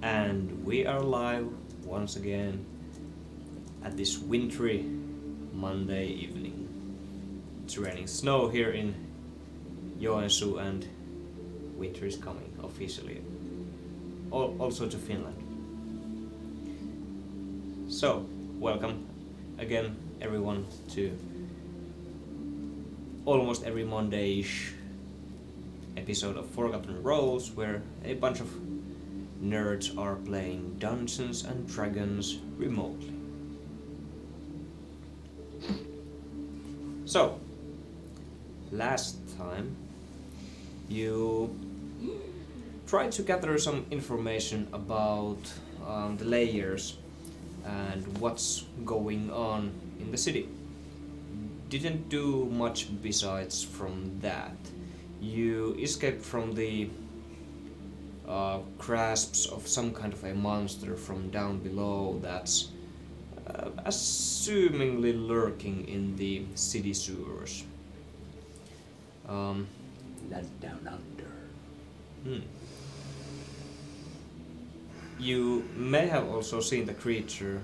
And we are live once again at this wintry Monday evening. It's raining snow here in Joensuu and winter is coming officially also to Finland. So, welcome again everyone to almost every Monday-ish episode of Forgotten Roles, where a bunch of nerds are playing Dungeons and Dragons remotely. So, last time you tried to gather some information about the layers and what's going on in the city. Didn't do much besides from that. You escaped from the grasps of some kind of a monster from down below that's assumingly lurking in the city sewers. Land down under. You may have also seen the creature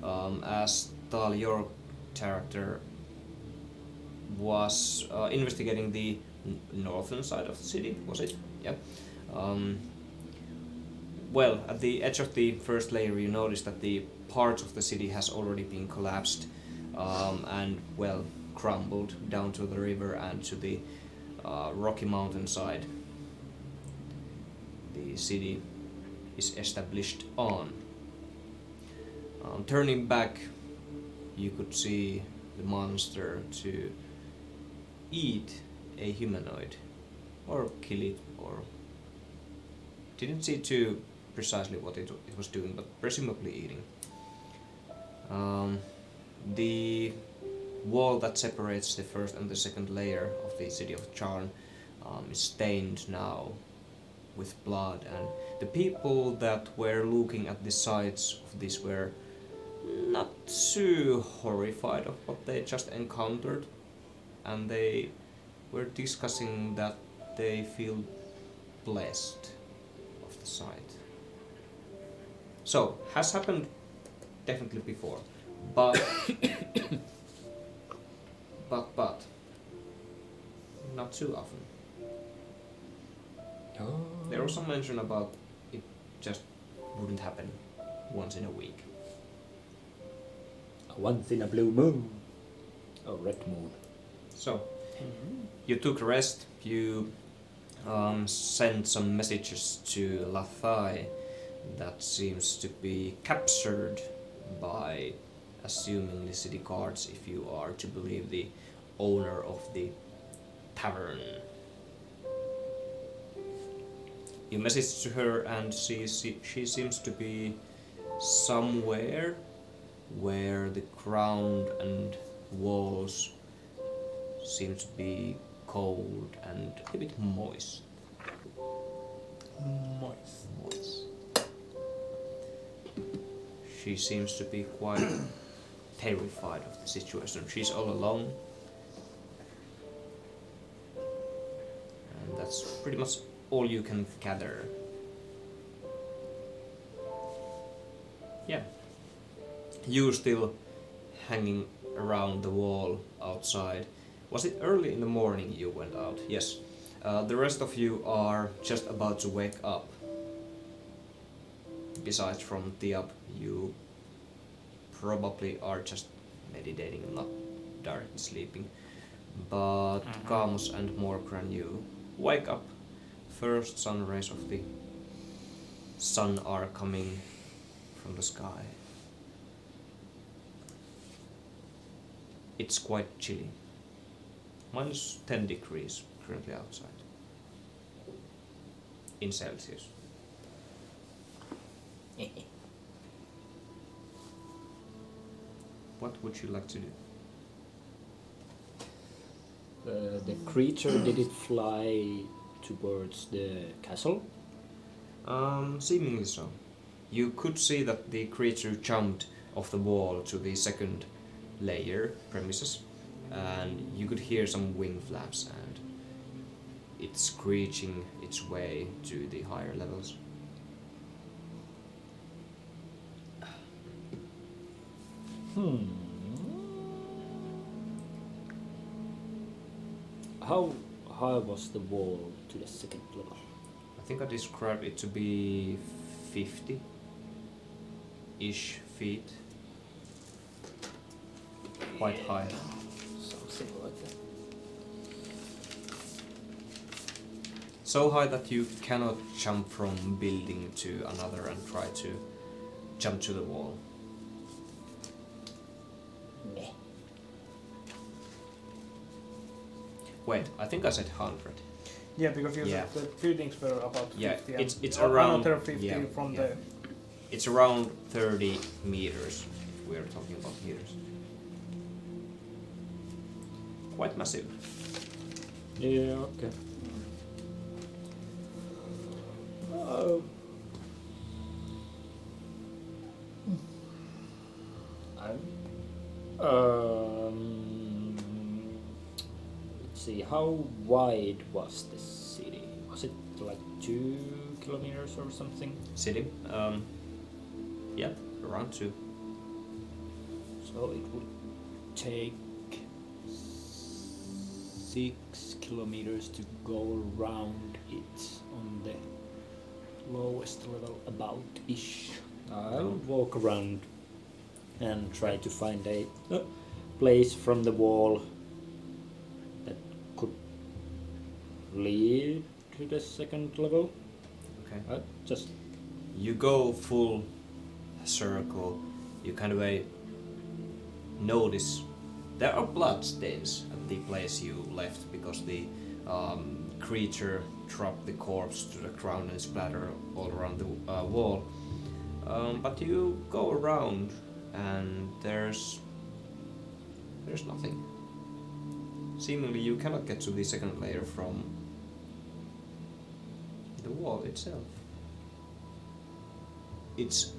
as Tal, your character, was investigating the northern side of the city, was it? Yeah. Well, at the edge of the first layer you notice that the part of the city has already been collapsed and, well, crumbled down to the river and to the rocky mountainside the city is established on. Turning back, you could see the monster to eat a humanoid, or kill it, or didn't see too precisely what it was doing, but presumably eating. The wall that separates the first and the second layer of the city of Charn is stained now with blood, and the people that were looking at the sides of this were not too horrified of what they just encountered, and they were discussing that they feel blessed of the sight. So, has happened definitely before, but but not too often. Oh. There was some mention about it just wouldn't happen once in a week. Once in a blue moon. Or red moon. So, you took rest, you sent some messages to Lathai that seems to be captured by, assuming the city guards, if you are to believe the owner of the tavern. You messaged to her and she seems to be somewhere where the ground and walls seem to be cold and a bit moist. Moist. She seems to be quite terrified of the situation. She's all alone. And that's pretty much all you can gather. Yeah. You still hanging around the wall outside. Was it early in the morning you went out? Yes. The rest of you are just about to wake up. Besides from Tiap, you probably are just meditating, not directly sleeping. But Camus and Morgran, you wake up. First sun rays of the sun are coming from the sky. It's quite chilly. Minus 10 degrees currently outside. In Celsius. What would you like to do? The creature, did it fly towards the castle? Seemingly so. You could see that the creature jumped off the wall to the second layer premises, and you could hear some wing flaps and it's screeching its way to the higher levels. How high was the wall to the second level? I think I described it to be 50-ish feet. Quite high. Something like that. So high that you cannot jump from building to another and try to jump to the wall. Meh. Wait, I think I said 100. Yeah, because you Yeah. said the buildings were about 50. Yeah, and it's another around 50 yeah, from yeah. the. It's around 30 meters. If we're talking about meters. Quite massive. Yeah, okay. Let's see, how wide was the city? Was it like 2 kilometers or something? City. Yeah, around 2. So it would take 6 kilometers to go around it on the lowest level about-ish. I'll walk around and try to find a place from the wall that could lead to the second level. Okay. Just You go full circle. You kind of notice there are blood stains at the place you left because the creature dropped the corpse to the ground and splattered all around the wall. But you go around and there's nothing. Seemingly you cannot get to the second layer from the wall itself. It's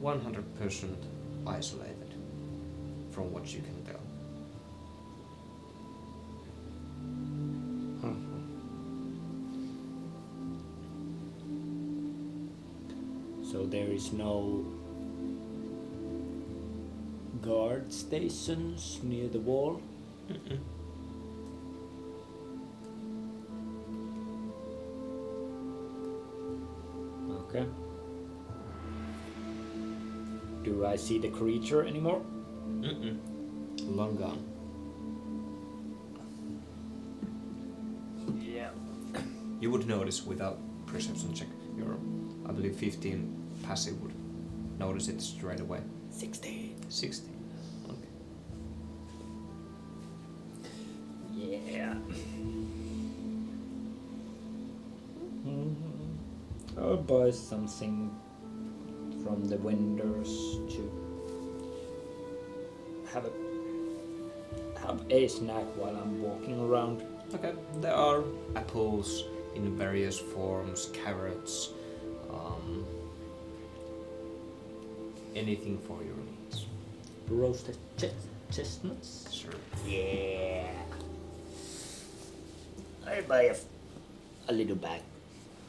100% isolated from what you can tell. so there is no guard stations near the wall. Mm-mm. Okay. Do I see the creature anymore? Mm-mm. Long gone. Yeah. You would notice without perception check. Your, I believe, 15 passive would notice it straight away. 16. 16. Okay. Yeah. I'll buy something from the vendors to have a snack while I'm walking around. Okay. There are apples in various forms, carrots, anything for your needs. Roasted chestnuts. Sure. Yeah. I buy a little bag.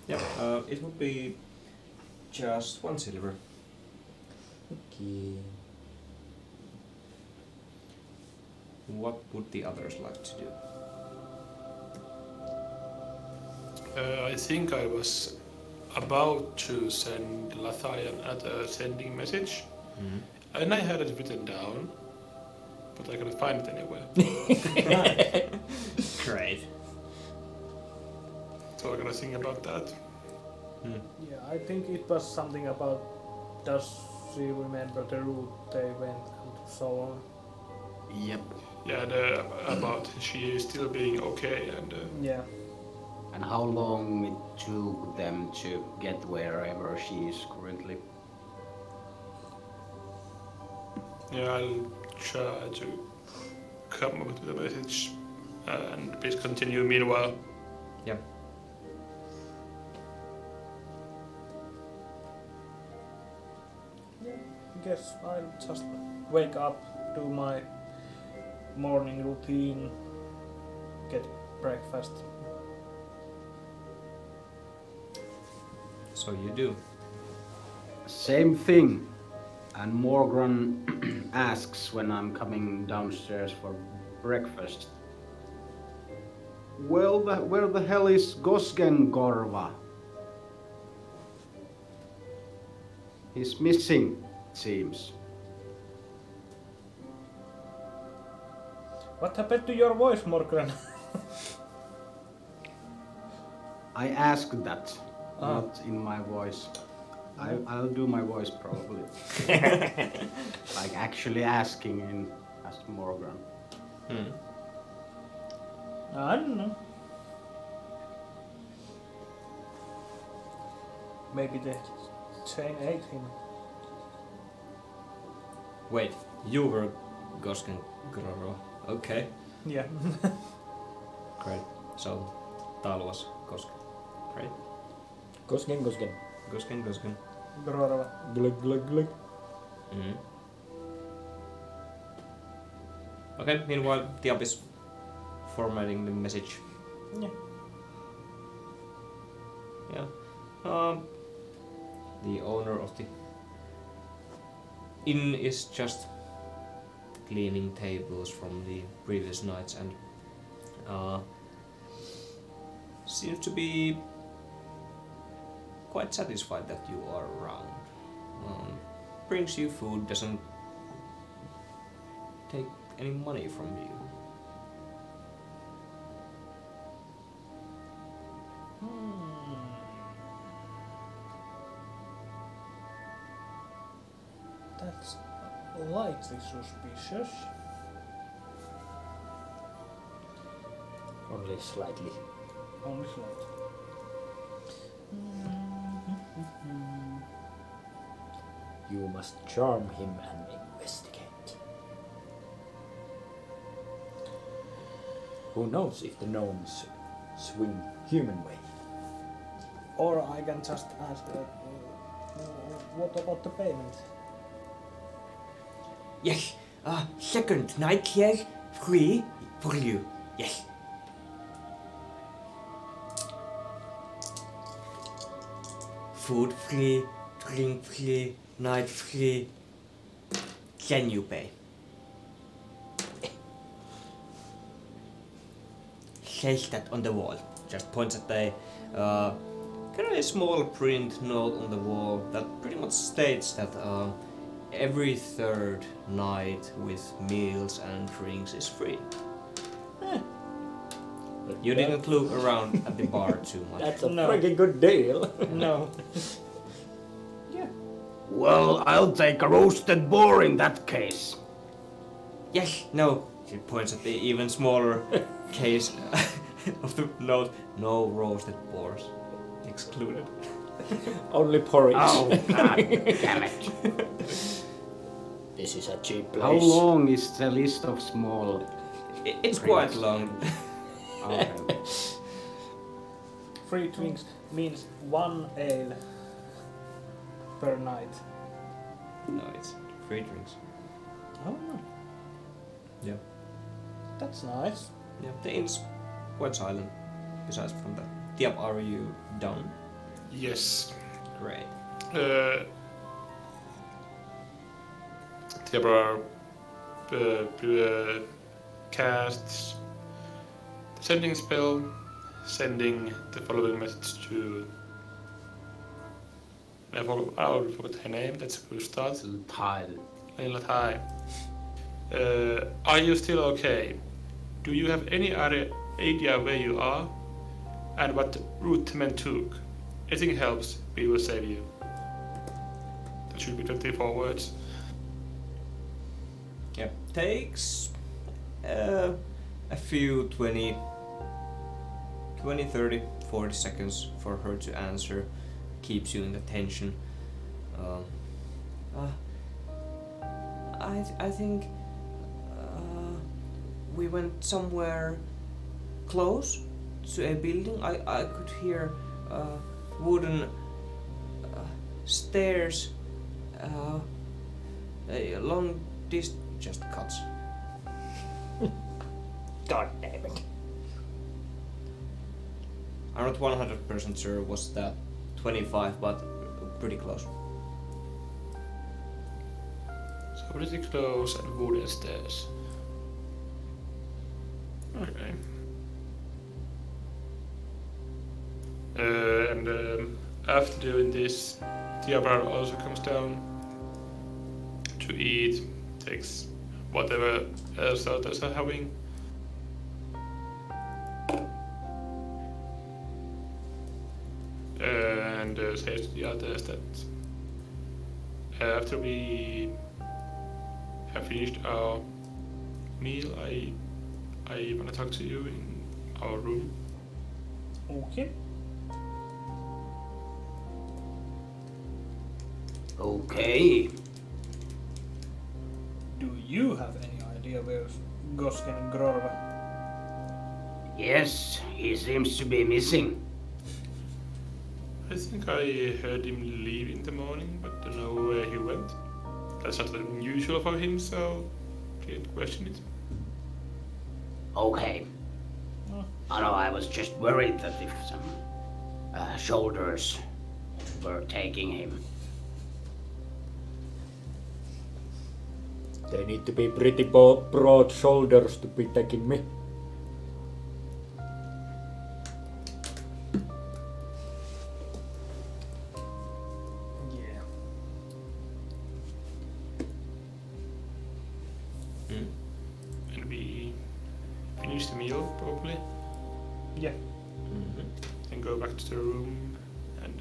Yeah. It would be just 1 silver. Okay. What would the others like to do? I think I was about to send Lathian a sending message, and I had it written down, but I couldn't find it anywhere. Great. So I'm gonna think about that. Yeah, I think it was something about. Does she remember the route they went and so on? Yep. Yeah, about she still being okay, and Yeah. And how long it took them to get wherever she is currently? yeah, I'll try to come up with a message, and please continue meanwhile. Yeah. I guess I'll just wake up, do my morning routine, get breakfast. So you do. Same thing. And Morgan asks when I'm coming downstairs for breakfast. Well, where the hell is Goskengorva? He's missing, it seems. What happened to your voice, Morgan? I asked that, Ah. not in my voice. I'll do my voice probably. Like actually asking in as Morgan. Hmm. I don't know. Maybe the chain ate him. Wait, you were Gosken Groro. Okay, Yeah. great. So, Tal was Gosken. Great. Gosgen. Gosken. Grorva. Glug glug glug. Mm. Okay, meanwhile, Tiap is formatting the message. Yeah. Yeah. The owner of the inn is just cleaning tables from the previous nights and seems to be quite satisfied that you are around. Brings you food, doesn't take any money from you. That's lightly suspicious. Only slightly. Only slight. You must charm him and investigate. Who knows if the gnomes swing human way? Or I can just ask, what about the payment? Yes, second night here, free for you. Yes. Food free, drink free, night free. Can you pay? Says that on the wall. Just points at the kind of a small print note on the wall that pretty much states that every third night with meals and drinks is free. You didn't look around at the bar too much. That's a No. pretty good deal. No. Yeah. Well, I'll take a roasted boar in that case. Yes, no. She points at the even smaller case of the note. No roasted boars. Excluded. Only porridge. Oh, god damn it. This is a cheap place. How long is the list of small... It's quite long. Okay. Free drinks means 1 ale per night. No, it's free drinks. Oh, Yeah. that's nice. Yeah, the inn's quite silent. Besides from that. Tiap, are you done? Yes. Great. Tiabra casts the sending spell, sending the following message to. I forgot her name, that's a good start. Tile. Hi. Are you still okay? Do you have any other idea where you are and what route the men took? Anything helps, we will save you. That should be 24 words. Yeah. Takes a few 20, 30, 40 seconds for her to answer. Keeps you in the tension. I think we went somewhere close to a building. I could hear wooden stairs. A long distance. Just cuts. God damn it. I'm not 100% sure was that 25, but pretty close. So So pretty close and wooden stairs. Okay. And after doing this, Diabar also comes down to eat, takes whatever else others are having. And says to the others that after we have finished our meal, I want to talk to you in our room. Okay. Okay. Do you have any idea where's Gosken Grorva? Yes, he seems to be missing. I think I heard him leave in the morning, but don't know where he went. That's not unusual for him, so can't question it. Okay. Oh. I know, I was just worried that if some shoulders were taking him. They need to be pretty broad shoulders to be taking me. Yeah. And we finish the meal, probably, Yeah. and go back to the room. And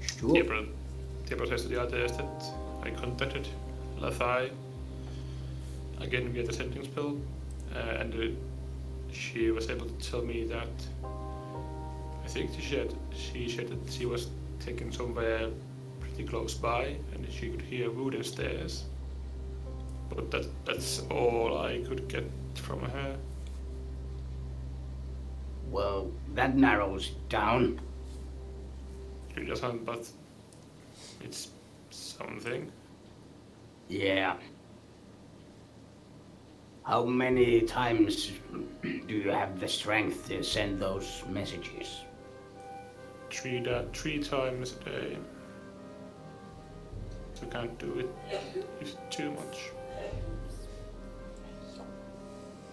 Sure. Deborah says to the others that I contacted Lathai again via the sending spell, and she was able to tell me that I think she said that she was taken somewhere pretty close by and she could hear wooden stairs, but that's all I could get from her. Well, that narrows it down. It doesn't, but it's something. Yeah. How many times do you have the strength to send those messages? 3 times a day. So can't do it if too much.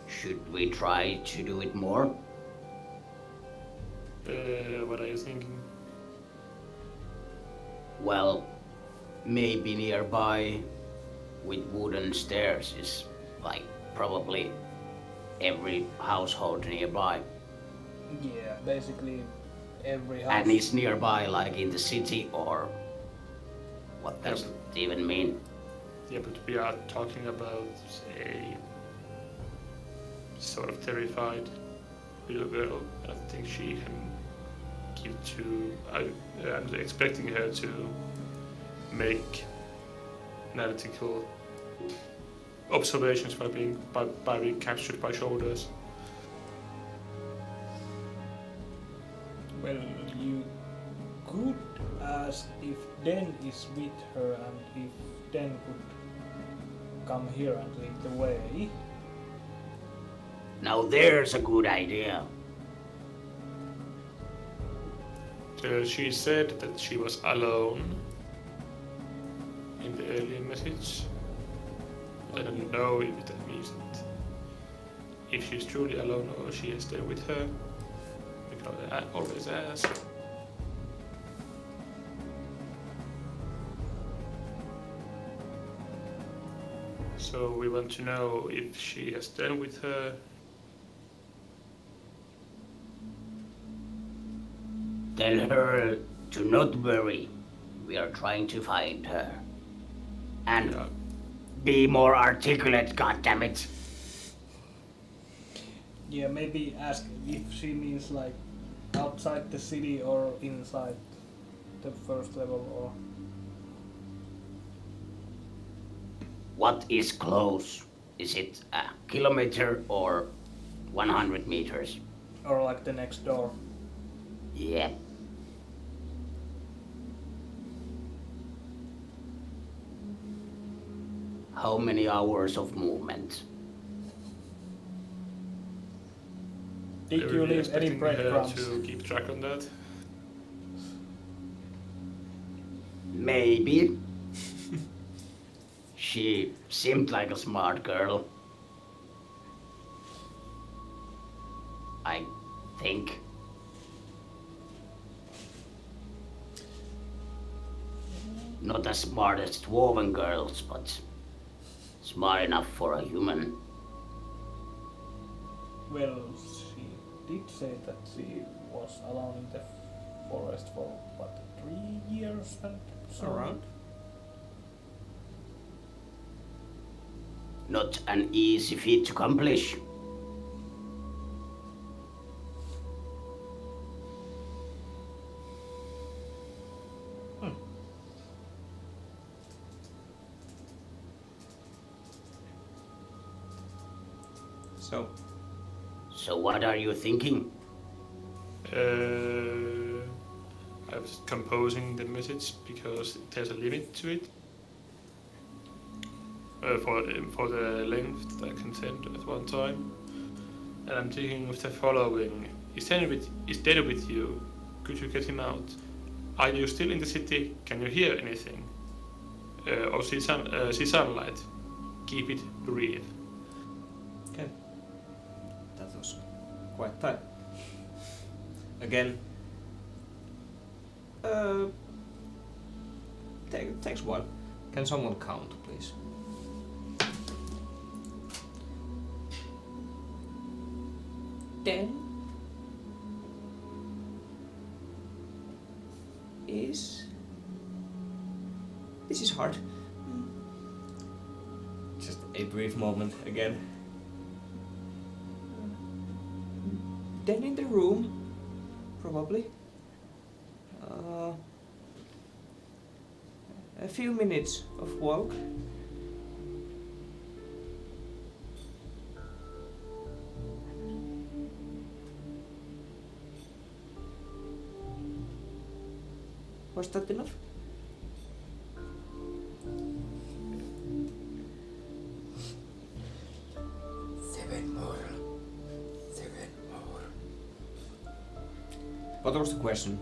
Should we try to do it more? What are you thinking? Well, maybe nearby with wooden stairs is like probably every household nearby. Yeah, basically every house. And it's nearby like in the city, or what does it even mean? Yeah, but we are talking about a sort of terrified little girl. I don't think she can give to. I'm expecting her to make analytical observations by being captured by shoulders. Well, you could ask if Den is with her and if Den could come here and lead the way. Now there's a good idea. She said that she was alone in the alien message. I don't know if that means that if she's truly alone or she is there with her. Because I always ask. So we want to know if she has done with her. Tell her to not worry. We are trying to find her. And Yeah. be more articulate, goddammit. Yeah, maybe ask if she means like outside the city or inside the first level or... What is close? Is it a kilometer or 100 meters? or like the next door. Yep. How many hours of movement? Did Are you we leave any expecting her breadcrumbs? to keep track on that? Maybe. She seemed like a smart girl. I think. Not as smart as dwarven girls, but smart enough for a human. Well, she did say that she was alone in the forest for, what, 3 years and so Around. Not an easy feat to accomplish. So what are you thinking? I was composing the message because there's a limit to it. For the length that I can send at one time. And I'm thinking of the following. Is Danny with you? Could you get him out? Are you still in the city? Can you hear anything? Or see sunlight? Keep it brief. Okay. That was quite tight. Again. Takes a while. Can someone count, please? Then this is hard. Just a brief moment again. Then in the room, probably. A few minutes of walk. Was that enough? Seven more. What was the question?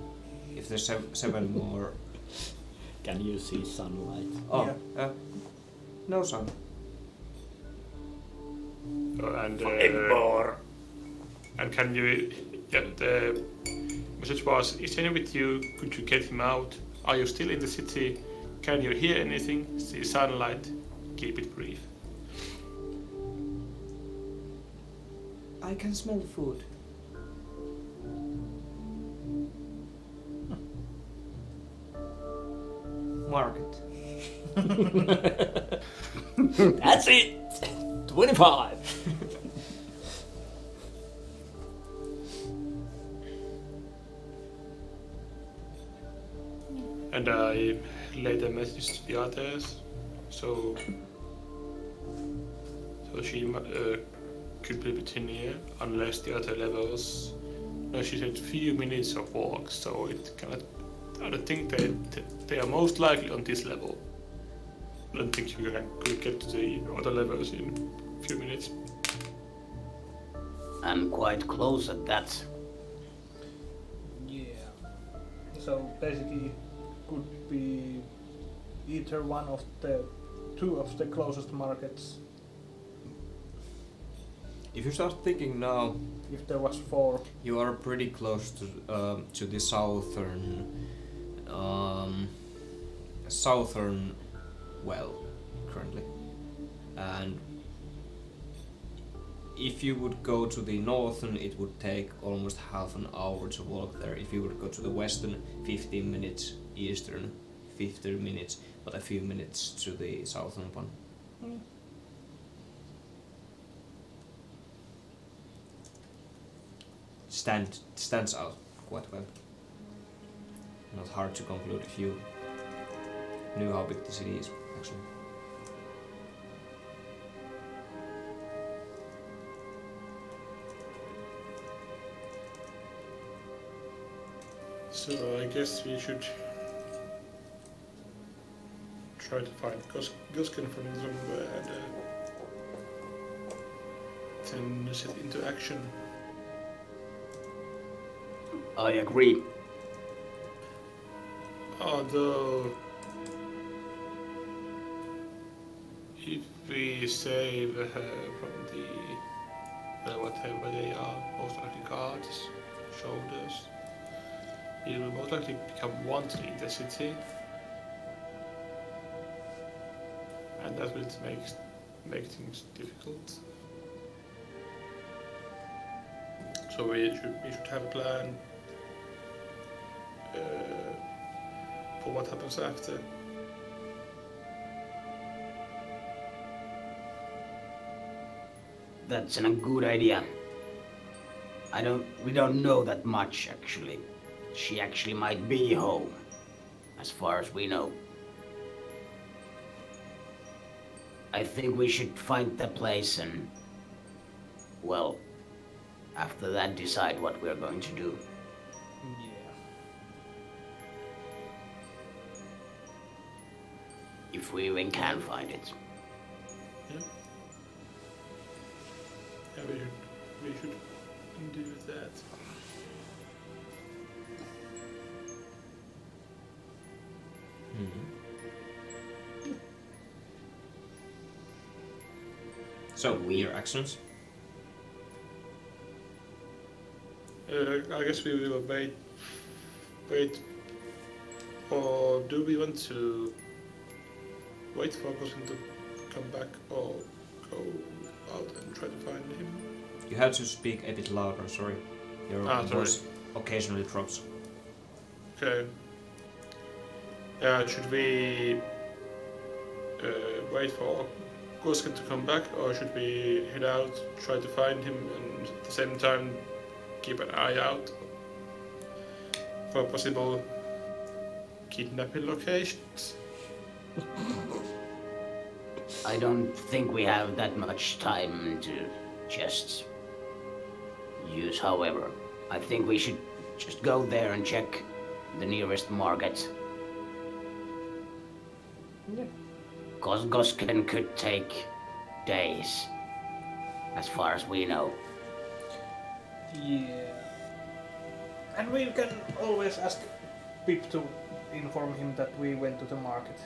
If there's seven more. Can you see sunlight? Oh, no sun. And can you? Yeah, the message was: is Danny with you? Could you get him out? Are you still in the city? Can you hear anything? See sunlight? Keep it brief. I can smell food. Market. That's it! 25! And I laid a message to the others, so she could be between here, unless the other levels. No, she said few minutes of walk, so it cannot. I don't think they are most likely on this level. I don't think you could get to the other levels in a few minutes. I'm quite close at that. Yeah. So basically, could be either one of the two of the closest markets. If you start thinking now, If there was 4. you are pretty close to the southern well currently, and if you would go to the northern, it would take almost half an hour to walk there. If you would go to the western, 15 minutes, eastern, 15 minutes, but a few minutes to the southern one. Stands out quite well. Not hard to conclude if you knew how big the city is, actually. So I guess we should try to find Guskin from somewhere and then set into action. I agree. Although if we save her from the whatever they are, most likely guards, shoulders, he will most likely become wanted in the city, and that will make things difficult. So we should have a plan for what happens after. That's a good idea. We don't know that much actually. She actually might be home, as far as we know. I think we should find the place and, well, after that decide what we're going to do. Yeah. If we even can find it. Yeah. Yeah, we should do that. So, your actions? I guess we will wait, or do we want to wait for Goslin to come back, or go out and try to find him? You have to speak a bit louder, sorry. Your voice occasionally drops. Okay. Should we wait for Goslin to come back, or should we head out, try to find him, and at the same time keep an eye out for possible kidnapping locations? I don't think we have that much time to just use, however. I think we should just go there and check the nearest market. Yeah. Cause Goskin could take days, as far as we know. Yeah. And we can always ask Pip to inform him that we went to the market.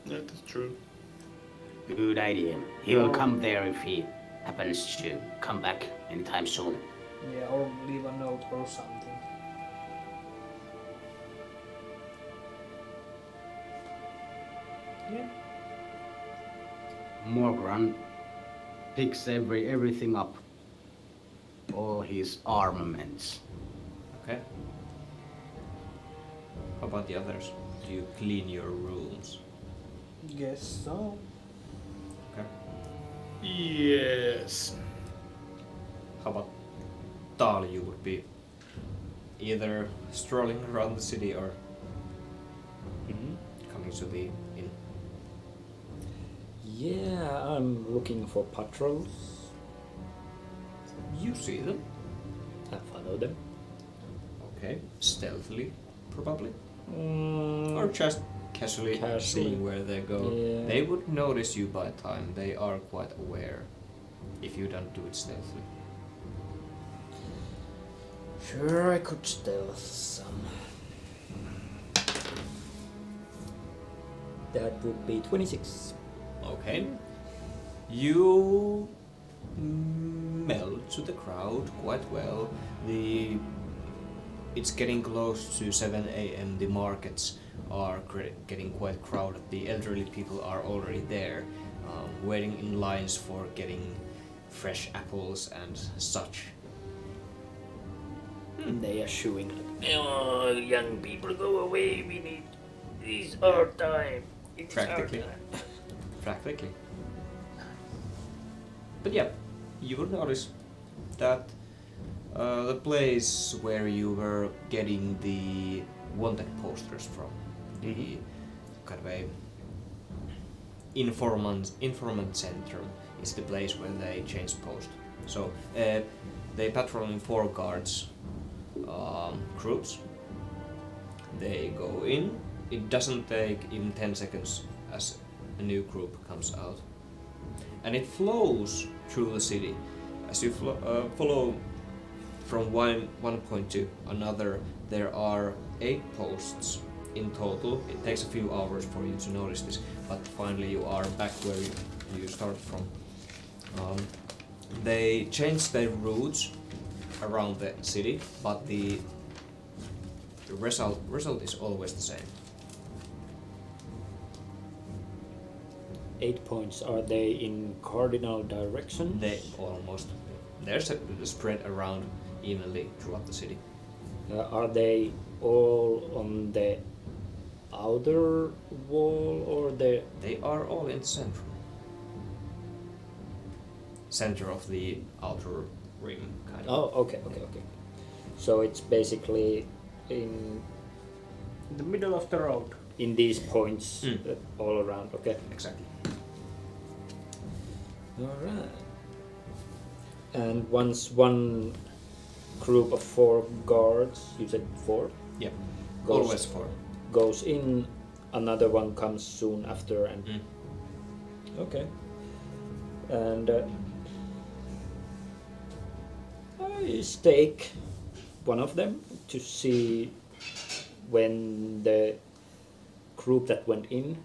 Yeah, that's true. Good idea. He will come there if he happens to come back anytime soon. Yeah, or leave a note or something. Yeah. Morgran picks everything up. All his armaments. Okay. How about the others? Do you clean your rooms? Guess so. Okay. Yes. How about Tal? You would be either strolling around the city or coming to the inn. Yeah, I'm looking for patrols. You see them. I follow them. Okay. Stealthily, probably. Mm, Or just casually Casually. seeing where they go. Yeah. They would notice you by time. They are quite aware if you don't do it stealthily. Sure, I could stealth some. That would be 26. Okay. You meld to the crowd quite well. It's getting close to 7 a.m. The markets are getting quite crowded. The elderly people are already there, waiting in lines for getting fresh apples and such. They are shooing like, oh, young people, go away, we need... It's our time. It's our Practically. time. Practically. But yeah, you will notice that the place where you were getting the wanted posters from, the kind of a informant center, is the place where they change post. So they patrol in 4 guards groups. They go in. It doesn't take even 10 seconds as a new group comes out, and it flows through the city. As you follow from one point to another, there are 8 posts in total. It takes a few hours for you to notice this, but finally you are back where you started from. They changed their routes around the city, but the result is always the same. 8 points. Are they in cardinal direction? They're spread around evenly throughout the city. Are they all on the outer wall or the? They are all in the center of the outer ring, kind of. Oh, okay. So it's basically in The middle of the road. these points Mm. all around. Okay. Exactly. All right. And once one group of 4 guards, you said 4, Yeah. Goes- Always 4. goes in, another one comes soon after, and Mm. okay. And I stake one of them to see when the group that went in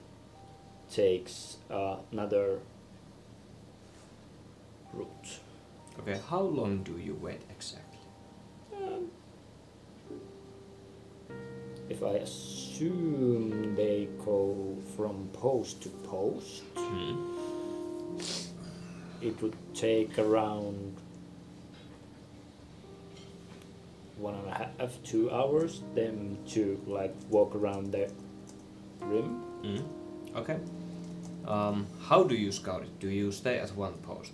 takes another route. Okay, how long do you wait exactly? If I assume they go from post to post, it would take around 1.5, 2 hours them to like walk around the rim. Okay. How do you scout it? Do you stay at one post?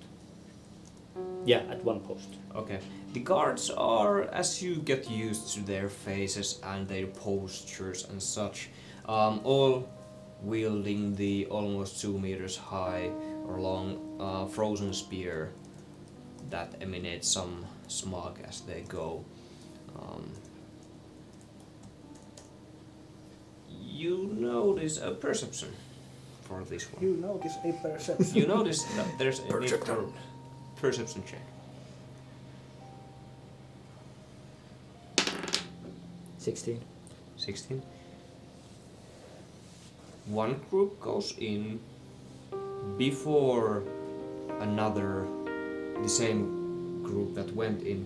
Yeah, at one post. Okay. The guards are, as you get used to their faces and their postures and such, all wielding the almost 2 meters high or long frozen spear that emanates some smog as they go. You notice a perception for this one. You notice a perception. You notice that there's a need for perception check. 16. 16. One group goes in before another, the same group that went in.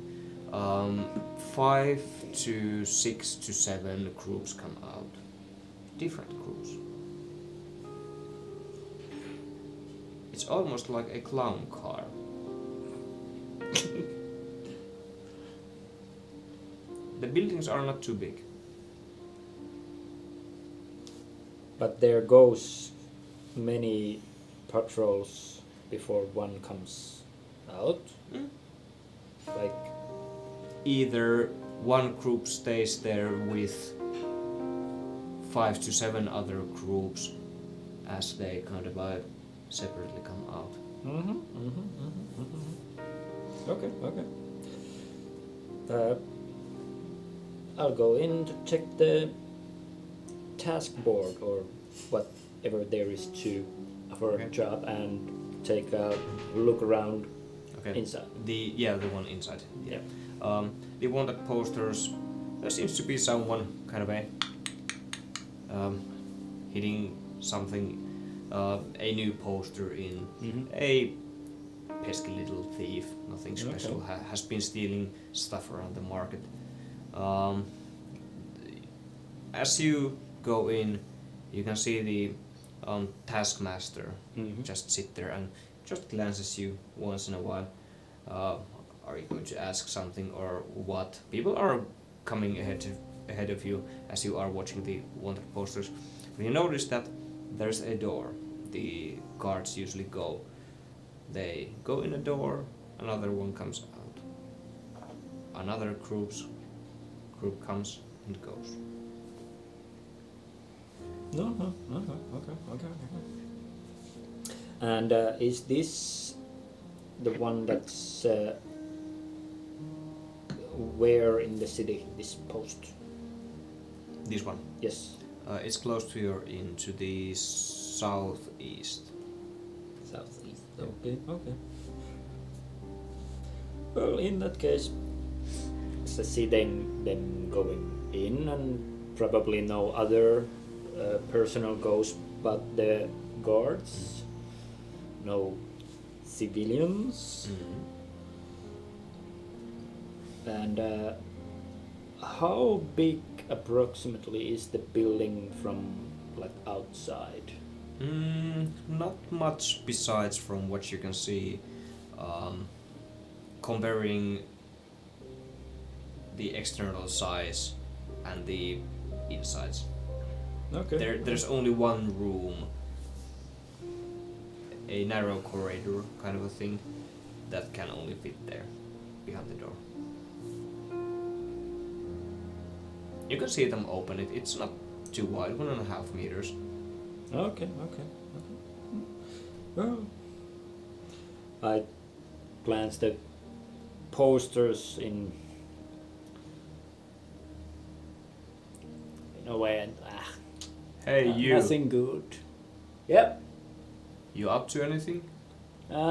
5 to 6 to 7 groups come out. Different groups. It's almost like a clown car. The buildings are not too big. But there goes many patrols before one comes out. Like, Either one group stays there with 5 to 7 other groups as they kind of separately come out. Okay. I'll go in to check the task board or whatever there is to for a job and take a look around inside. The one inside. Yeah. The wanted posters. There seems to be someone kind of hitting something. A new poster in a pesky little thief. Nothing special. Has been stealing stuff around the market. As you go in, you can see the taskmaster just sit there and just glances you once in a while. Are you going to ask something or what? People are coming ahead of you as you are watching the wanted posters. But you notice that there's a door. The guards usually go. They go in a door, another one comes out. Another group comes and goes. Okay. And is this the one that's where in the city, this post? This one. Yes. It's close to your inn, to the southeast. Southeast. Okay. Well, in that case, I see them going in and probably no other personal ghosts but the guards. No civilians. And how big approximately is the building from like outside? Not much besides from what you can see. Comparing the external size and the insides. Okay. There's only one room, a narrow corridor kind of a thing, that can only fit there, behind the door. You can see them open it. It's not too wide, 1.5 meters. Okay. Well, I glance the posters in a way and Hey, you. nothing good. Yep. You up to anything?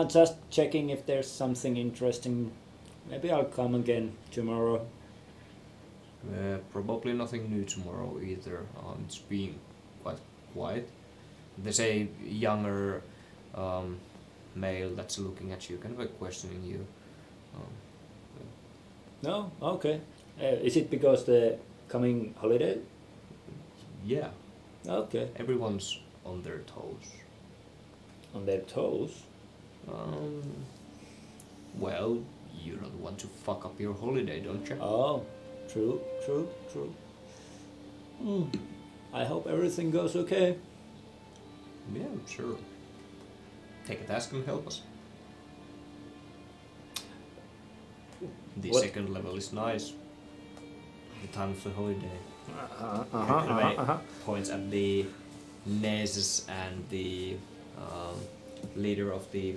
Just checking if there's something interesting. Maybe I'll come again tomorrow. Probably nothing new tomorrow either. It's been quite quiet. There's a younger male that's looking at you, kind of like questioning you. No? Okay. Is it because the coming holiday? Yeah, Okay. everyone's on their toes. On their toes? Well, you don't want to fuck up your holiday, don't you? Oh, true. I hope everything goes okay. Yeah, sure. Take a task and help us. The What? second level is nice. The time of the holiday. Points at the Nezes and the leader of the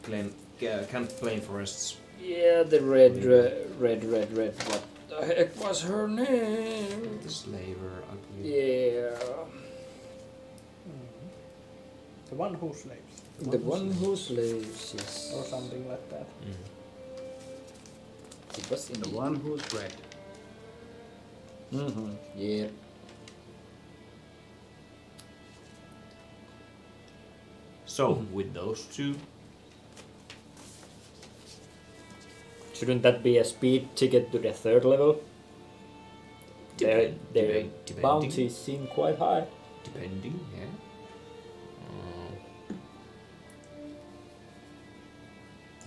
Camp Plain Forests. Yeah, the red. What the heck was her name? The slaver, ugly. Yeah. The one who slaves. The one who slaves, yes. Or something like that. It was in The one who's red. Mm-hmm. Yeah. So, with those two, Shouldn't that be a speed ticket to the third level? Their depending. bounties seem quite high. Depending, yeah.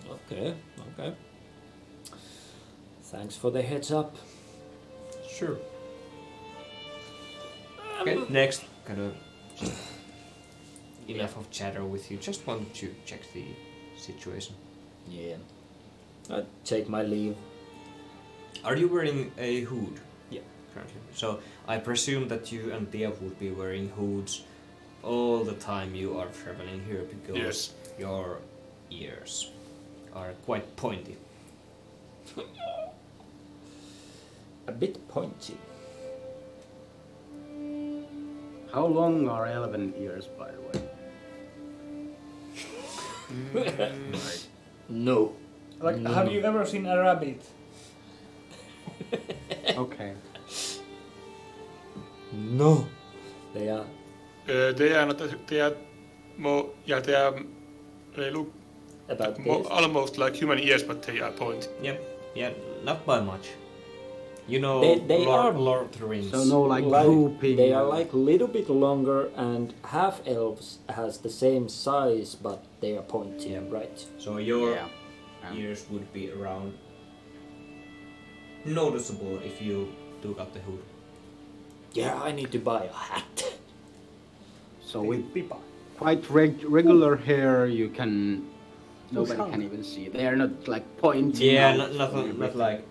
Okay. Thanks for the heads up. Sure. Okay, next, kind of enough of chatter with you. Just wanted to check the situation. Yeah. I take my leave. Are you wearing a hood? Yeah. Currently. So I presume that you and Dia would be wearing hoods all the time you are traveling here because Yes. your ears are quite pointy. A bit pointy. How long are elven ears, by the way? No. Like, have you ever seen a rabbit? Okay. No. They are. They are not. They are more. Yeah, they are. They look About more, this. almost like human ears, but they are pointy. Yep. Yeah, not by much. You know, They are- Lord of the Rings. So no like grouping. They are like little bit longer, and half elves has the same size, but they are pointy. Yeah. Right. So your Yeah. ears would be around noticeable if you took out the hood. Yeah, I need to buy a hat. So with Pipa. quite regular hair, you can. Nobody can even see. They are not like pointing. Yeah, out not from not like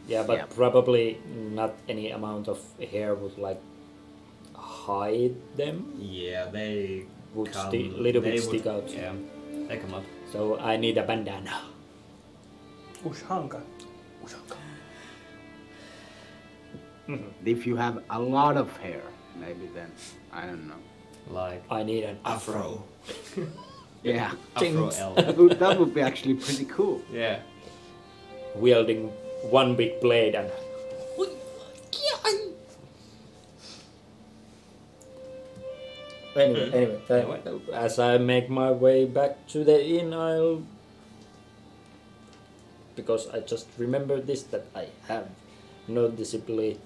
Yeah, but Yeah. probably not any amount of hair would like hide them. yeah they Would come, little they bit would- stick out. Yeah, they come up. So I need a bandana. Ushanka. If you have a lot of hair, maybe then I don't know. Like I need an afro. Yeah, Afro elf. that would be actually pretty cool. Yeah. Wielding one big blade and Anyway, as I make my way back to the inn, because I just remember this, that I have noticeable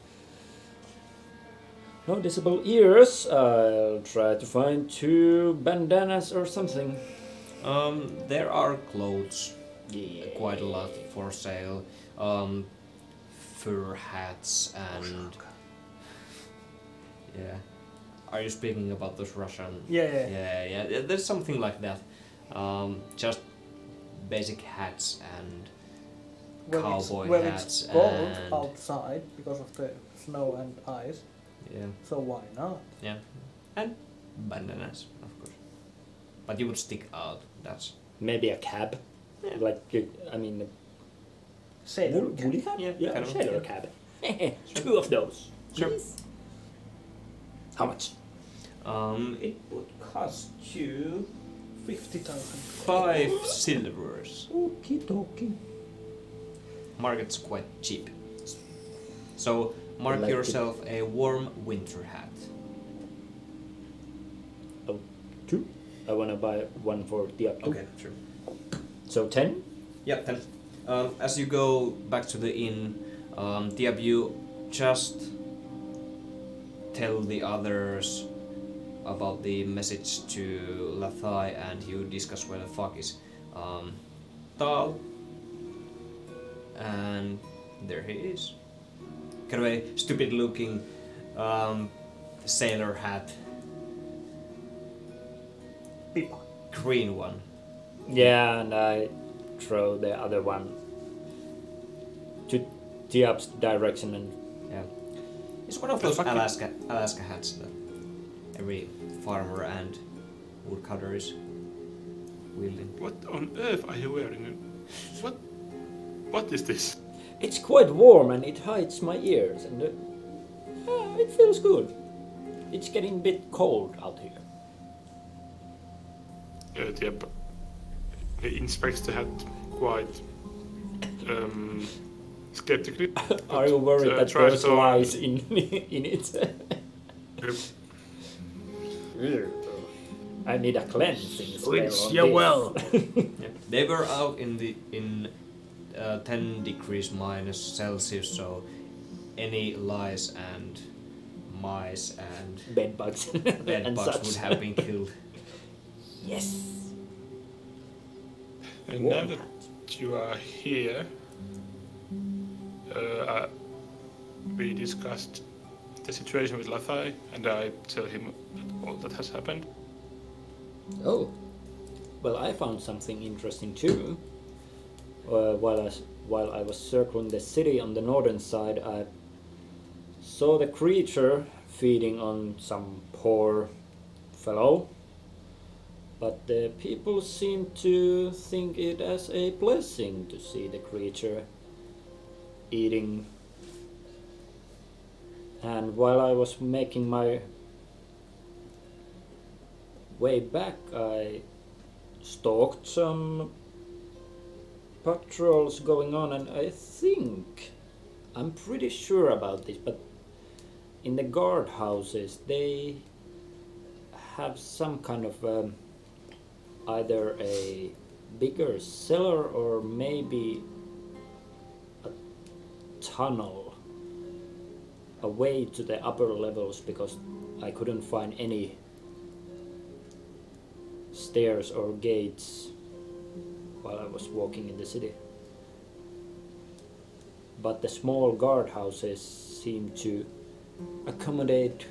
ears, I'll try to find 2 bandanas or something. There are clothes, Yeah. quite a lot for sale. Fur hats and yeah. Are you speaking about those Russian? Yeah. Yeah. There's something like that. Just basic hats and cowboy when hats it's cold and outside because of the snow and ice, yeah, so why not? yeah, and bandanas, of course. But you would stick out. That's Maybe a cab. Yeah. Like, I mean, Sailor woolly cab? Yeah, kind of, sailor yeah. cab. 2 of those. Sure. Please. How much? It would cost you 50,000. 5 silvers. Okie dokie. Market's quite cheap. So mark Like yourself a warm winter hat. Oh, 2? I wanna buy one for the up. Sure. So 10? Yep. Then, as you go back to the inn, Diab, you just tell the others about the message to Lathai, and you discuss where the fuck is Tal. And there he is. Kind of a stupid-looking sailor hat, Pipa. green one. Yeah, and I throw the other one to Diab's direction, and Yeah, it's one of those Alaska hats that every farmer and woodcutter is wielding. What on earth are you wearing? What is this? it's quite warm and it hides my ears, and it feels good. It's getting a bit cold out here. Yep. He inspects the hat quite skeptically. Are you worried that tries there's to- lies in it? Yep. I need a cleansing spell Which on you this. will. Yeah. They were out in 10 degrees minus Celsius, so any lice and mice and Bedbugs. bed and bugs such. would have been killed. Yes. And now that you are here, we discussed the situation with Lathai, and I tell him all that has happened. Oh. Well, I found something interesting too. While I was circling the city on the northern side, I saw the creature feeding on some poor fellow. But the people seem to think it as a blessing to see the creature eating. And while I was making my way back, I stalked some patrols going on, and I'm pretty sure about this, but in the guard houses they have some kind of either a bigger cellar or maybe a tunnel, a way to the upper levels, because I couldn't find any stairs or gates while I was walking in the city. But the small guardhouses seem to accommodate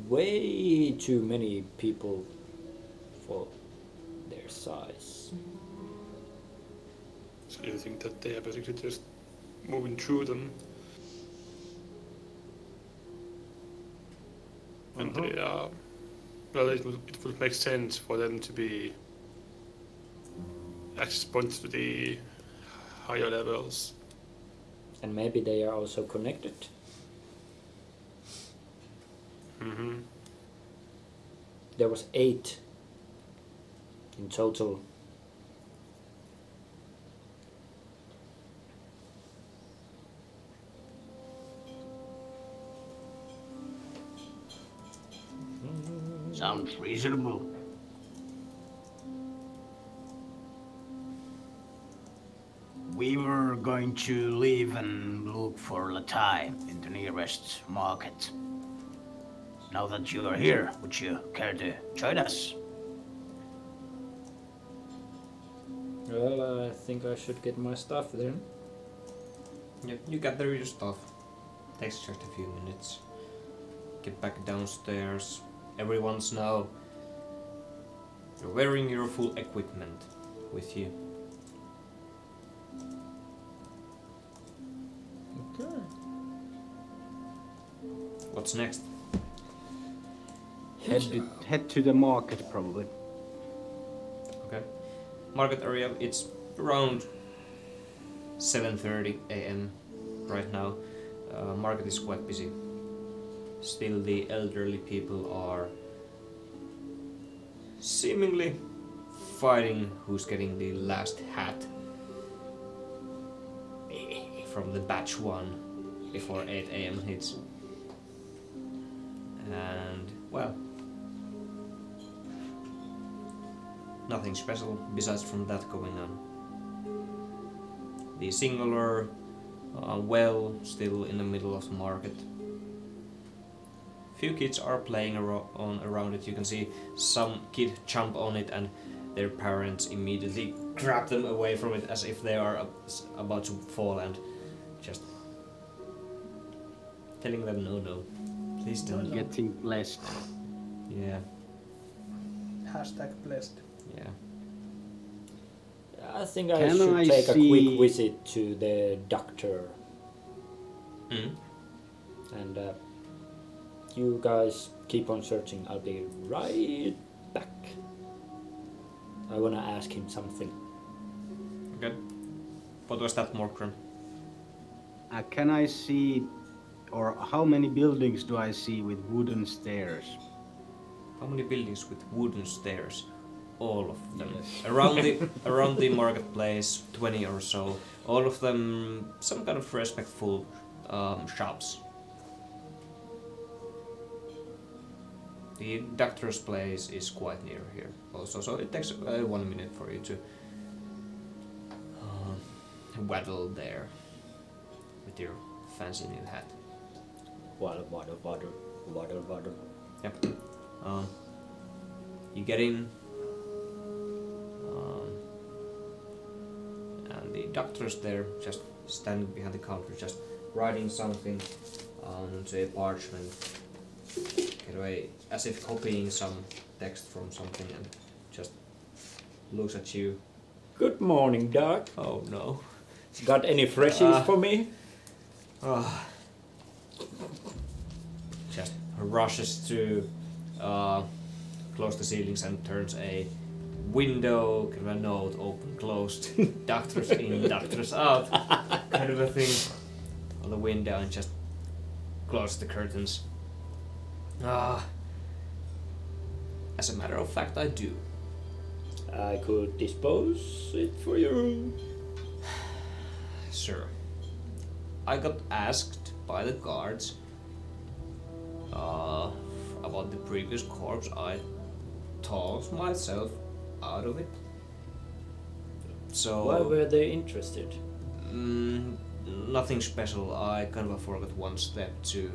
way too many people for their size. So you think that they are basically just moving through them? And they are... Well, it would make sense for them to be access points to the higher levels. And maybe they are also connected. Mm-hmm. There was 8 in total. Sounds reasonable. We were going to leave and look for Latai in the nearest market. Now that you are here, would you care to join us? Well, I think I should get my stuff then. Yep, you gather your stuff. Takes just a few minutes. Get back downstairs. Everyone's now... You're wearing your full equipment with you. Okay. What's next? Head to the market, probably. Okay. Market area, it's around 7:30 a.m. right now. Market is quite busy. Still the elderly people are seemingly fighting who's getting the last hat from the batch 1 before 8 a.m. hits. And, well, nothing special besides from that going on. The singular well still in the middle of the market. Few kids are playing around it. You can see some kid jump on it and their parents immediately grab them away from it as if they are about to fall and just telling them no, please don't. Getting blessed. Yeah, Hashtag blessed. yeah. I think I Can should I take a see- quick visit to the doctor. Mm. And you guys keep on searching. I'll be right back. I wanna ask him something. Okay. What was that, Morkran? Can I see, or how many buildings do I see with wooden stairs? How many buildings with wooden stairs? All of them. Yes. Around the marketplace, 20 or so. All of them some kind of respectful shops. The doctor's place is quite near here also, so it takes 1 minute for you to waddle there with your fancy new hat. Water. Yep. You get in, and the doctor's there, just standing behind the counter, just writing something onto a parchment. Get away, as if copying some text from something, and just looks at you. Good morning, Doc. Oh no. Got any freshies for me? Just rushes to close the ceilings and turns a window, kind of a note, open, closed, doctors in, doctors out, kind of a thing on the window, and just close the curtains. As a matter of fact, I do. I could dispose it for you. Sir, I got asked by the guards about the previous corpse. I talked myself out of it. So Why were they interested? nothing special. I kind of forgot one step to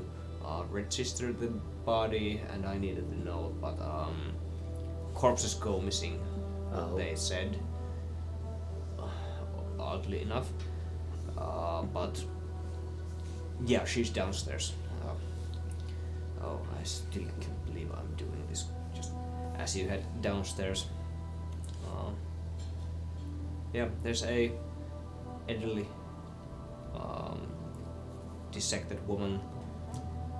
register the body, and I needed the note, but corpses go missing. Oh. They said, oddly enough. But yeah, she's downstairs. I still can't believe I'm doing this. Just as you head downstairs, yeah, there's a elderly, dissected woman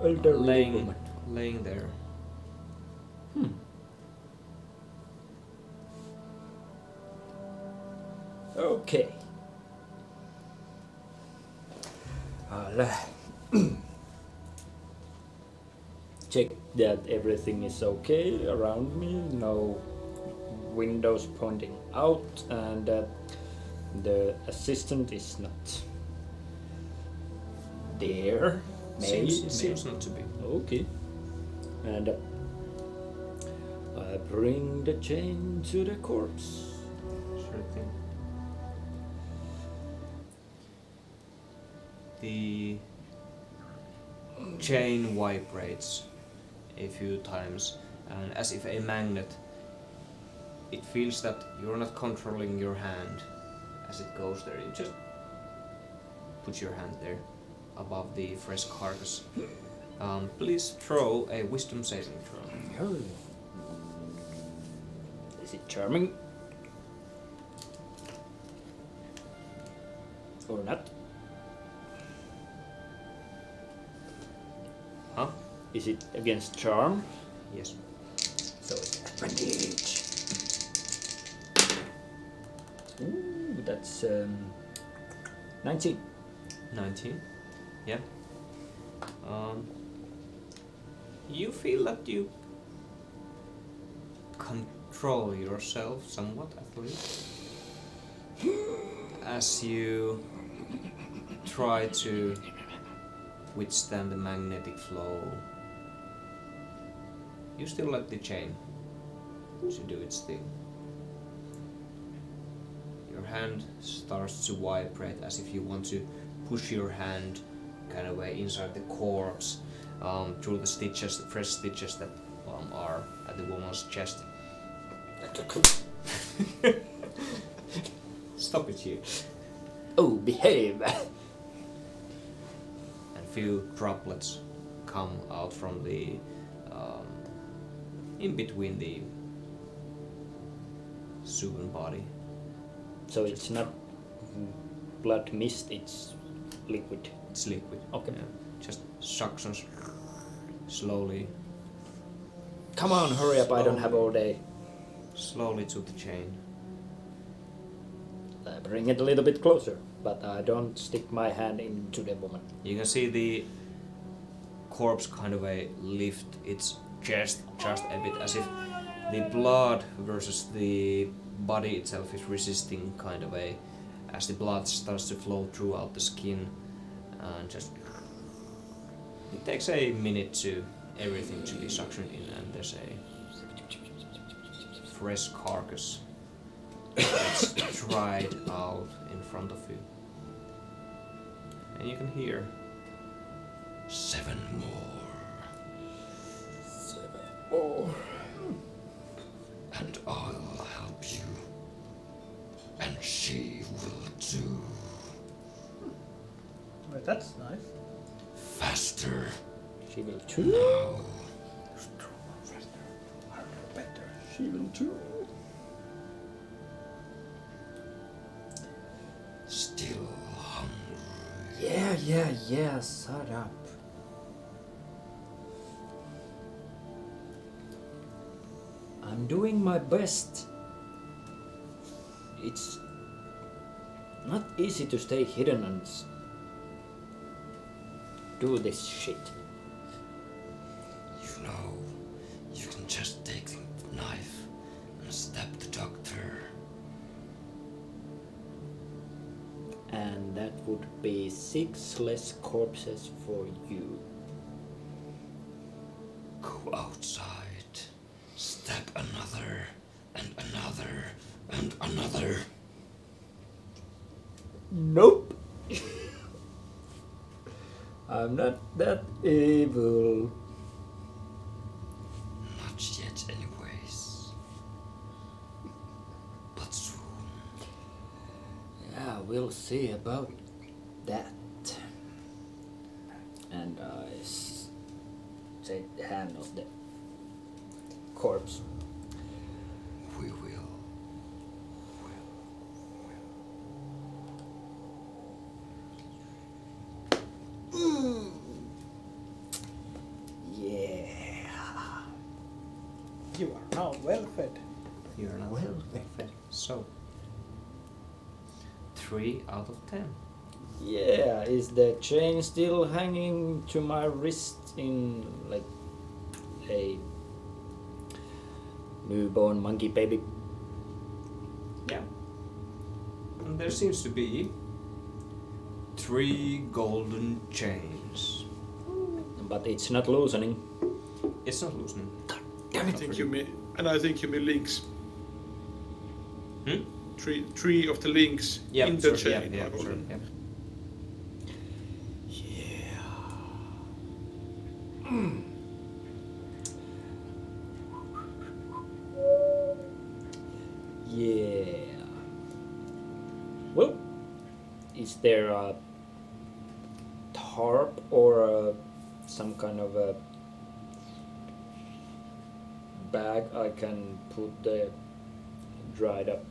Elderly woman. laying there. Okay. I'll check that everything is okay around me, no windows pointing out, and that the assistant is not there. Seems not to be. Okay. And I bring the chain to the corpse. Sure thing. The chain vibrates a few times, and as if a magnet, it feels that you're not controlling your hand as it goes there. You just put your hand there above the fresh carcass. Please throw a wisdom saving throw. Is it charming? Or not? Huh? Is it against charm? Yes. So it's advantage. Ooh, that's 19. 19. Yeah. You feel that you control yourself somewhat, at least, as you try to withstand the magnetic flow. You still let the chain to do its thing. Your hand starts to vibrate as if you want to push your hand kind of inside the corpse, through the stitches, the fresh stitches that are at the woman's chest. Stop it, you. Oh, behave! And few droplets come out from the in between the Suan body. So it's not blood mist, it's liquid. It's liquid. Okay. Yeah. Just suctions slowly. Come on, hurry up, I don't have all day. Slowly to the chain. I bring it a little bit closer, but I don't stick my hand into the woman. You can see the corpse kind of lift its chest just a bit, as if the blood versus the body itself is resisting kind of as the blood starts to flow throughout the skin, and just it takes a minute to everything to be suctioned in, and there's a fresh carcass that's dried out in front of you, and you can hear 7 more. 7 more. And I'll help you. And she will too. Well, that's nice. Faster. She will too. Now. Better. She will too. Still hungry. Yeah, shut up. I'm doing my best. It's not easy to stay hidden and do this shit. You know, you can just take the knife and stab the doctor. And that would be 6 less corpses for you. Go outside. Stab another, and another, and another. Nope. I'm not that evil. Not yet, anyways. But soon. Yeah, we'll see about that. And I take the hand of the corpse. We will. Yeah. You are now well fed. You're not Well fed. So 3 out of 10. Yeah, is the chain still hanging to my wrist in like a newborn monkey baby? Yeah. And there seems to be 3 golden chains. But it's not loosening. It's not loosening. I think you And I think you mean links. Hmm? Three of the links Yeah, in the sure, chain. yeah, probably. sure, yeah. Yeah. Well, is there a tarp or some kind of a bag I can put the dried up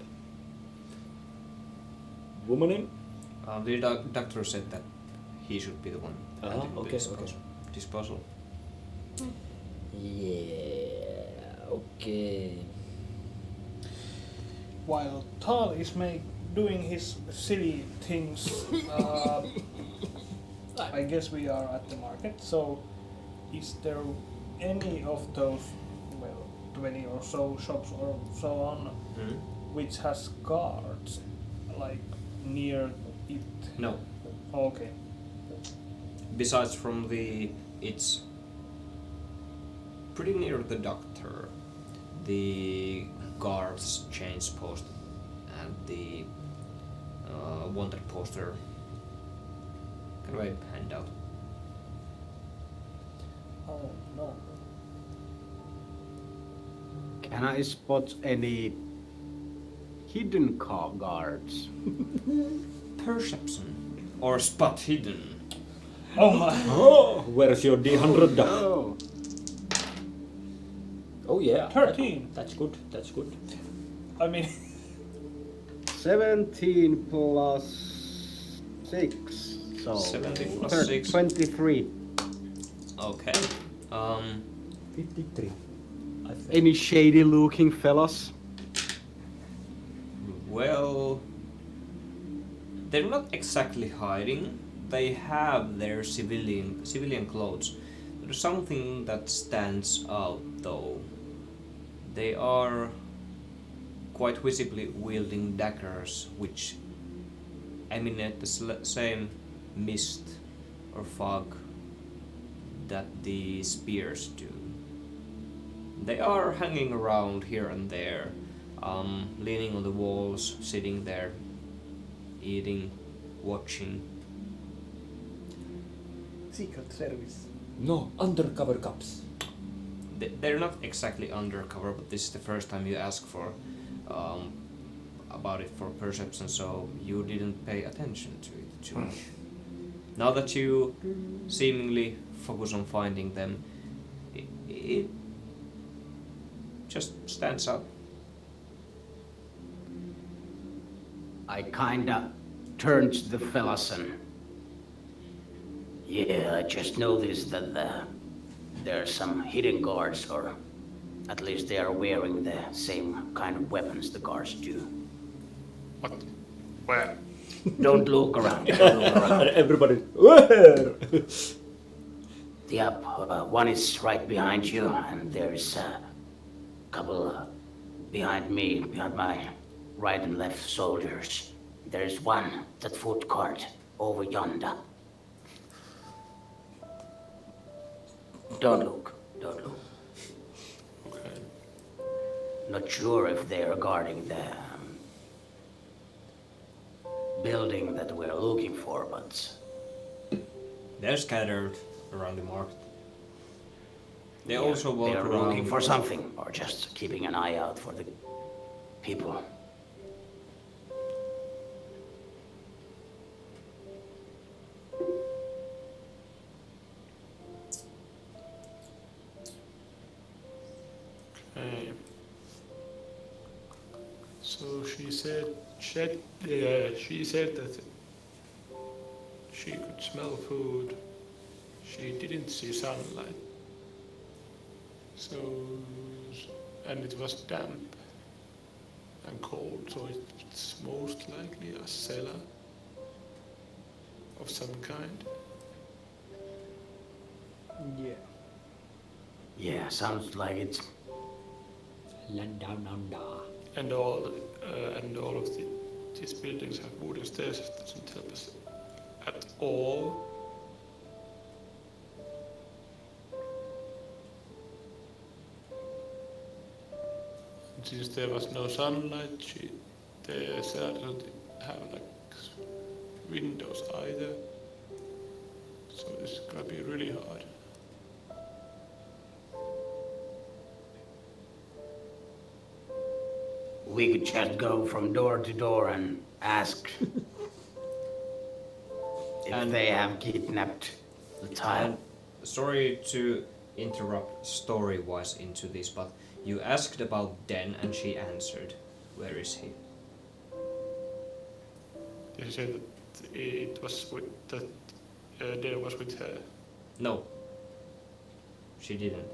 woman in? The doctor said that he should be the one handling okay, the disposal. Yeah, okay. While Tal is doing his silly things, I guess we are at the market. So, is there any of those, 20 or so shops or so on, which has guards, like near it? No. Okay. Besides from it's pretty near the doctor. The guards change post and the wanted poster kind of a handout. Oh no. Can I spot any hidden guards? Perception or spot hidden. Oh my. Oh, where's your D100? Oh, Oh yeah. 13. That's good. That's good. I mean, 17 plus 6. So 17 plus 6. 23. Okay. 53. I think. Any shady looking fellas? Well, they're not exactly hiding. They have their civilian clothes. There's something that stands out though. They are quite visibly wielding daggers which emanate the same mist or fog that the spears do. They are hanging around here and there, leaning on the walls, sitting there, eating, watching. Secret Service. No, undercover cops. They're not exactly undercover, but this is the first time you ask for about it for perception, so you didn't pay attention to it too much. Now that you seemingly focus on finding them, it just stands out. I kinda turned to the fellas and... Yeah, I just noticed that there are some hidden guards, or at least they are wearing the same kind of weapons the guards do. What? Where? Don't look around. Don't look around. Everybody. Where? Yep, one is right behind you, and there's a couple behind me, behind my right and left soldiers. There's one, that foot cart, over yonder. Don't look, don't look. Okay. Not sure if they are guarding the building that we're looking for, but They're scattered around the market. They also walk they are around. looking for something, or just keeping an eye out for the people. Okay. So she said that she could smell food. She didn't see sunlight. So, and it was damp and cold, so it's most likely a cellar of some kind. Yeah. Yeah, sounds like it's... Land down under. And all of these buildings have wooden stairs. It doesn't help us at all. Since there was no sunlight, the cell doesn't have like windows either. So it's gonna be really hard. We could just go from door to door and ask if they have kidnapped the tile. Sorry to interrupt story-wise into this, but you asked about Den and she answered. Where is he? They said that it was with that there was with her. No. She didn't.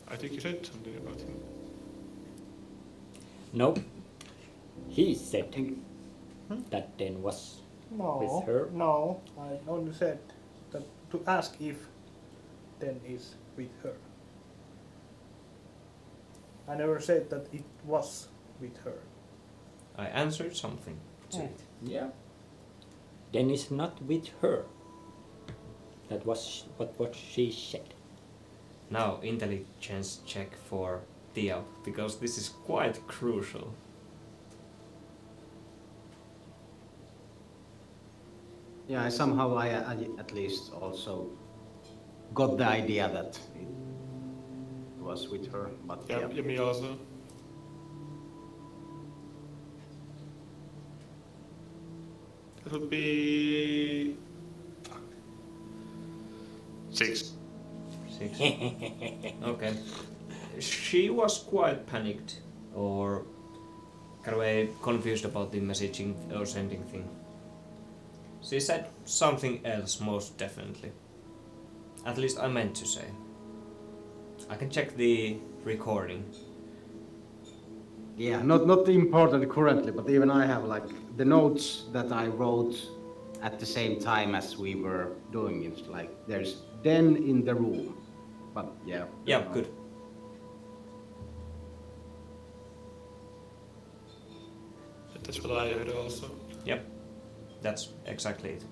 I think you said something about him. Nope. He said that Den was No, with her. no. I only said that to ask if Den is with her. I never said that it was with her. I answered something to Oh. it. Yeah. Den is not with her. That was what she said. Now, intelligence check for Theo, because this is quite crucial. Yeah, I somehow I at least also got the idea that it was with her, but Yeah, yeah. me also. That would be 6. 6. Okay. She was quite panicked or kind of confused about the messaging or sending thing. She said something else, most definitely. At least I meant to say. I can check the recording. Yeah, not important currently, but even I have like the notes that I wrote at the same time as we were doing it. Like there's Den in the room, but yeah. Yeah, good. That's what I heard also. Yep. That's exactly it.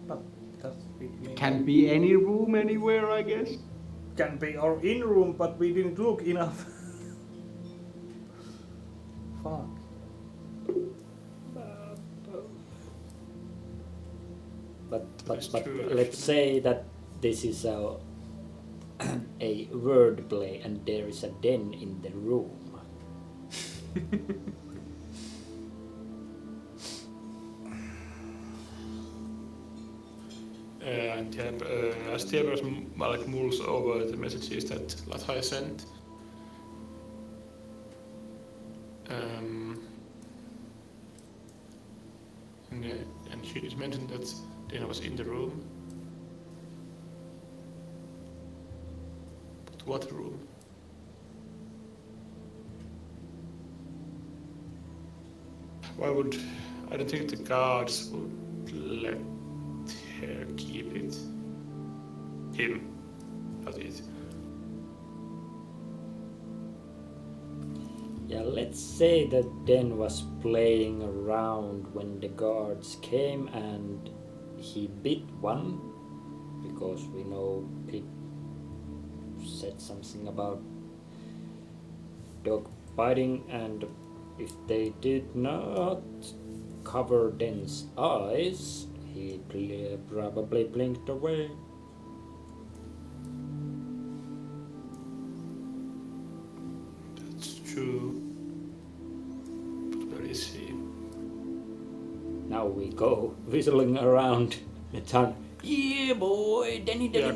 But that's with me. Can be any room anywhere, I guess. Can be our in room, but we didn't look enough. Fuck. But is true, let's actually. say that this is a word play and there is a Den in the room. And yeah, as Tiago's like mulls over the messages that Lathai sent. And she just mentioned that Dana was in the room. But what room? Why would... I don't think the guards would let her keep it. Him, not it. Yeah, let's say that Den was playing around when the guards came and he bit one, because we know Pip said something about dog biting, and if they did not cover Den's eyes, he probably blinked away. That's true. But where is he? Now we go whistling around the town. Yeah, boy, Denny. Yeah,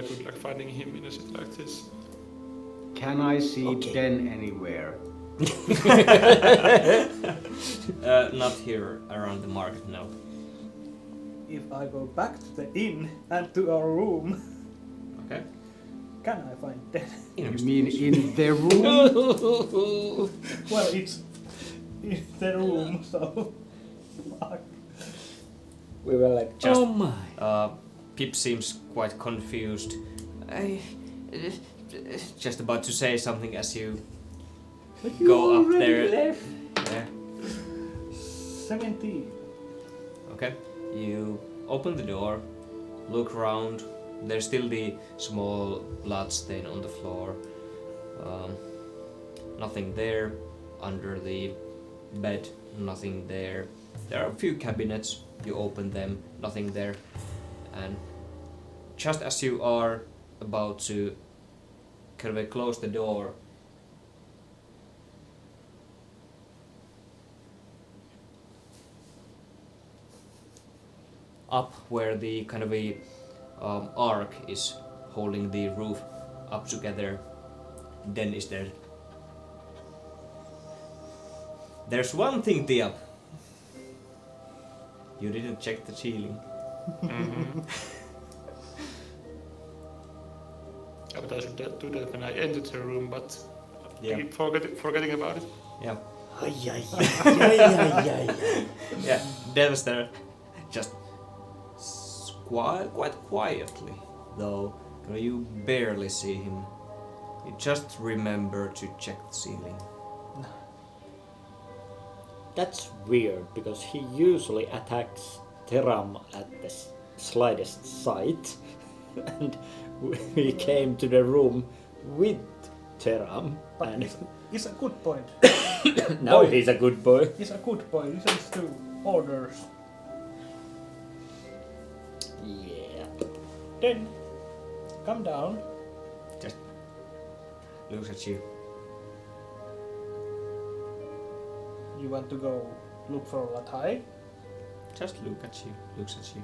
good luck finding him in a city like this. Can I see Okay. Den anywhere? Not here around the market, no. If I go back to the inn and to our room, Okay. can I find Den? You mean in the room? Well, it's in the room, so fuck. We were like, Just- oh my. Pip seems quite confused. Just about to say something as you go up there. Yeah. 17. Okay. You open the door, look around, There's still the small blood stain on the floor. Nothing there. Under the bed, nothing there. There are a few cabinets. You open them, nothing there. And just as you are about to kind of close the door, up where the kind of a arc is holding the roof up together, Den is there. There's one thing, Tiap. You didn't check the ceiling. Mm-hmm. Yeah, but I should do that when I enter the room, but I keep forgetting about it. Yeah. Yeah. Den's there, just quite quietly, though you barely see him. You just remember to check the ceiling. That's weird, because he usually attacks Teram at the slightest sight. And we came to the room with Teram. But And it's a good point. now he's a good boy. He's a good boy. Listens to orders. Yeah. Then, come down. Just looks at you. You want to go look for Latai? Just looks at you.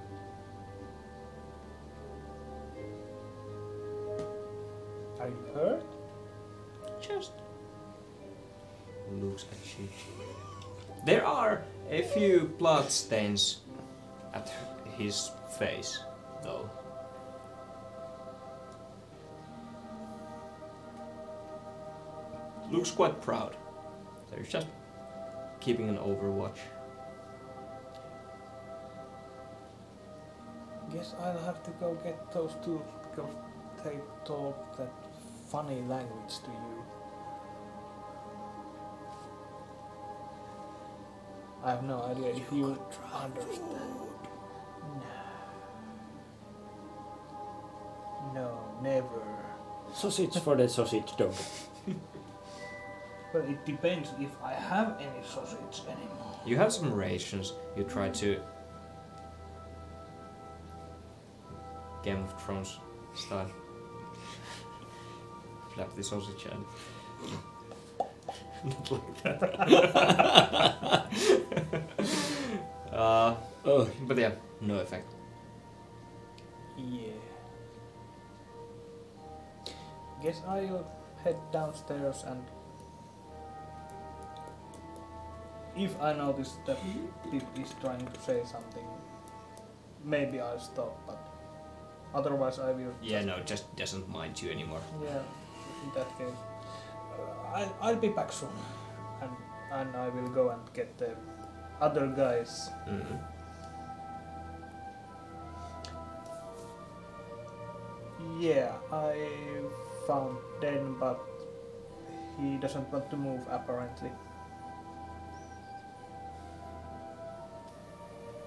Are you hurt? Just looks at you. There are a few blood stains at his face, though. Looks quite proud. So he's just keeping an overwatch. Guess I'll have to go get those tools because they talk that funny language to you. I have no idea if you understand. No, never. Sausage for the sausage dog. Well, it depends if I have any sausage anymore. You have some rations. You try to Game of Thrones style. Flap the sausage and not like that. But yeah, no effect. Yeah. Guess I'll head downstairs and if I notice that Pip is trying to say something, maybe I'll stop, but otherwise I will Yeah, no, just doesn't mind you anymore. Yeah, in that case. I'll be back soon. And I will go and get the other guys. Mm-hmm. Yeah, I found Den, but he doesn't want to move apparently.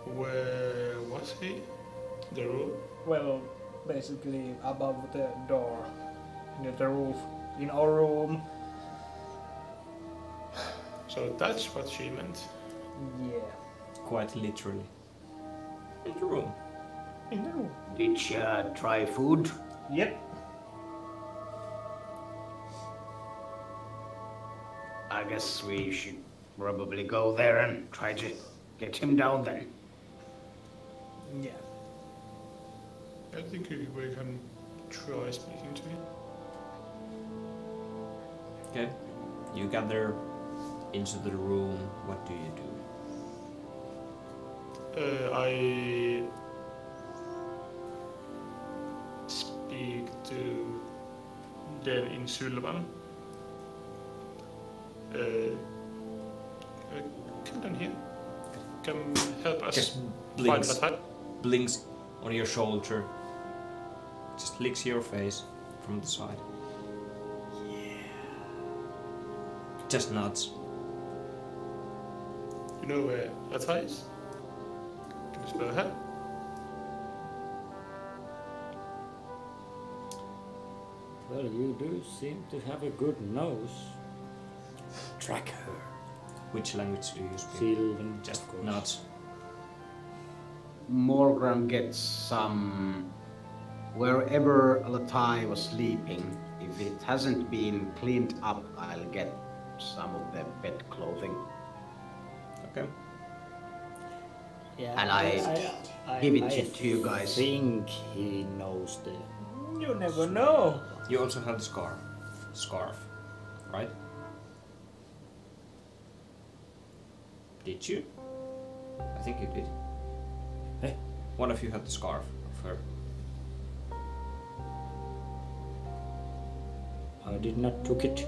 Where was he? The room? Well, basically above the door, near the roof, in our room. So that's what she meant. Yeah, Quite literally. In the room. in the room. Did you try food? Yep. I guess we should probably go there and try to get him down then. Yeah. I think we can try speaking to him. Okay. You gather into the room. What do you do? I speak to Den in Sylvan. Come down here. Come help us Just find blinks, Latai. blinks on your shoulder. Just licks your face from the side. Just nods. You know where Latai is? Can you spell her? Well, you do seem to have a good nose. Track her. Which language do you speak? Sylvan, Just of course. nuts. Morgram gets some... Wherever Latai was sleeping, if it hasn't been cleaned up, I'll get some of the bed clothing. Okay. Yeah, And I give it to you guys. I think he knows the... You never know. You also have the scarf, right? Did you? I think you did. Hey. One of you had the scarf of her. I did not took it.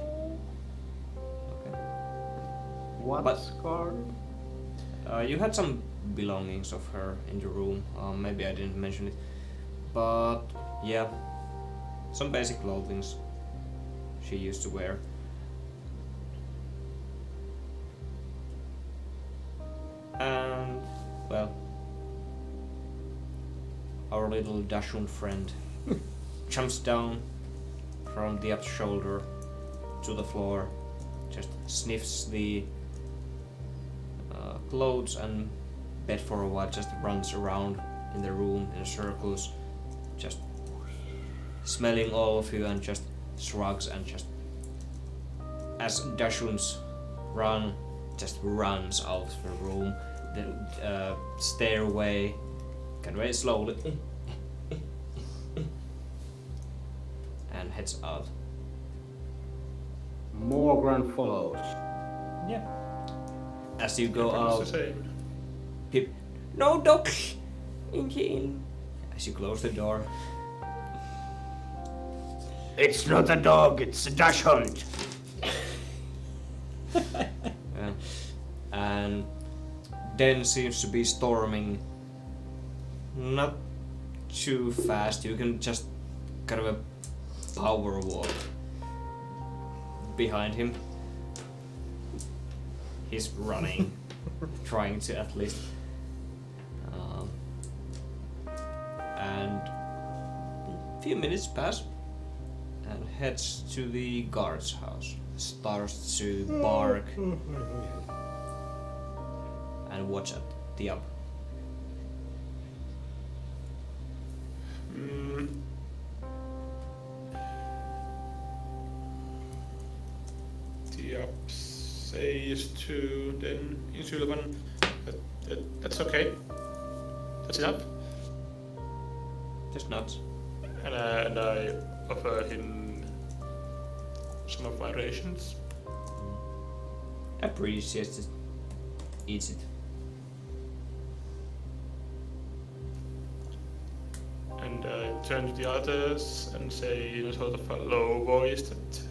Okay. What But- scar? You had some belongings of her in the room. Maybe I didn't mention it, but yeah, some basic clothing she used to wear. And well, our little Dashun friend jumps down from the up shoulder to the floor, just sniffs the clothes and bed for a while, just runs around in the room in circles, just smelling all of you, and just shrugs and just, as Dashuns run, just runs out of the room, the stairway, kind of very slowly, and heads out. Morgram follows. Yeah. As you go Everyone's out, the same. no dog in. As you close the door, It's not a dog, it's a dash hunt. yeah. And Den seems to be storming not too fast. You can just kind of a power walk behind him. He's running, trying to at least. And a few minutes pass and heads to the guard's house. Starts to bark and watch at the up. The up says to then Insulvan that's okay. That's enough. Just nuts. And I offer him some of my rations. Appreciates it. Eats it. And I turn to the others and say in a sort of a low voice that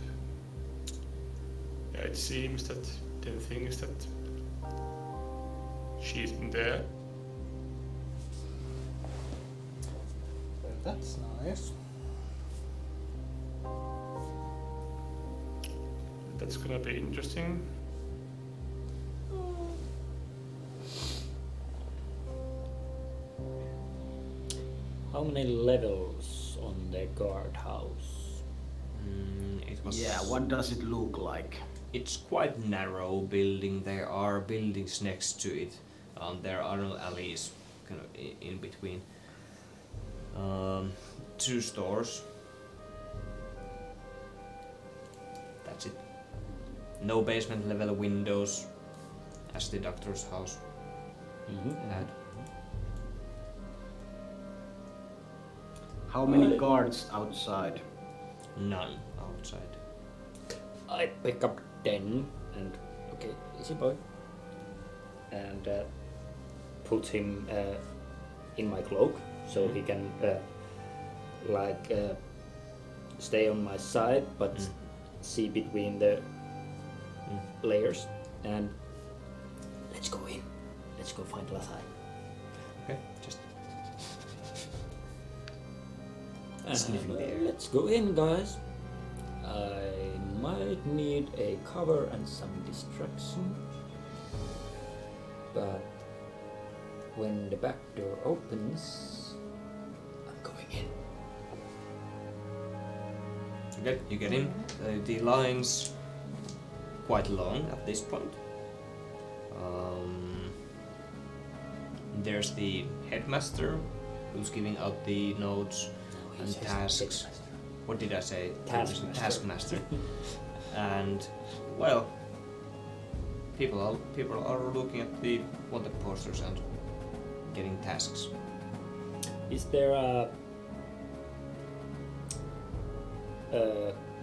it seems that the thing is that she's in there. Well, that's nice. That's gonna be interesting. How many levels on the guardhouse? It was. Yeah, what does it look like? It's quite narrow building. There are buildings next to it. There are no alleys, kind of in between. 2 stores. That's it. No basement level windows, as the doctor's house had. How many guards outside? None outside. I pick up 10 and okay, easy boy, and put him in my cloak so he can stay on my side but see between the layers, and let's go in. Let's go find Lathai. Okay, just sniffing the air. Let's go in, guys. I might need a cover and some distraction, but when the back door opens, I'm going in. Okay, you get in. The line's quite long at this point. There's the headmaster who's giving out the notes and tasks. What did I say? Taskmaster. And well, people are looking at the wanted posters and getting tasks. Is there a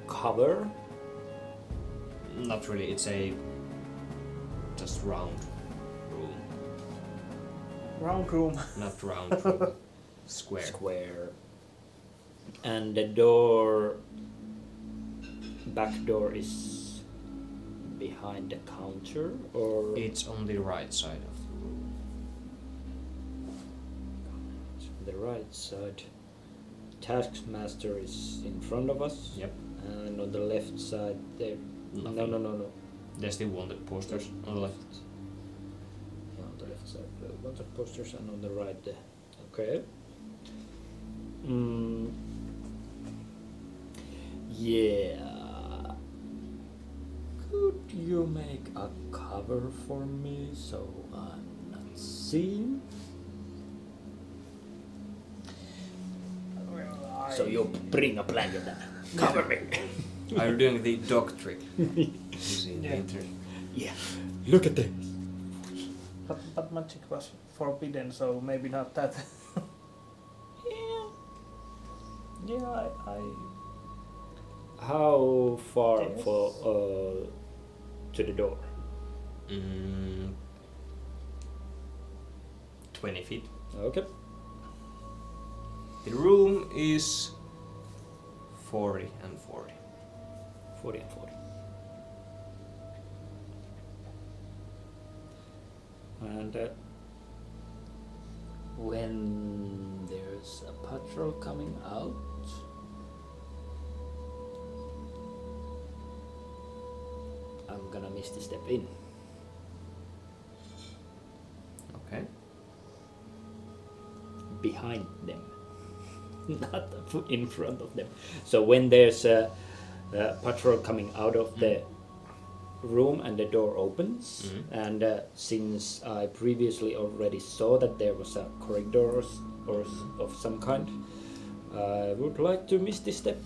cover? Not really. It's a just round room. Round room. Not round room. Square. Square. And the door, back door is behind the counter, or It's on the right side of the room. the right side? Taskmaster is in front of us. Yep. And on the left side there. Nothing. No. There's the wanted posters on the left. Yeah, on the left side. The wanted posters, and on the right there. Okay. Yeah. Could you make a cover for me so I'm not seen? Well, So you bring a blanket and cover me. Are you doing the dog trick? Using the Yeah. internet. Yeah. Look at this. But magic was forbidden, so maybe not that. Yeah, I How far Yes. to the door? 20 feet. Okay. The room is 40 and 40. 40 and 40. And when there's a patrol coming out, I'm gonna misty step in. Okay. Behind them, not in front of them. So when there's a patrol coming out of the room and the door opens, and since I previously already saw that there was a corridor or of some kind, I would like to misty step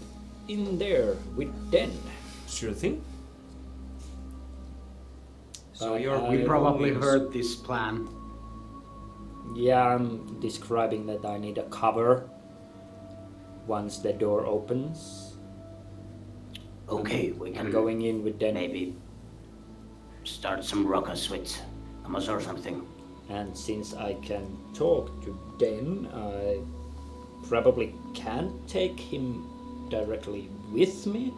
in there with Den. Sure thing. So But you're We probably always- heard this plan. Yeah, I'm describing that I need a cover once the door opens. Okay, we I'm can going in with Den. maybe start some rockers with Amos or something. And since I can talk to Den, I probably can't take him directly with me.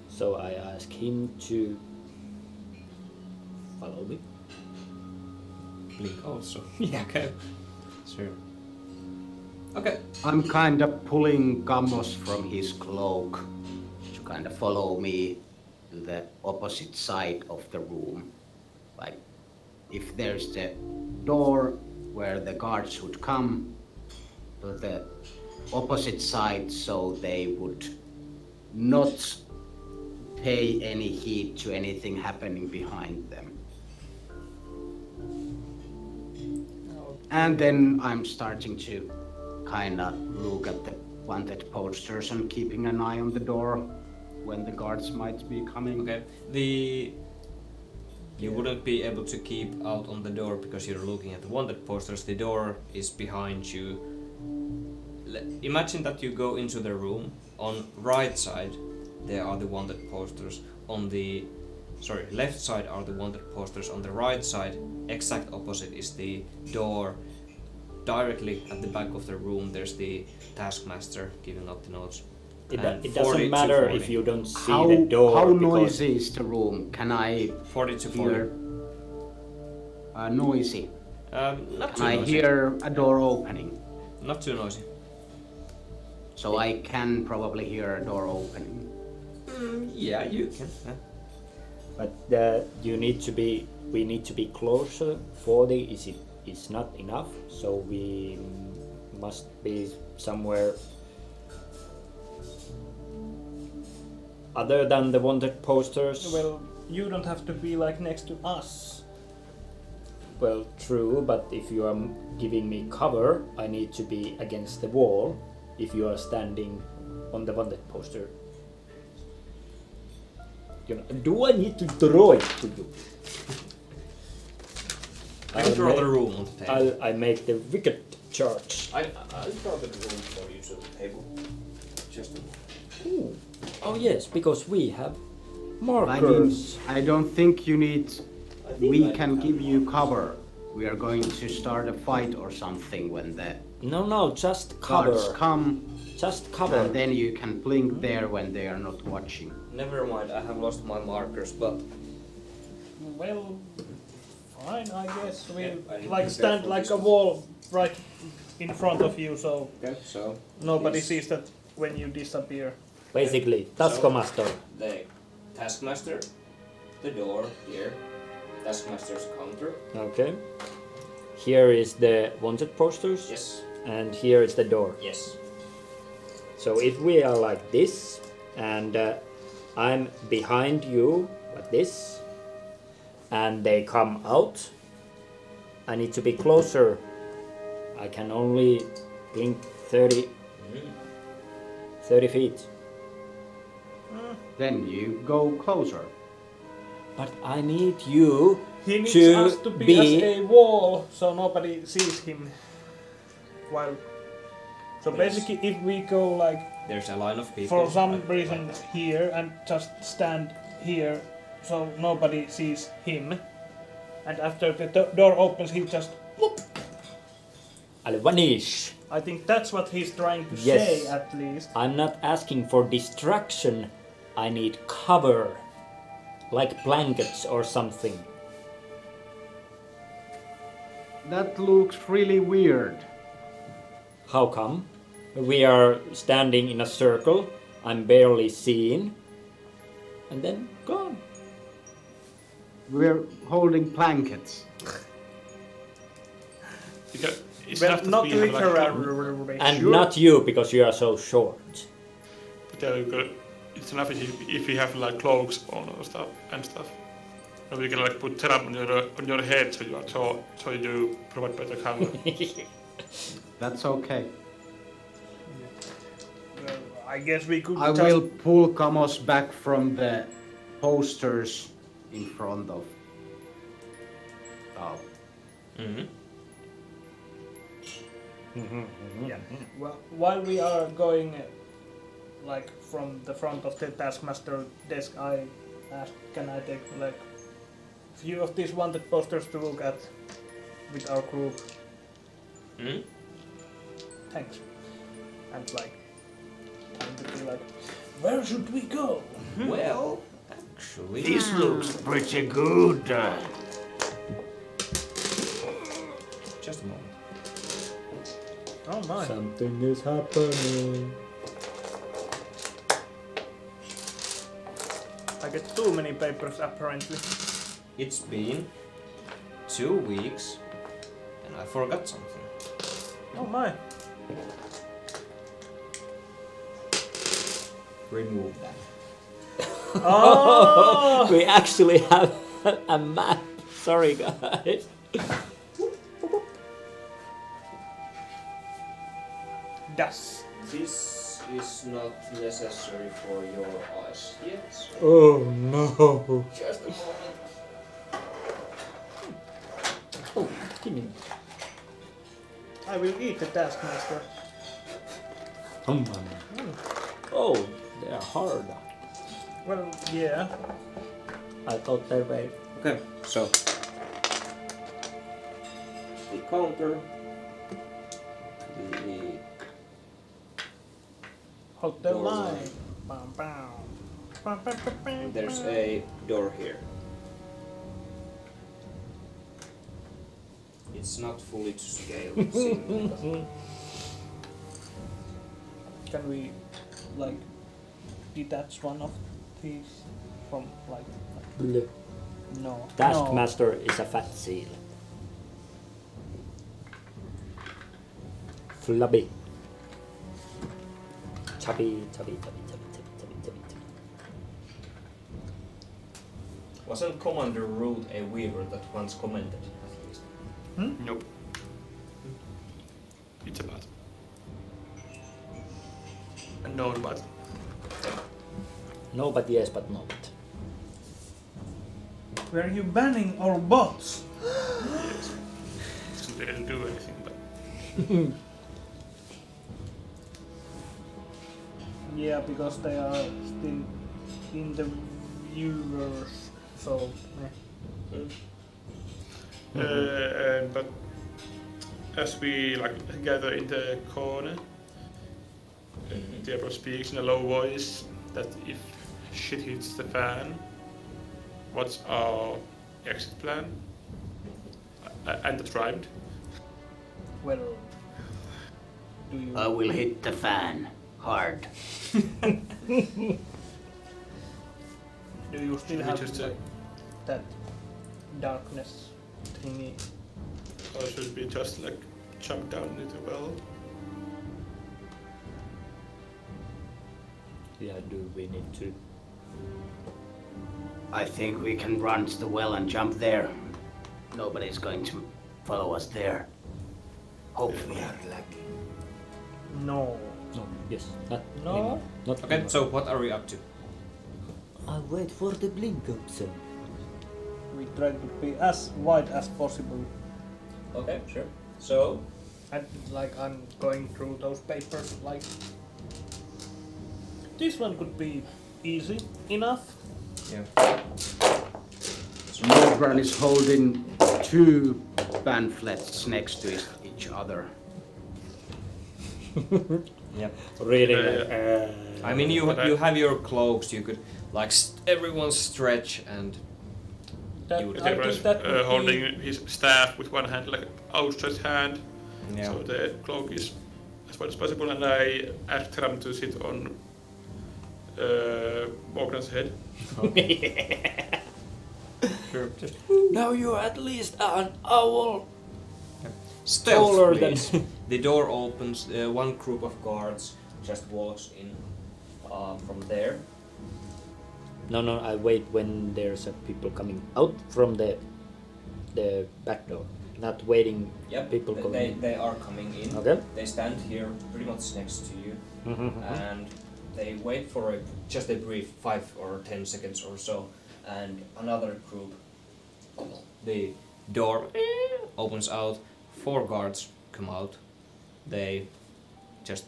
So I ask him to follow me. Blink also. Yeah. Okay. Sure. Okay. I'm kind of pulling Gamos from his cloak to kind of follow me to the opposite side of the room. Like, if there's the door where the guards would come, to the opposite side so they would not pay any heed to anything happening behind them. And then I'm starting to kind of look at the wanted posters and keeping an eye on the door when the guards might be coming. Okay. You wouldn't be able to keep out on the door because you're looking at the wanted posters. The door is behind you. Imagine that you go into the room. On right side, there are the wanted posters. On the left side are the wanted posters. On the right side, exact opposite, is the door. Directly at the back of the room, there's the taskmaster giving out the notes. It And 40 doesn't to matter 40. if you don't see How, the door. how because noisy is the room? Can I 40 to 40. hear noisy? Not too Can I noisy. hear a door opening? Not too noisy. So I can probably hear a door opening. Yeah, you can. But we need to be closer. 40 is not enough, so we must be somewhere other than the wanted posters? Well, you don't have to be like next to us. Well, true, but if you are giving me cover, I need to be against the wall if you are standing on the wanted poster. You know, do I need to draw it to you? I can draw the room on the table. I make the wicked charge. I'll draw the room for you to the table. Just a Ooh. Oh yes, because we have I mean, markers. I don't think you need. I think We I can have- give you cover. We are going to start a fight or something when the No, just cover. guards come, Just cover. and then you can blink there when they are not watching. Never mind, I have lost my markers, but Well, fine, I guess. We Yeah, I didn't like prepare stand for like this a one. wall right in front of you, so okay, so nobody Yes. sees that when you disappear. Basically, Taskmaster. the Taskmaster, the door here, Taskmaster's counter. Okay. Here is the wanted posters. Yes, And here is the door. yes. So if we are like this, and I'm behind you like this, and they come out, I need to be closer. I can only blink 30 feet. Then you go closer. But I need you He needs to us to be, be- as a wall, so nobody sees him. While, so Yes. basically, if we go like There's a line of people. for some like reason that. here and just stand here, so nobody sees him, and after the door opens, he just whoop. I'll vanish. I think that's what he's trying to Yes. say, at least. I'm not asking for distraction. I need cover. Like blankets or something. That looks really weird. How come? We are standing in a circle. I'm barely seen. And then gone. We're holding blankets. Because it's Well, enough that not we have, like, literally. And Sure. not you, because you are so short. but it's enough if we have like cloaks on or stuff and stuff. And we can like put terrain on your head so you are tall, so you provide better cover. That's okay. Well, I guess we could I just will pull Kamos back from the posters in front of. Oh. Mhm. Yeah. Well, while we are going, like from the front of the Taskmaster desk, I asked, can I take like few of these wanted posters to look at with our group? Mhm. Thanks. And like, trying to be like, where should we go? Well, actually, This looks pretty good. just a moment. Oh my. Something is happening. I get too many papers apparently. It's been 2 weeks, and I forgot something. Oh my. Remove that. Oh! We actually have a map. Sorry, guys. Das. This is not necessary for your eyes yet. So Oh no. just a moment. Oh, give me. I will eat the Taskmaster. Oh, they are hard. Well, yeah. I thought they were. Okay, so the counter, the Hold the Door line. line. Bam, bam. Bam, bam, bam, bam, there's bam. a door here. It's not fully to scale. seemingly. Can we, like, detach one of these from, like, no. Taskmaster is a fat seal. Flubby. Chubby, chubby, chubby, chubby, chubby, chubby, chubby, chubby. Wasn't Commander Root a weaver that once commented, at least? Nope. It's a bad. A known bad. No, but yes, but not. Were you banning our bots? Yes. They didn't do anything, but Yeah, because they are still in the viewers, so. but as we gather in the corner, Deborah speaks in a low voice that if shit hits the fan, what's our exit plan? And that's rhymed. Well, do you? I will hit the fan hard. Do you still We have just, that darkness thingy? Or should we just jump down into the well? Yeah, do we need to? I think we can run to the well and jump there. Nobody's going to follow us there. Hopefully. No. No. Yes. Not. No? Not. Okay, so what are we up to? I wait for the blink option. We try to be as wide as possible. Okay, sure. So, And I'm going through those papers. This one could be easy enough. yeah. Morgan is holding two pamphlets next to each other. Yep. Really? I mean, you have your cloaks. You could everyone stretch and That, You would- I Deborah's think that would holding be, his staff with one hand, outstretched hand, yeah. so the cloak is as wide as possible, and I asked Tram to sit on Morgan's head. Sure. Just Now you're at least an owl. stealth, Taller please. The door opens. One group of guards just walks in from there. No, I wait when there's people coming out from the back door. Not waiting Yep. people they, coming in. they are coming in. Okay. They stand here pretty much next to you, Mm-hmm. and they wait for just a brief 5 or 10 seconds or so, and another group. The door opens out. 4 guards come out. They just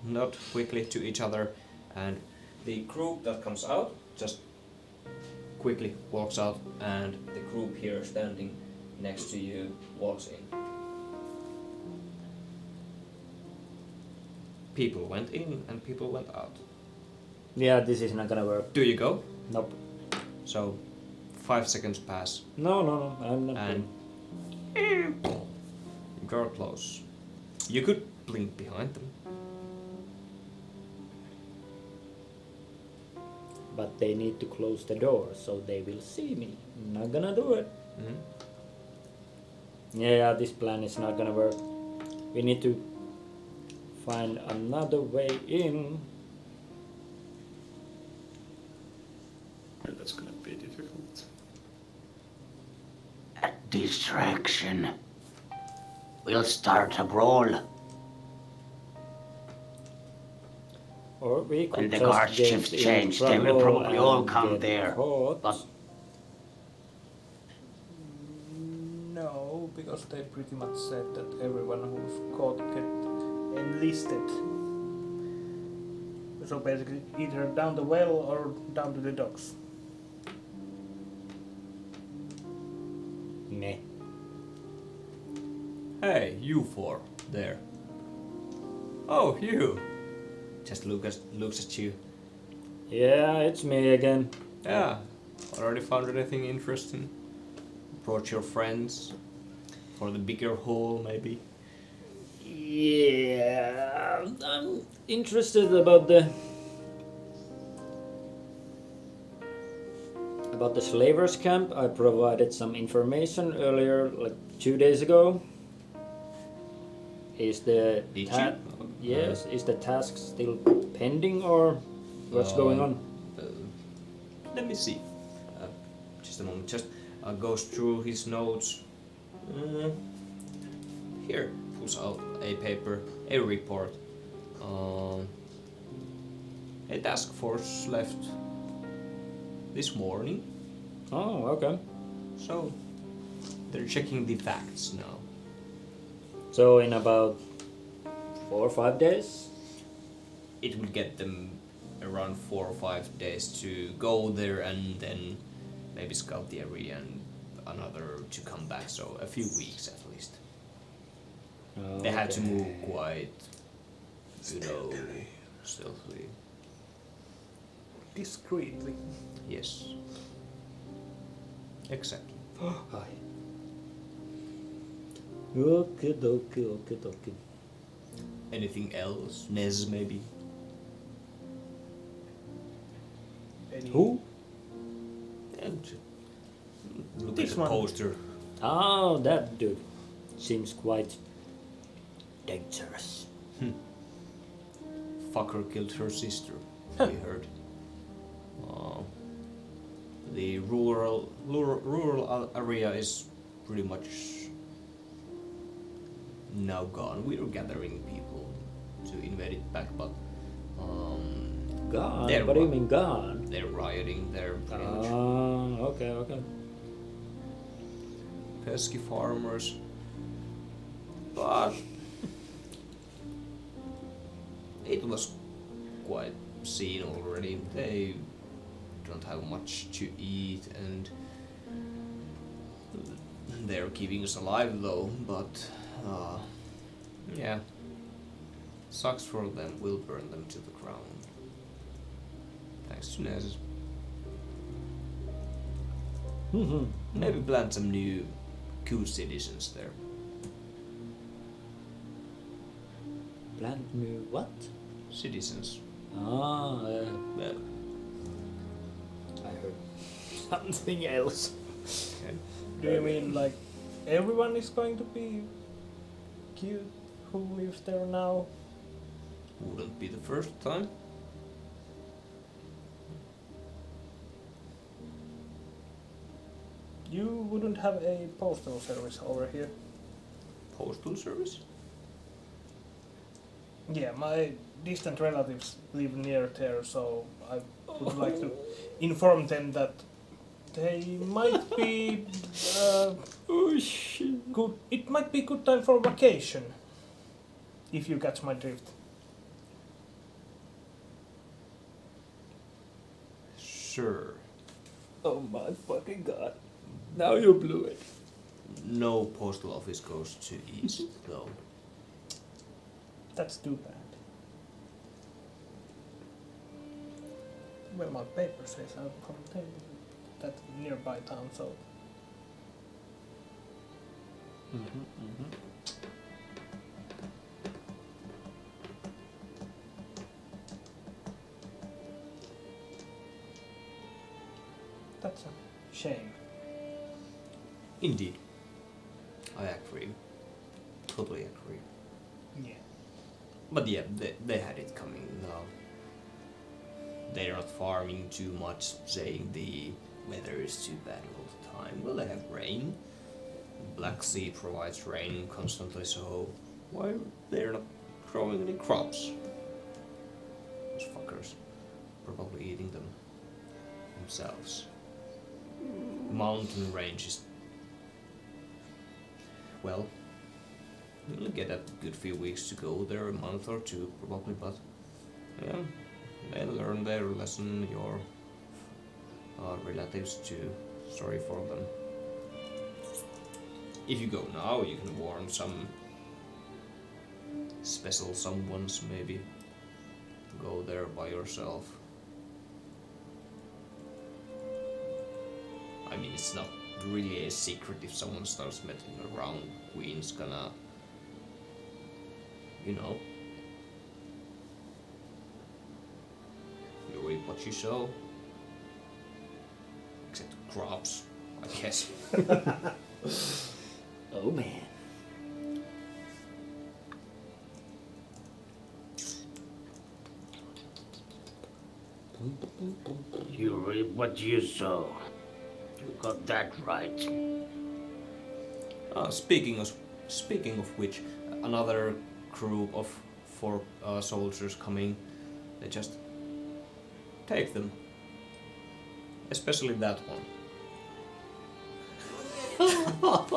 nod quickly to each other, and the group that comes out just quickly walks out, and the group here standing next to you walks in. People went in and people went out. Yeah, this is not gonna work. Do you go? Nope. So 5 seconds pass, No, I'm not. and you're close. You could blink behind them. But they need to close the door so they will see me. Not gonna do it. Mhm. Yeah, this plan is not gonna work. We need to find another way in. And that's gonna be difficult. A distraction. We'll start a brawl. Or we could When the just guard get shifts in change, they will trouble probably all and come get there. caught. But no, because they pretty much said that everyone who's caught get enlisted. So basically, either down the well or down to the docks. Meh. Hey, you 4 there. Oh, you. Just looks at you. Yeah, it's me again. Yeah. Already found anything interesting? Brought your friends for the bigger haul, maybe? Yeah, I'm interested about the slavers camp. I provided some information earlier, 2 days ago. Is the Did ta- you? Yes, is the task still pending or what's going on? Let me see. just a moment. Just goes through his notes. Here, pulls out a paper, a report. A task force left this morning, Oh, okay. so they're checking the facts now. So in about 4 or 5 days? It will get them around 4 or 5 days to go there and then maybe scout the area and another to come back, so a few weeks at least. They had to move quite, stealthily. Discreetly. Yes. Exactly. Hi. Okay. Anything else? Nez maybe? Any- Who? Look This at the one. poster. Oh, that dude. Seems quite dangerous. Fucker killed her sister, we heard. The rural area is pretty much now gone. We are gathering people to invade it back, but Gone? They're What do you ri- mean gone? they're rioting there pretty much. Okay. Pesky farmers. But it was quite seen already. They don't have much to eat and they're keeping us alive though, but yeah. Sucks for them, we'll burn them to the ground. Thanks to Nez. Maybe plant some new cool citizens there. Plant new what? Citizens. Ah, Well, I heard something else. okay. Do you mean like everyone is going to be killed who lives there now? Wouldn't be the first time. You wouldn't have a postal service over here? Postal service? Yeah, my distant relatives live near there, so I would like to inform them that they might be good. It might be good time for vacation, if you catch my drift. Sure. Oh my fucking god. Now you blew it. No postal office goes to east, though. That's too bad. Well, my paper says I'm from that nearby town, so that's a shame. Indeed. I agree. Totally agree. Yeah. But yeah, they had it coming now. They're not farming too much, saying the weather is too bad all the time. Well, they have rain. Black Sea provides rain constantly, so why they're not growing any crops? Those fuckers. Probably eating them themselves. Mountain ranges. Well, we'll get a good few weeks to go there, a month or two probably, but yeah, they learn their lesson, your relatives too. Sorry for them. If you go now, you can warn some special someones maybe. Go there by yourself. I mean, it's not really a secret if someone starts meddling around. Queen's gonna, you know, you reap what you sow. Except crops, I guess. Oh man. You reap what you sow. You Got that right. Speaking of which, another group of 4 soldiers coming. They just take them. Especially that one.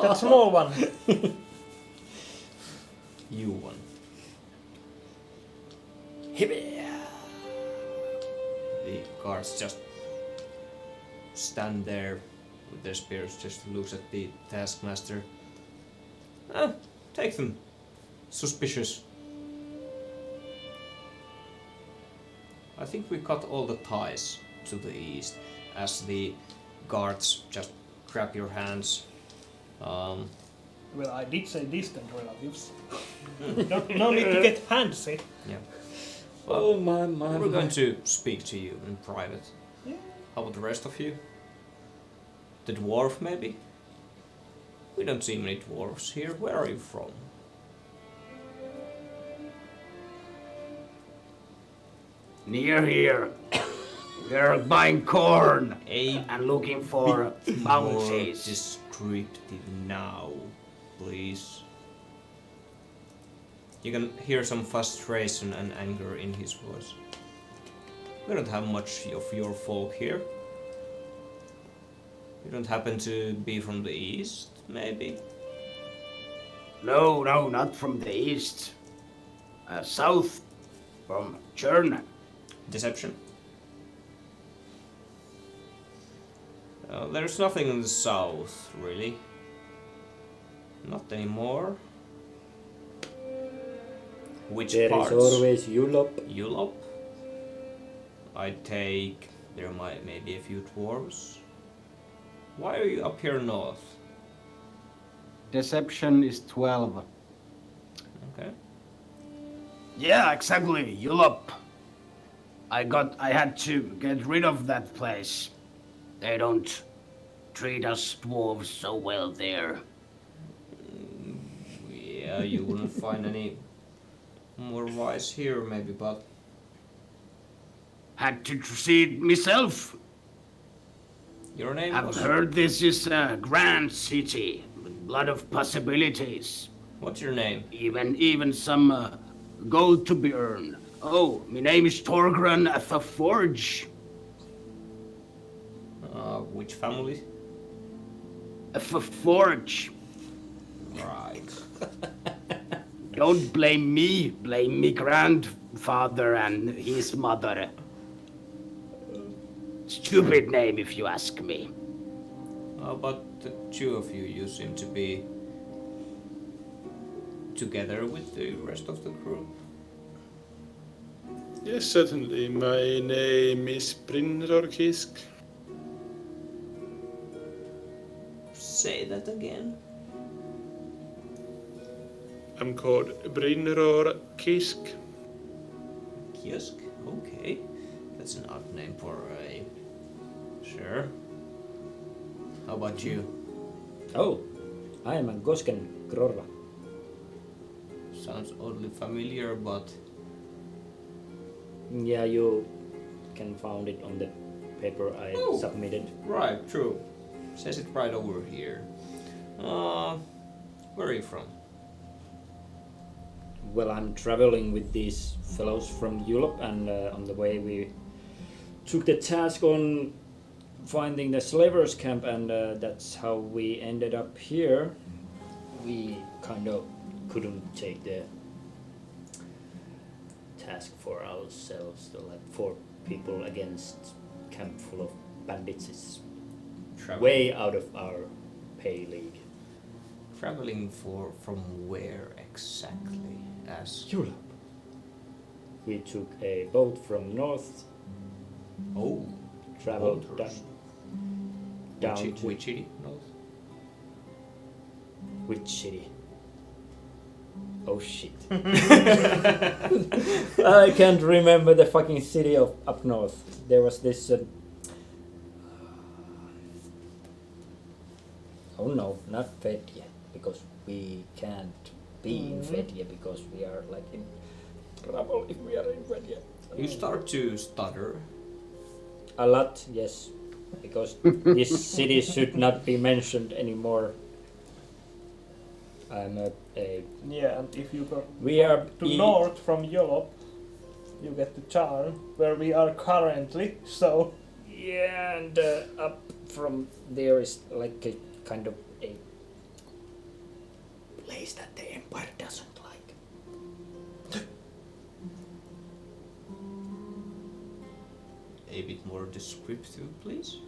That small one. You one. The guards just stand there with their spears, just looks at the taskmaster. Take them. Suspicious. I think we cut all the ties to the east as the guards just grab your hands. Well, I did say distant relatives. no need to get handsy. Yeah. Oh my. We're going to speak to you in private. Yeah. How about the rest of you? The dwarf, maybe? We don't see many dwarves here. Where are you from? Near here. We're buying corn A and looking for more bounties. descriptive now, please. You can hear some frustration and anger in his voice. We don't have much of your folk here. You don't happen to be from the east, maybe? No, not from the east. South, from Churn. Deception? There's nothing in the south, really. Not anymore. Which There parts? is always Europe. Europe? I take there may be a few dwarves. Why are you up here north? Deception is 12. Okay. Yeah, exactly. Europe. I had to get rid of that place. They don't treat us dwarves so well there. Yeah, you wouldn't find any more wise here, maybe, but Had to see it myself. your name I've was... heard this is a grand city with a lot of possibilities. What's your name? Even some gold to be earned. Oh, my name is Torgran at the Forge. Which family? At the Forge. Right. Don't blame me. Blame me grandfather and his mother. Stupid name, if you ask me. But the two of you seem to be together with the rest of the group. Yes, certainly. My name is Brynror Kisk. Say that again. I'm called Brynror Kisk. Kiosk? Okay. That's an odd name for a... Sure. How about you? Oh, I am a Gosken Grorva. Sounds oddly familiar, but... Yeah, you can find it on the paper I submitted. Right, true. Says it right over here. Where are you from? Well, I'm traveling with these fellows from Europe, and on the way we took the task on finding the slavers camp, and that's how we ended up here. We kind of couldn't take the task for ourselves, so like 4 people against camp full of bandits is way out of our pay league. Traveling from where exactly? As Europe. We took a boat from north, traveled Boaters. down to which city? North? which city? Oh shit. I can't remember the fucking city of up north. There was this oh no, not Fedje, because we can't be in Fedje because we are like in trouble if we are in Fedje. You start to stutter. A lot, yes. Because this city should not be mentioned anymore. I'm a Yeah, and if you go we are to north from Yolop, you get to Charn, where we are currently, so... Yeah, and up from there is like a kind of a place that the Empire doesn't like. A bit more descriptive, please.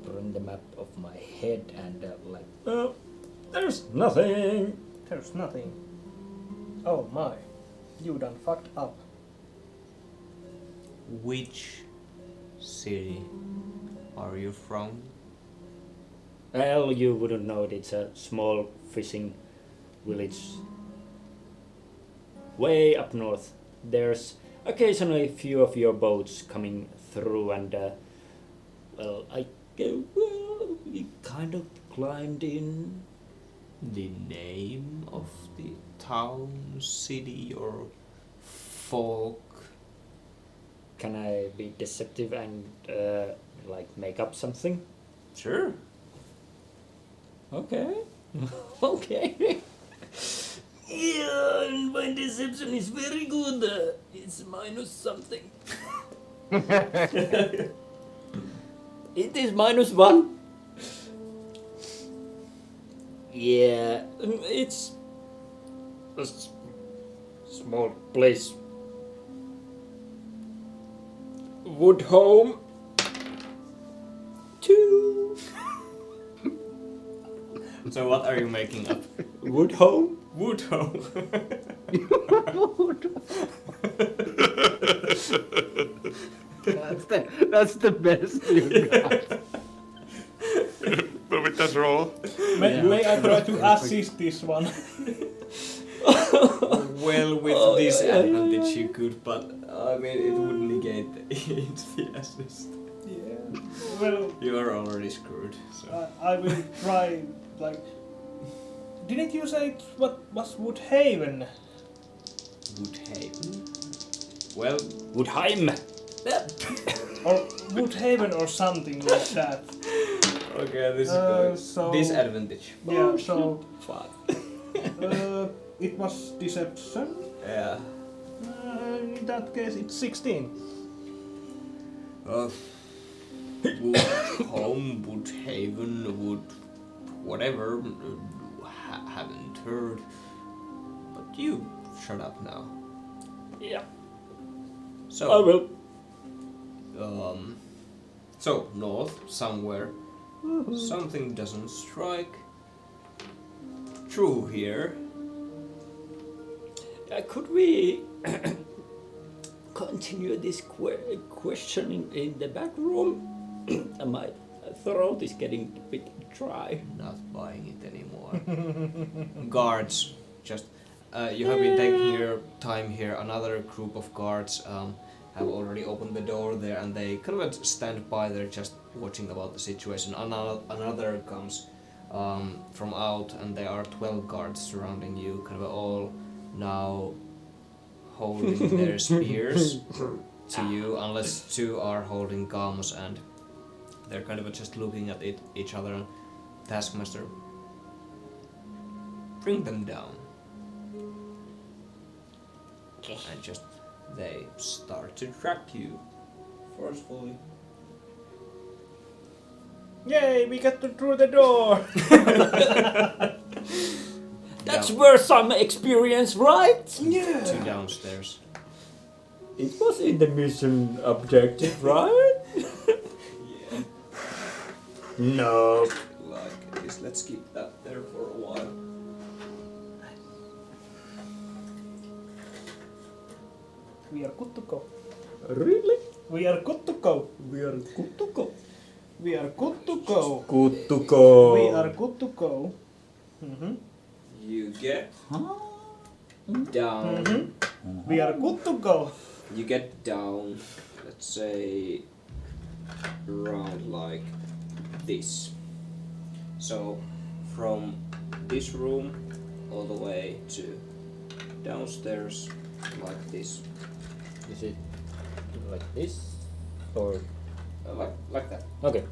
Run the map of my head and like, oh, there's nothing. There's nothing. Oh my, you done fucked up. Which city are you from? Well, you wouldn't know it. It's a small fishing village way up north. There's occasionally a few of your boats coming through, and well, we kind of climbed in. The name of the town, city, or folk? Can I be deceptive and like make up something? Sure. Okay. Okay. Yeah, and my deception is very good. It's minus something. It is -1. Yeah, it's a small place. Wood home. 2. So what are you making up? Wood home. Wood home. That's the best you got. But with that roll, May I try to assist this one? Well, with this advantage you could, but I mean it would negate the assist. Yeah. Well, You are already screwed. So. I will try, like... Didn't you say what was Woodhaven? Woodhaven? Well, Woodheim. Or Woodhaven or something like that. okay, this is good. So- Disadvantage. Yeah, so... Fuck. It was Deception. Yeah. In that case, it's 16. Wood home, Woodhaven, wood whatever. Haven't heard. But you shut up now. Yeah, So I will. So north somewhere. Something doesn't strike true here. Could we continue this question in the back room? My throat is getting a bit dry. Not buying it anymore. Guards, just you have been taking your time here. Another group of guards have already opened the door there, and they kind of stand by there, just watching about the situation. Another comes from out, and there are 12 guards surrounding you, kind of all now holding their spears to you, unless 2 are holding guns, and they're kind of just looking at each other. And Taskmaster, bring them down. And just they start to track you forcefully. Yay, we got through the door! That's Down where some experience, right? Yeah! to downstairs. It was in the mission objective, right? Yeah, No. like this. Let's keep that there for a while. We are good to go. Really? We are good to go. We are good to go. We are good to go. Good to go. We are good to go. Mm-hmm. You get down. Mm-hmm. We are good to go. You get down. Let's say around like this. So from this room all the way to downstairs like this. Is it like this, or like that. okay.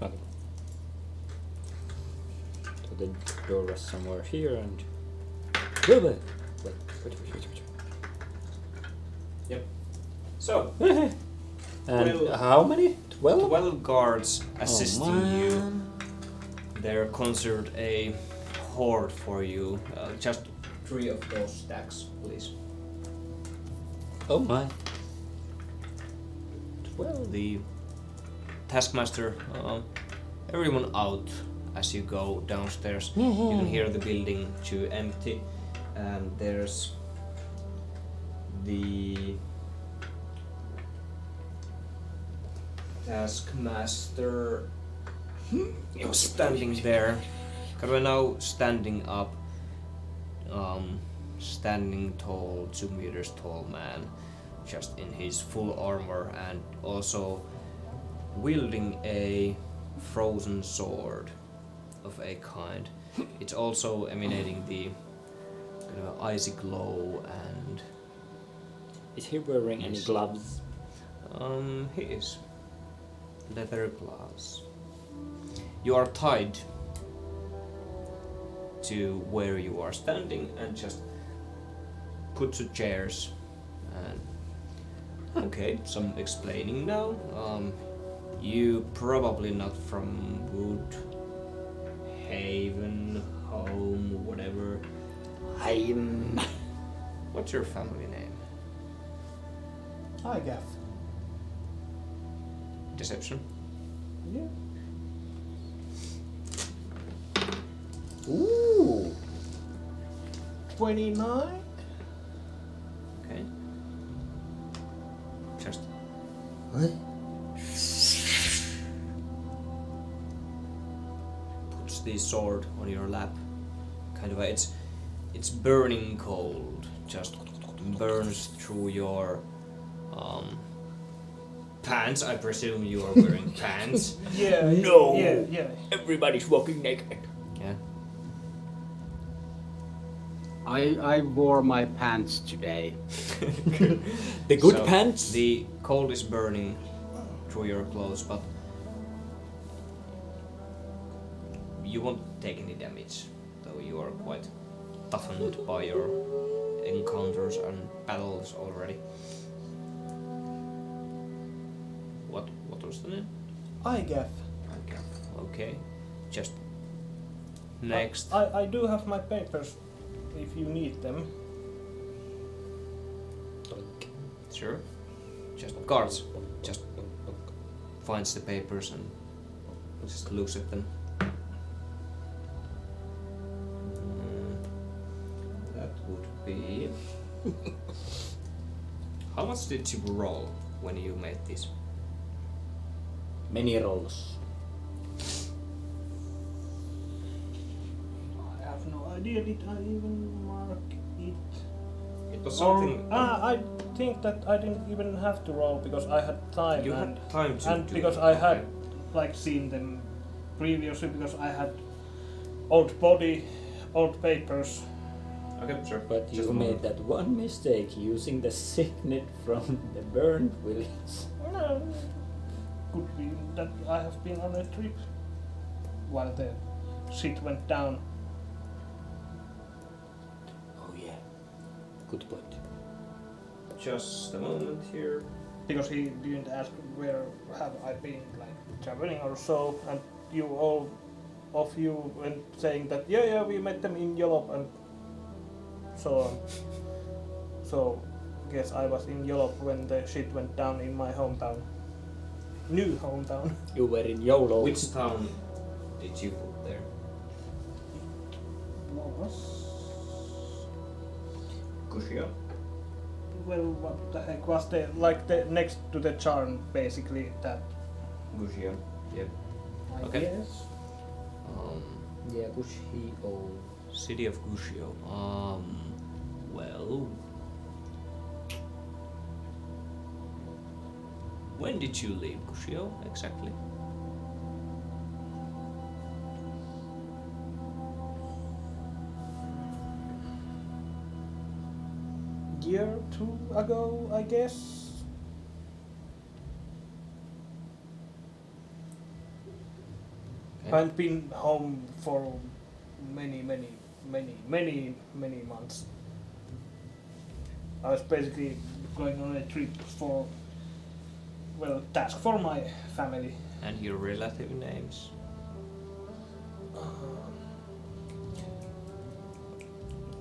So the door was somewhere here, and wait. Yep. So, And Well- how many? 12? 12 guards assisting you. man. They're considered a horde for you. Just 3 of those stacks, please. Oh my. 12. The taskmaster, everyone out as you go downstairs. You can hear the building to empty, and there's the taskmaster standing there. We're now standing up, standing tall, 2 meters tall man, just in his full armor, and also wielding a frozen sword of a kind. It's also emanating the kind of icy glow, and Is he wearing any Yes. gloves? he is leather gloves. You are tied to where you are standing and just put to chairs, and okay, some explaining now. You probably not from Woodhaven, home, whatever. I'm. What's your family name? I guess. Deception? Yeah. Ooh. 29? Okay. Just What? puts the sword on your lap. Kind of it's burning cold. Just burns through your pants. I presume you are wearing pants. Yeah. No. Yeah. Everybody's walking naked. Yeah. I wore my pants today. The good So, pants. The cold is burning through your clothes, but you won't take any damage, though you are quite toughened by your encounters and battles already. What was the name? I guess. Okay. Just next. I do have my papers if you need them. Sure. Just guards. Just finds the papers and just looks at them. That would be. How much did you roll when you made this? Many rolls. I have no idea. Did I even mark it? It was Or, something. I think that I didn't even have to roll because I had time You and had time to do because it. I had Okay. like seen them previously because I had old body, old papers. Okay, sure. But Just you a made moment. that one mistake using the signet from the burned village. No, could be that I have been on a trip while the shit went down. Oh yeah. Good point. Just a moment here. Because he didn't ask where have I been like traveling or so, and you all of you went saying that yeah we met them in Yelop and so on. So guess I was in Yelop when the shit went down in my hometown. New hometown. You were in YOLO. Which town did you put there? What was? Kushia? Well, what the heck was the like the next to the charm basically that Kushia. Yep. I Okay. guess. Yeah, Kushio. City of Gushio. Well. When did you leave Gushio exactly? Year 2 ago, I guess. Okay. I haven't been home for many months. I was basically going on a trip for, well, task for my family. And your relative names?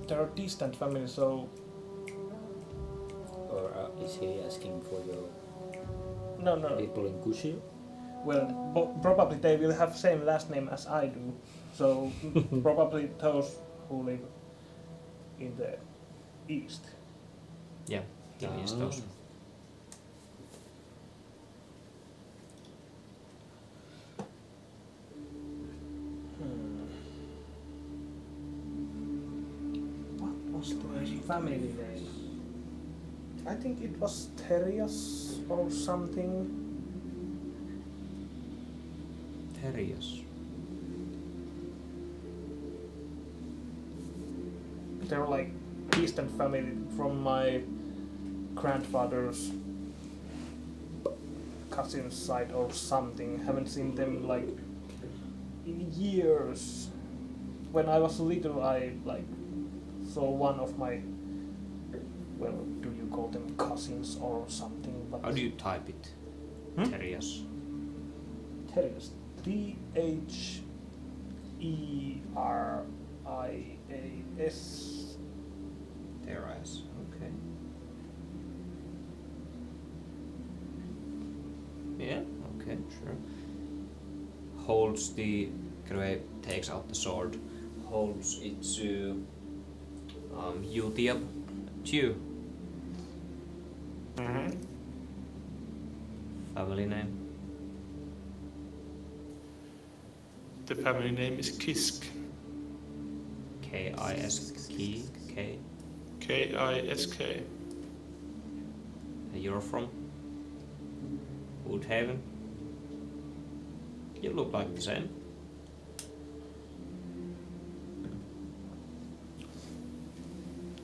They're distant family, so Or is he asking for your no. people in Kushio? Well, probably they will have same last name as I do, so probably those who live in the east. Yeah, in East Coast. What was the family name? I think it was Terios or something. Terios. They're like distant family from my grandfather's cousin's side or something. Haven't seen them like in years. When I was little, I like saw one of my, well, do you call them cousins or something? But How do you type it? Terios. Terios. T-H-E-R-I-A-S. Terios. Okay. Yeah. Okay. Sure. Holds the Grey takes out the sword. Holds it to Utiab. Chew. Family name. The family name is Kisk. K-I-S-K. K. K-I-S-K. And you're from Woodhaven. You look like the same.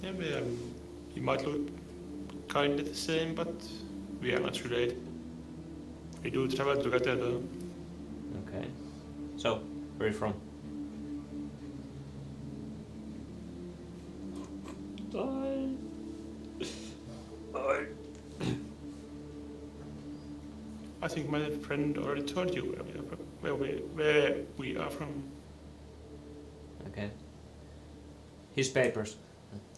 Yeah, we might look kind of the same, but we are not related. We do travel together though. Okay. So, where are you from? I think my friend already told you where we are from. Okay. His papers.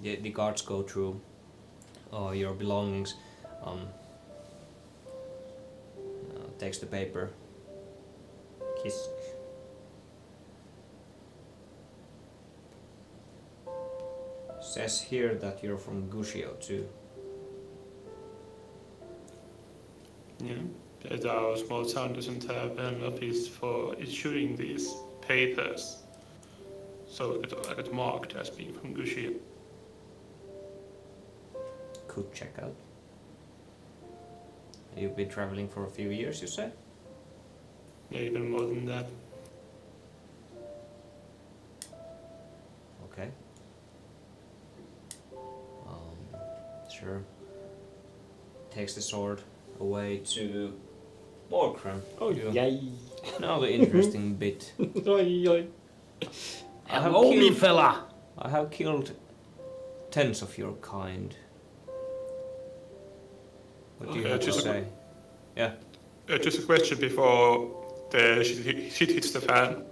The guards go through your belongings. Takes the paper. Kiss. Says here that you're from Gushio too. Yeah. That our small town doesn't have an office for issuing these papers. So I got marked as being from Gushio. Could check out. You've been traveling for a few years, you say? Yeah, even more than that. Okay. Sure. Takes the sword away to Morkran. Oh, yay. Now the interesting bit. Oi. I have Hello, me killed- fella. I have killed tens of your kind. What do you Okay, have to just a- say? Yeah. Just a question before the shit hits the fan.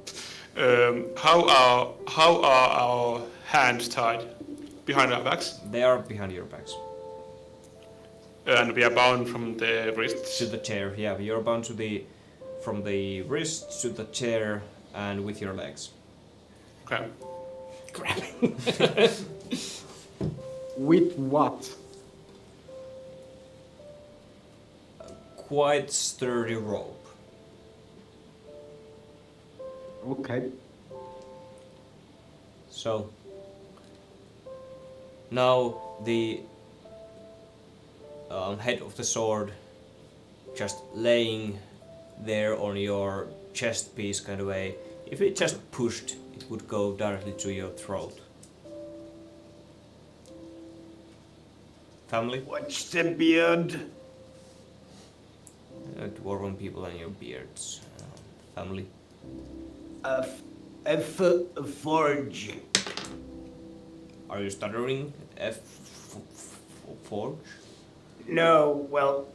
How are our hands tied? Behind our backs? They are behind your backs. And we are bound from the wrists. To the chair, yeah. You're bound from the wrist to the chair and with your legs. Okay. With what? Quite sturdy rope. Okay. So now the head of the sword just laying there on your chest piece kind of way. If it just pushed, it would go directly to your throat. Family? What's the beard? Dwarven people and your beards. Family? Forge. Are you stuttering? Forge? No, well,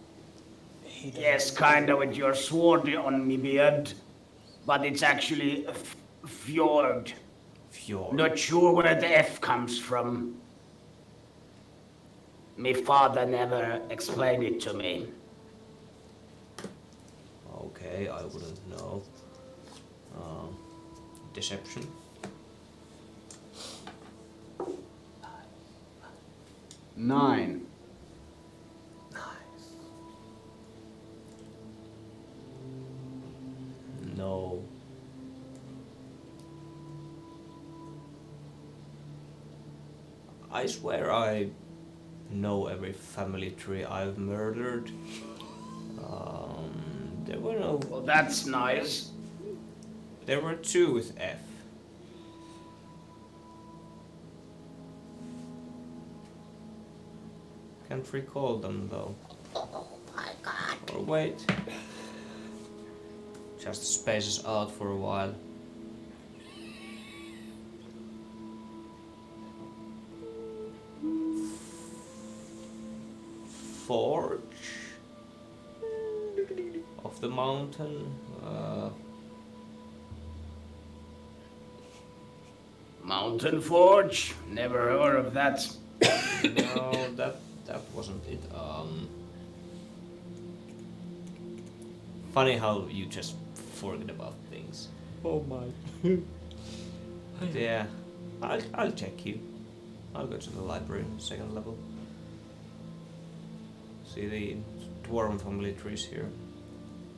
yes, kinda with your sword on me beard, but it's actually fjord. Fjord. Not sure where the F comes from. My father never explained it to me. Okay, I wouldn't know. Deception. Nine. No. I swear I know every family tree I've murdered. There were no. Well, that's nice. There were 2 with F. Can't recall them though. Oh my god. Or wait. Just spaces out for a while. Forge of the mountain. Mountain Forge? Never heard of that. No, that wasn't it. Funny how you just forget about things. Oh my. Yeah, I'll check you. I'll go to the library, 2nd level. See the dwarven family trees here.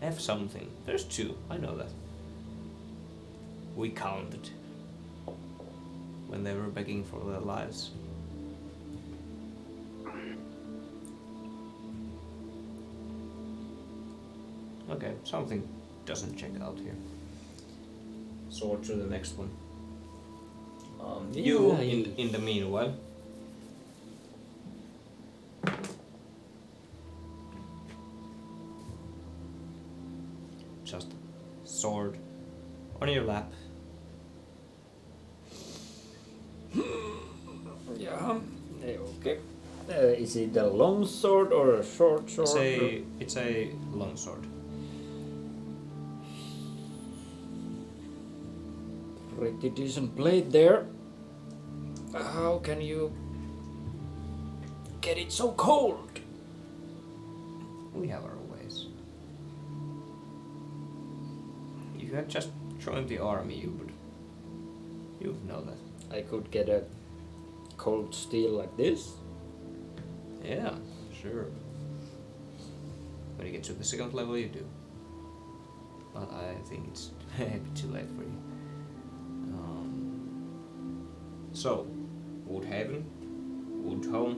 F something. There's 2. I know that. We counted when they were begging for their lives. Okay, something doesn't check out here. Sort to the next one. You in the meanwhile. Just sword on your lap. Yeah. Okay. Is it a long sword or a short sword? It's a long sword. Pretty decent blade there. How can you get it so cold? We have our ways. If you had just joined the army, you'd know that. I could get a cold steel like this. Yeah, sure. When you get to the 2nd level, you do. But I think it's a bit too late for you. So, Woodhaven, Woodhome,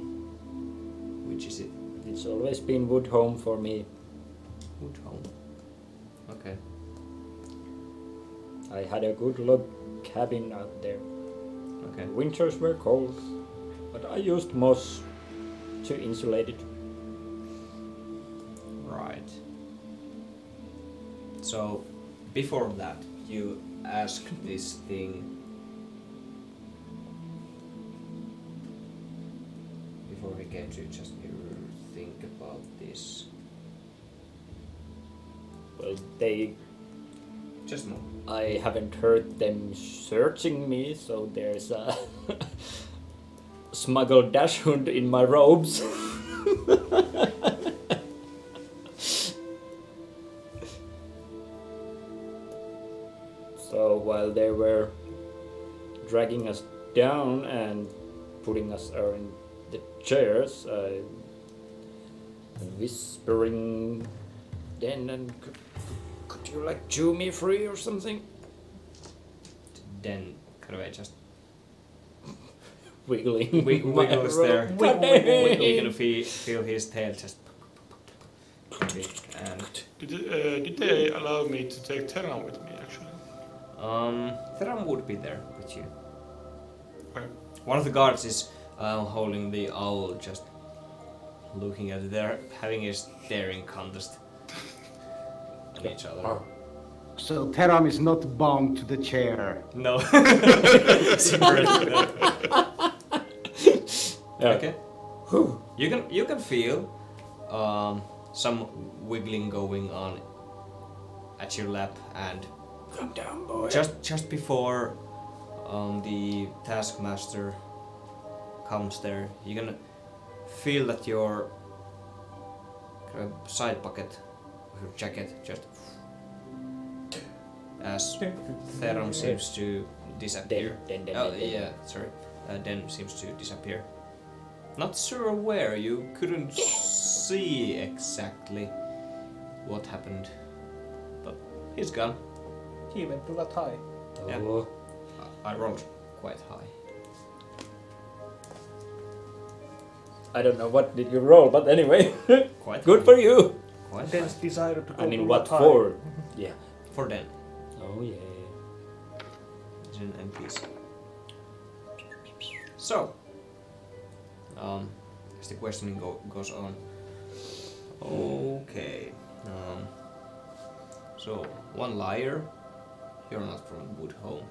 which is it? It's always been Woodhome for me. Woodhome. Okay. I had a good log cabin out there. Okay. Winters were cold, but I used moss to insulate it. Right. So, before that, you asked this thing. Before we get to just think about this. Well, they... Just more. I haven't heard them searching me, so there's a smuggled dachshund in my robes. So while they were dragging us down and putting us in the chairs, whispering then, and could you like chew me free or something? Then kind of just Wiggling. wiggles there. You can feel his tail just. And Did they allow me to take Terran with me, actually? Theron would be there with you. Okay. One of the guards is holding the owl, just looking at it. They're having a staring contest on each other. So Theram is not bound to the chair. No. Secretly, no. Okay. You can feel some wiggling going on at your lap, and Come down, boy. just before the taskmaster comes there, you can feel that your side pocket of your jacket just as Theram seems to disappear. Den. Den seems to disappear. Not sure where, you couldn't see exactly what happened, but he's gone. He went to that high. Yeah. Oh. I rolled quite high. I don't know what did you roll, but anyway, Quite good high. for you. Quite Den's high. decided to go I mean, to what that high. for? Yeah. For Den. Oh yeah. It's an NPC. So, as the questioning goes on. Okay. So, one liar. You're not from Woodhome.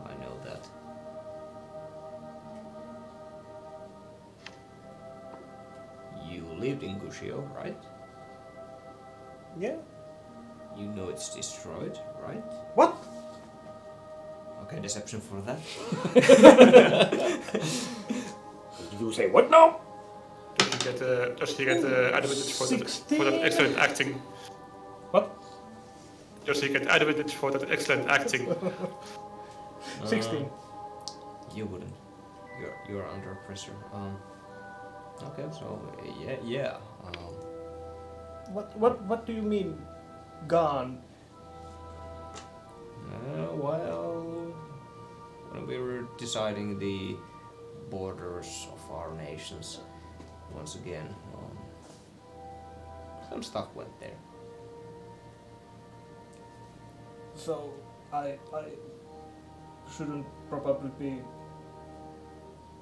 I know that. You lived in Gushio, right? Yeah. You know it's destroyed, right? What? Okay, deception for that. You say what now? Does he get advantage for that excellent acting? What? Does he get advantage for that excellent acting? 16. You wouldn't. You're under pressure. Okay, so yeah. What do you mean, gone? Well, when we were deciding the borders of our nations, once again, some stuff went there. So I shouldn't probably be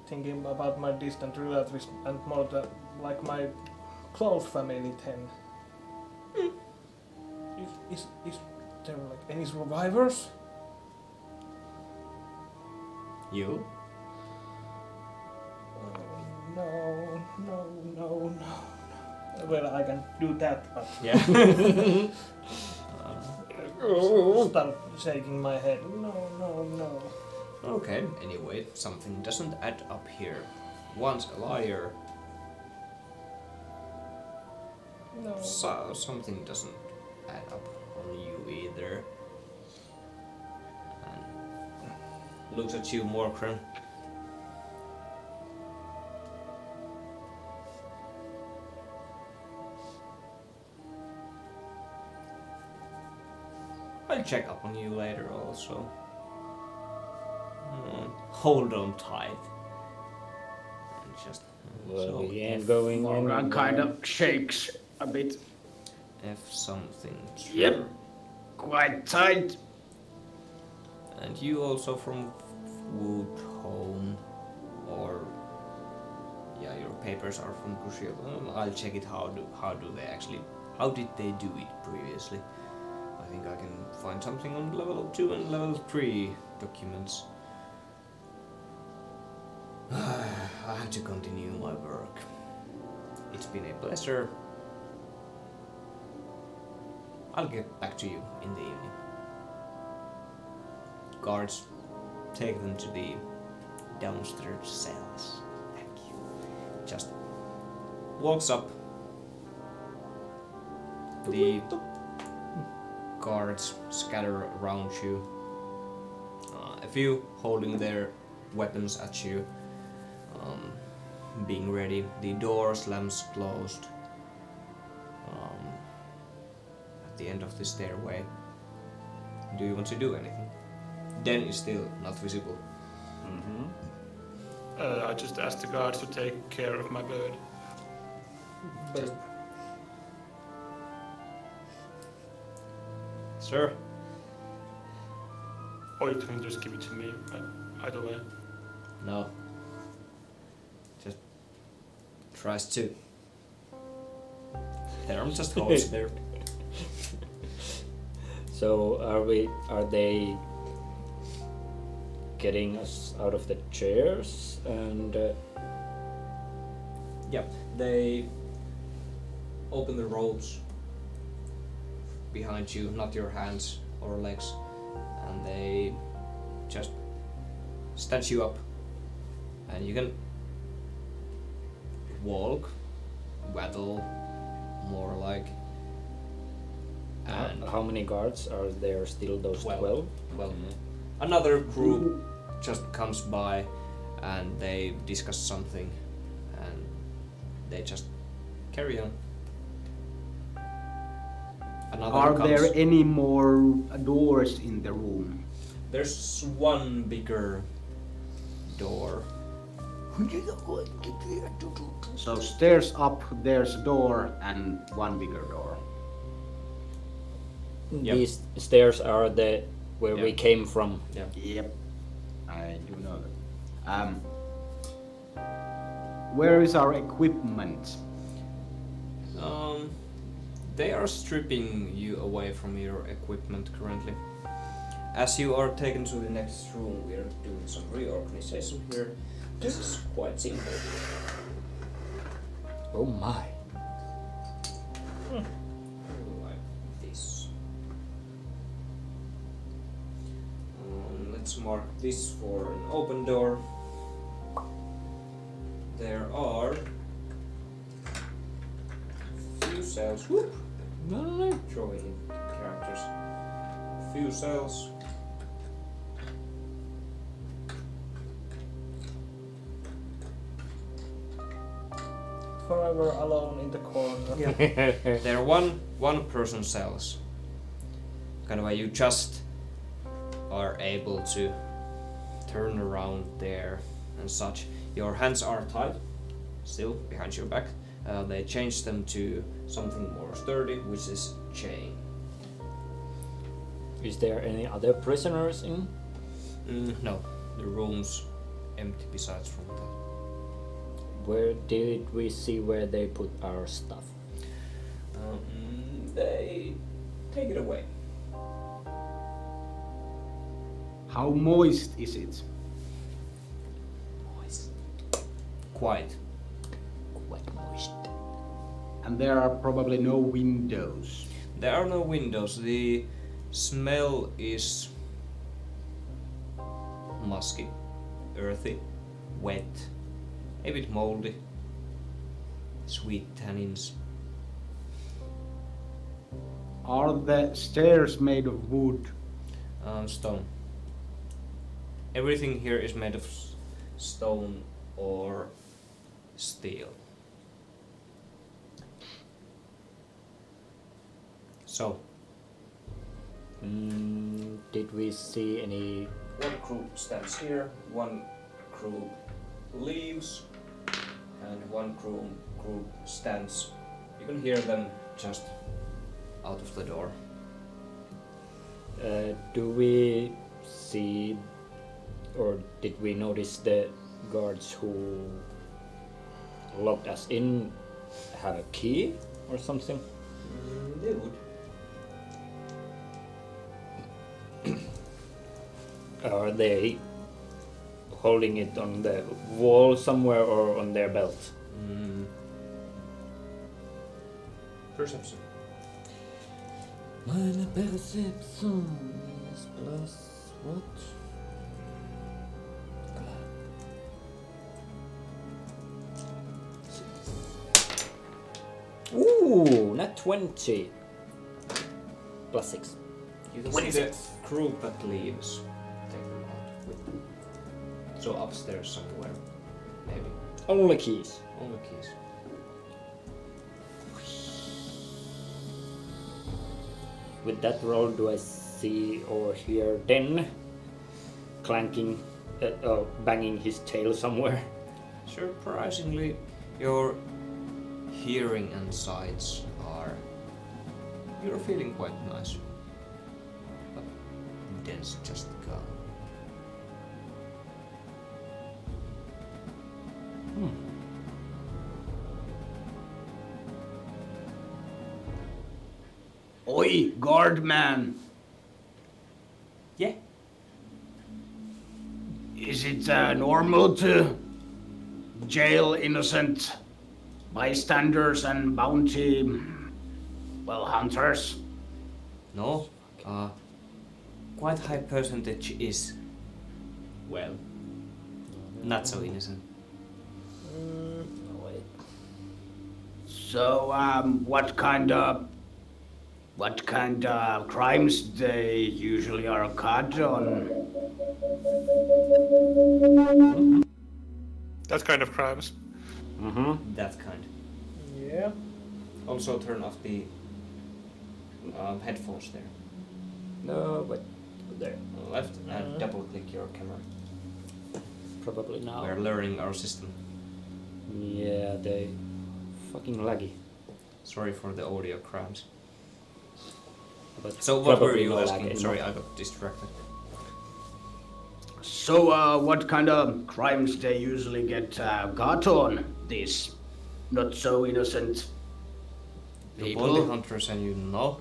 thinking about my distant relatives and more like my close family then. Is there like any survivors? You? No. Well, I can do that, but Yeah. start shaking my head. No. Okay. Anyway, something doesn't add up here. Once a liar, No. so something doesn't add up on you either. And looks at you, Morkran. I'll check up on you later also. Hold on tight. And just Well, so we ain't going Morgan anywhere. kind of shakes a bit. F something. Yep. Quite tight. And you also from Woodhome, or yeah, your papers are from Gushio. I'll check it. How did they do it previously? I think I can find something on level 2 and level 3 documents. I have to continue my work. It's been a pleasure. I'll get back to you in the evening. Guards, take them to the downstairs cells. Thank you. Just walks up. The guards scatter around you. A few holding their weapons at you, being ready. The door slams closed. At the end of the stairway. Do you want to do anything? Den is still not visible. I just asked the guards to take care of my bird. Just... Sir? Or you can just give it to me, either way. No. Just tries to. Theram just holds there. So are they getting us out of the chairs and Yeah, they open the ropes behind you, not your hands or legs, and they just stand you up, and you can walk, waddle, more like. And how many guards are there? Still those 12? Well, another group just comes by, and they discuss something, and they just carry on. Another Are comes. there any more doors in the room? There's one bigger door. So stairs up, there's a door and one bigger door. Yep. These stairs are the where we Yep. came from. Yeah. Yep, I do know that. Where is our equipment? They are stripping you away from your equipment currently. As you are taken to the next room, we are doing some reorganization here. This is quite simple. Oh my. Like this. Let's mark this for an open door. There are few cells. Whoop! Drawing in characters. Few cells. Forever alone in the corner. Yeah. They're one person cells. Kind of way you just are able to turn around there and such. Your hands are tied, still behind your back. They changed them to something more sturdy, which is chain. Is there any other prisoners in? No, the room's empty besides from that. Where did we see where they put our stuff? They take it away. How moist is it? Moist. Quite. Quite moist. And there are probably no windows. There are no windows. The smell is musky, earthy, wet, a bit moldy, sweet tannins. Are the stairs made of wood? Stone. Everything here is made of stone or steel. So, Did we see any? one group stands here, one group leaves, and one group stands. You can hear them just out of the door. Do we see, or did we notice the guards who locked us in have a key or something? They would. Are they holding it on the wall somewhere or on their belt? Perception. Meine Perception is plus what? Ooh, not 20. Plus 6. You can see the group that leaves. Take them out with them. So upstairs somewhere, maybe. Only keys. Only keys. With that roll, do I see or hear Den clanking, banging his tail somewhere? Surprisingly, your hearing and sights are... You're feeling quite nice. But Den's just gone. Oi, guard man! Is it normal to jail innocent bystanders and bounty, hunters? No, quite high percentage is, well, not so innocent. Wait. So, what kind of crimes they usually are caught on? That kind of crimes. That kind. Yeah. Also turn off the headphones there. No, wait. There. Left and double click your camera. Probably now. We're learning our system. Yeah, they fucking laggy. Sorry for the audio crimes. But So what were probably you no lag asking? anymore. Sorry, I got distracted. So, what kind of crimes they usually get caught on? These not so innocent The people? bounty hunters and you know?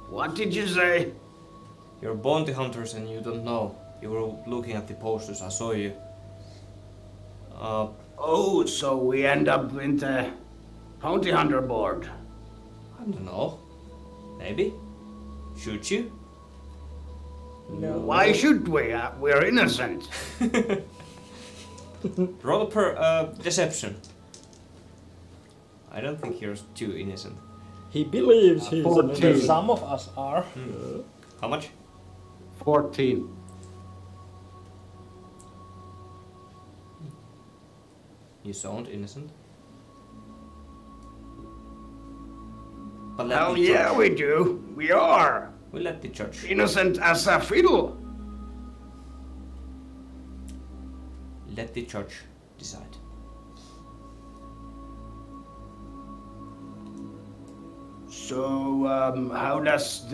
What did you say? You're bounty hunters and you don't know. You were looking at the posters, I saw you. Oh, so we end up in the bounty hunter board. I don't know. Maybe? Should you? No. Why should we? We're innocent. Roll per deception. I don't think you're too innocent. He believes he's 14. Some of us are. How much? 14. You sound innocent. But let Hell the yeah, judge. we do. We are. We'll let the judge. Innocent as a fiddle. Let the judge decide. So, how does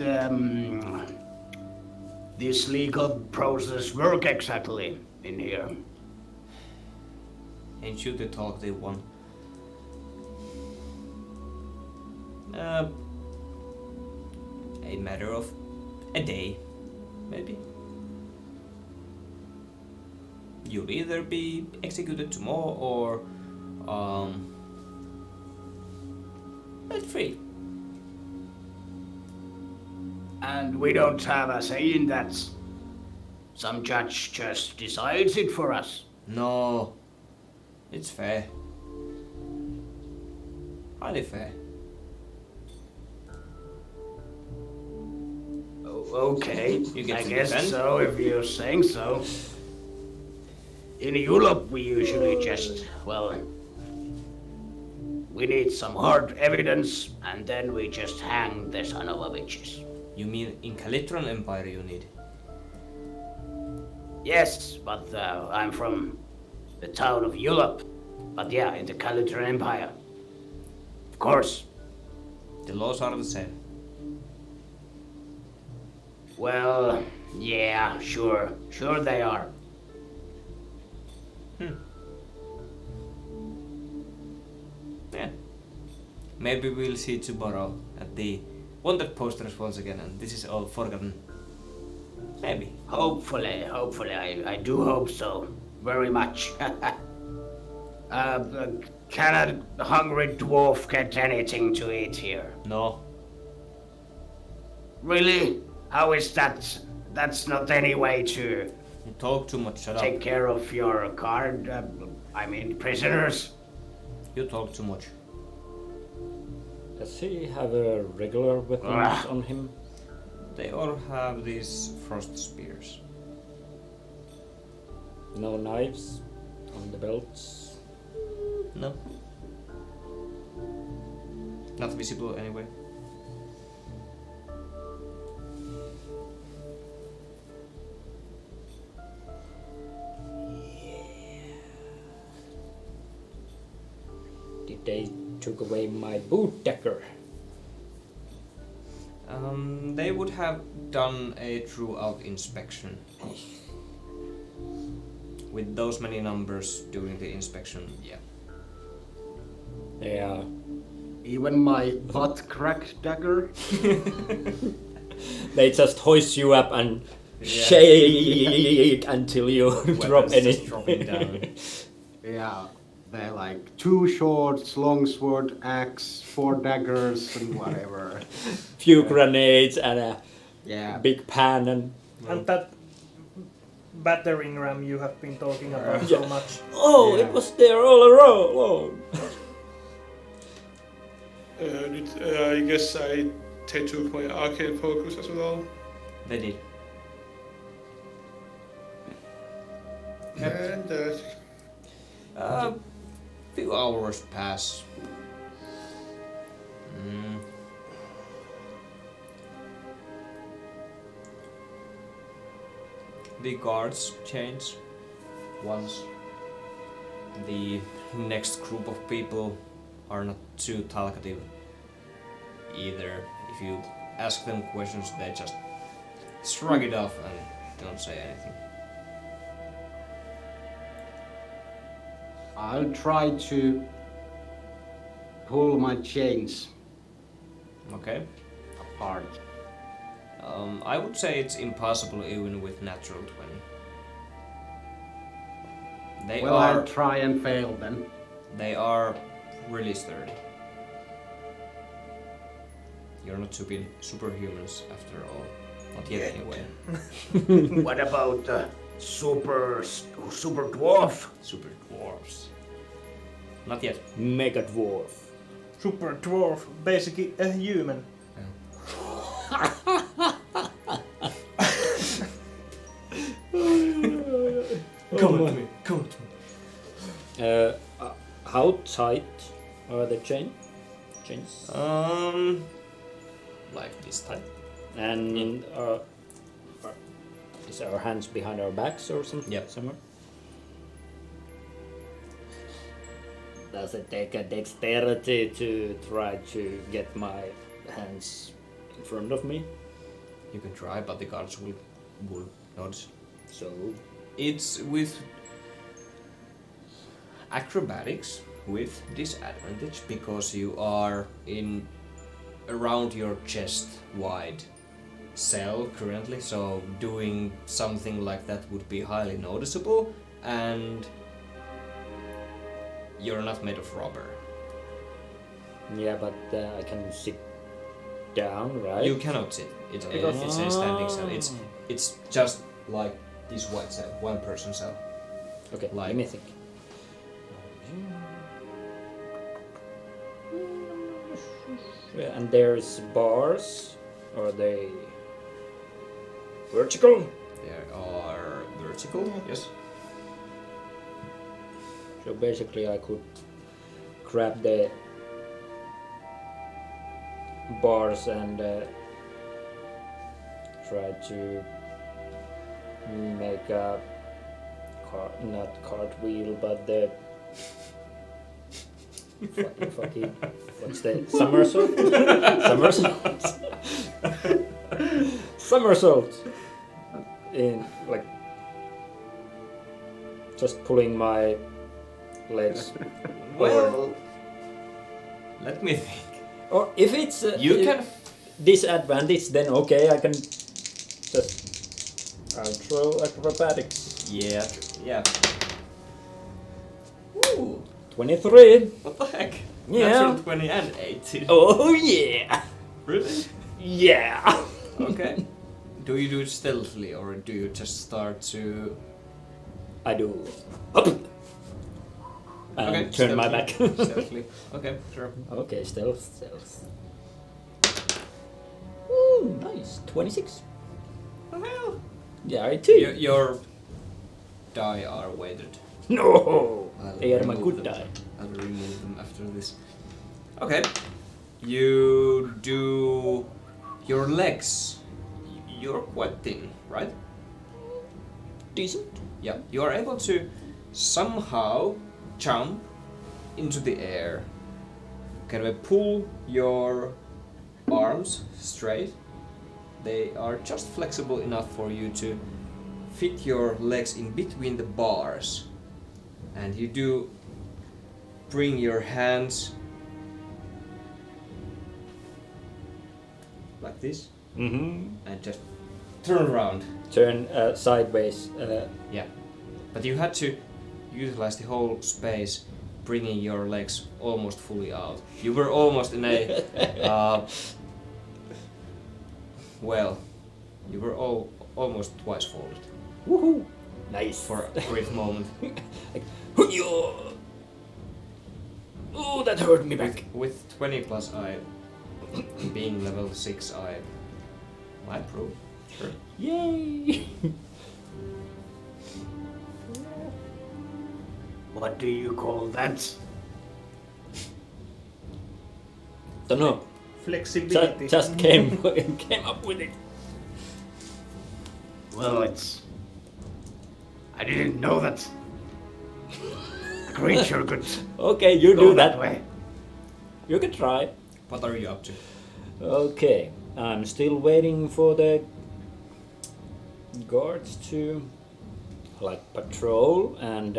this legal process work exactly in here? Ain't you the talkative one? A matter of a day, maybe. You'll either be executed tomorrow or let free. And we don't have a say in that. Some judge just decides it for us. No, it's fair. Highly fair. Okay, You get I to guess defend. so if you're saying so. In Europe, we usually just, we need some hard evidence, and then we just hang the son of a bitches. You mean in Calitran Empire you need? Yes, but I'm from the town of Europe. But yeah, in the Calitran Empire. Of course. The laws are the same. Well, yeah, sure they are. Yeah. Maybe we'll see tomorrow at the wanted posters once again and this is all forgotten. Maybe. Hopefully, I do hope so. Very much. Can a hungry dwarf get anything to eat here? No. Really? How is that? That's not any way to You talk too much, shut take up. care of your prisoners. You talk too much. Does he have a regular weapons on him? They all have these frost spears. No knives on the belts? No. Not visible anyway. Did they took away my boot decker? They would have done a throughout inspection. With those many numbers during the inspection, yeah. Yeah. Even my butt crack dagger. They just hoist you up and shake until you drop Weapons any. just dropping down. Yeah, they're like 2 swords, longsword, axe, 4 daggers, and whatever. Few grenades and a Yeah. big pan and. And that battering ram you have been talking about so much. Oh, Yeah. it was there all along. I guess they took my arcane focus as well. They did. And Few hours pass. The guards change once the next group of people are not too talkative either. If you ask them questions, they just shrug it off and don't say anything. I'll try to pull my chains Okay. apart. I would say it's impossible even with natural 20. They Well, are I'll try and fail then. They are really sturdy. You're not superhumans after all. Not yet anyway. What about super dwarf? Super dwarves. Not yet. Mega dwarf. Super dwarf, basically a human. Come at me. Come at me. How tight are the chains? Like this time. And is our hands behind our backs or something? Yep. Somewhere? Does it take a dexterity to try to get my hands in front of me? You can try, but the guards will not. So It's with acrobatics with disadvantage because you are in around your chest wide cell currently, so doing something like that would be highly noticeable, and you're not made of rubber. yeah, but I can sit down, right? You cannot sit. It's a standing cell. It's just like this white cell, one person cell. Okay, like- let me think. Yeah, and there's bars. Are they vertical? There are vertical, yes. So basically I could grab the bars and try to make a not cartwheel, but the fucking what's the somersault? Somersault in like just pulling my legs. Well, let me think. Or if it's You if can. disadvantage, then okay, I can just I'll throw acrobatics. Yeah. Yeah. Ooh, 23. what the heck? Yeah. Natural 20 and 18. Oh yeah. Really? Yeah. Okay. Do you do it stealthily or do you just start to... I do up and Okay, turn my back. stealthily. Okay, sure. Okay, stealth. Ooh, nice. 26. Well, Yeah, I too. your die are weighted. No. I'll They are my remove good them. die. I'll remove them after this. Okay. You do your legs. You're quite thin, right? Decent. Yeah. You are able to somehow jump into the air. Can we pull your arms straight? They are just flexible enough for you to fit your legs in between the bars. And you do bring your hands like this Mm-hmm. and just turn around. Turn sideways. Yeah. But you had to utilize the whole space, bringing your legs almost fully out. You were almost in a... well, you were almost twice folded Woohoo! Nice. for a brief moment. Like, "Hoo-yo!" Oh, that hurt me back. With 20 plus being level 6, I might prove. Sure. Yay! What do you call that? Don't know. Flexibility. Just came up with it. Well, I didn't know that a creature could Okay, you go do that that. way. You can try. What are you up to? Okay, I'm still waiting for the guards to like patrol, and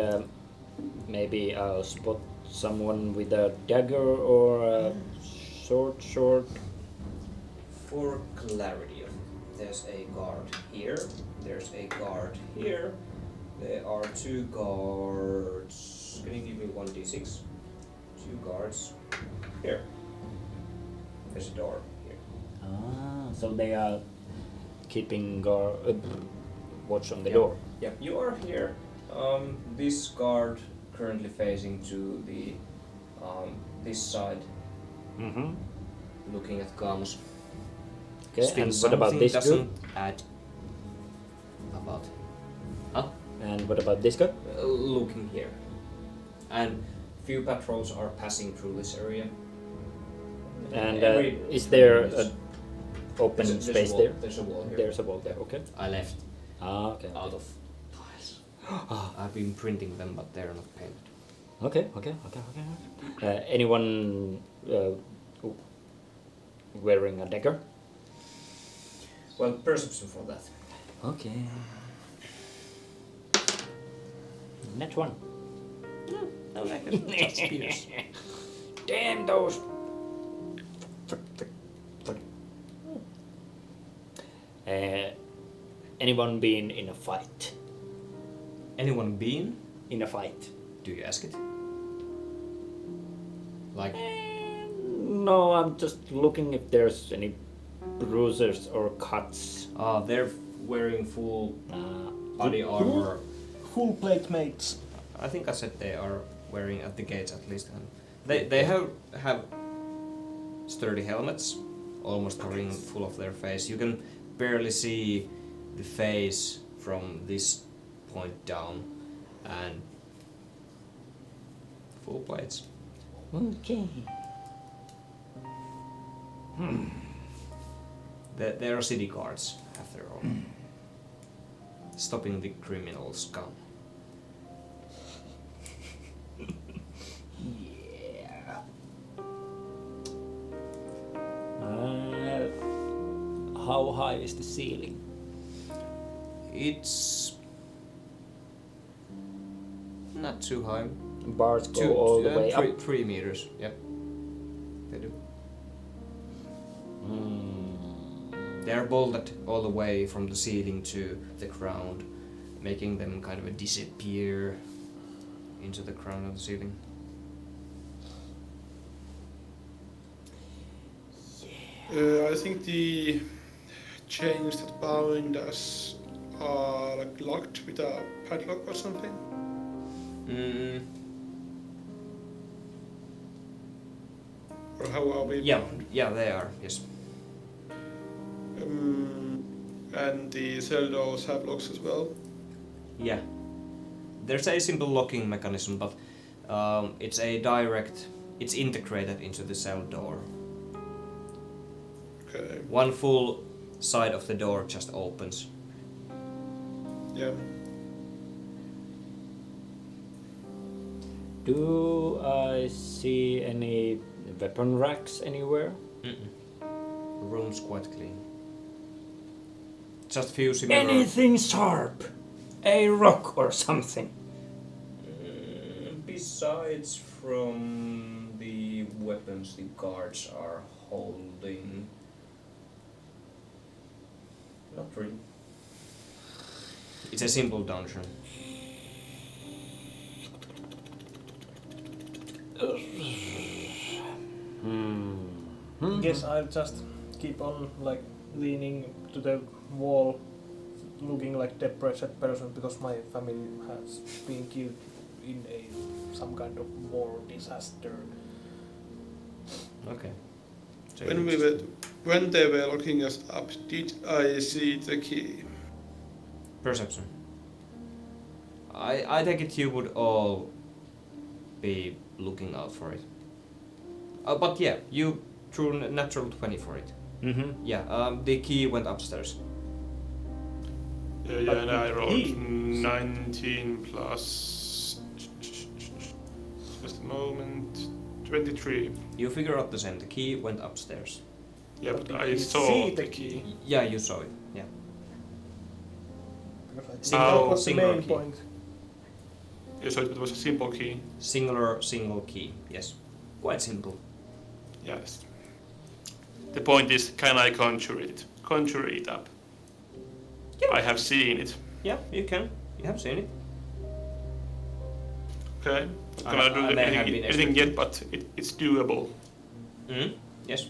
maybe I'll spot someone with a dagger or a sword. For clarity, there's a guard here, there's a guard here, there are 2 guards. Can you give me 1d6? 2 guards here. There's a door here. Ah, so they are keeping watch on the Yep. door. Yep, you are here. This guard currently facing to the this side, Mm-hmm. looking at guns. Okay, Still, and what about something this doesn't guy? add about. Huh? And what about this guy? Looking here. And few patrols are passing through this area. And Every is there minutes. an open There's a space wall, there? There's a wall here. There's a wall there, okay. I left Ah, okay. out of tiles. I've been printing them, but they're not painted. Okay. Anyone wearing a dagger? Well, perception for that. Okay. Net one. No, just spears. Damn those. Anyone been in a fight? Anyone been? In a fight? Do you ask it? Like, No, I'm just looking if there's any bruises or cuts. they're wearing full Uh, body armor. Full plate mates. I think I said they are wearing at the gates at least. And they have sturdy helmets, almost covering full of their face. You can barely see the face from this point down, and full plates. Okay. They are city guards, after all, stopping the criminal scum. Yeah. How high is the ceiling? It's not too high. Bars go all the way up. 3 meters. Yep, they do. They are bolted all the way from the ceiling to the ground, making them kind of disappear into the ground of the ceiling. I think the chains that bind us are like locked with a padlock or something. Or how are we bound? Yeah, they are. Yes. And the cell doors have locks as well. Yeah. There's a simple locking mechanism, but it's it's integrated into the cell door. Okay. One full side of the door just opens. Yeah. Do I see any weapon racks anywhere? The room's quite clean. Just few similar... Anything sharp? A rock or something? Besides from the weapons the guards are holding... Not really. It's a simple dungeon. Guess I'll just keep on like leaning to the wall, looking like depressed person because my family has been killed in some kind of war disaster. Okay. So When they were looking us up, did I see the key? Perception. I take it you would all be looking out for it. But yeah, you drew natural 20 for it. Mm-hmm. Yeah, the key went upstairs. Yeah, and I rolled 19 plus. Just a moment. 23. You figure out the same. The key went upstairs. Yeah, But but did I you saw see the the key. Yeah, you saw it. Yeah. Because I think Single- that was the single main key. point. Yeah, so it was a simple key. Single key. Yes. Quite simple. Yes. The point is, can I conjure it? Conjure it up. Yeah. I have seen it. Yeah, you can. You have seen it. Okay. Not gonna I do may have been anything yet, but it's doable. Yes.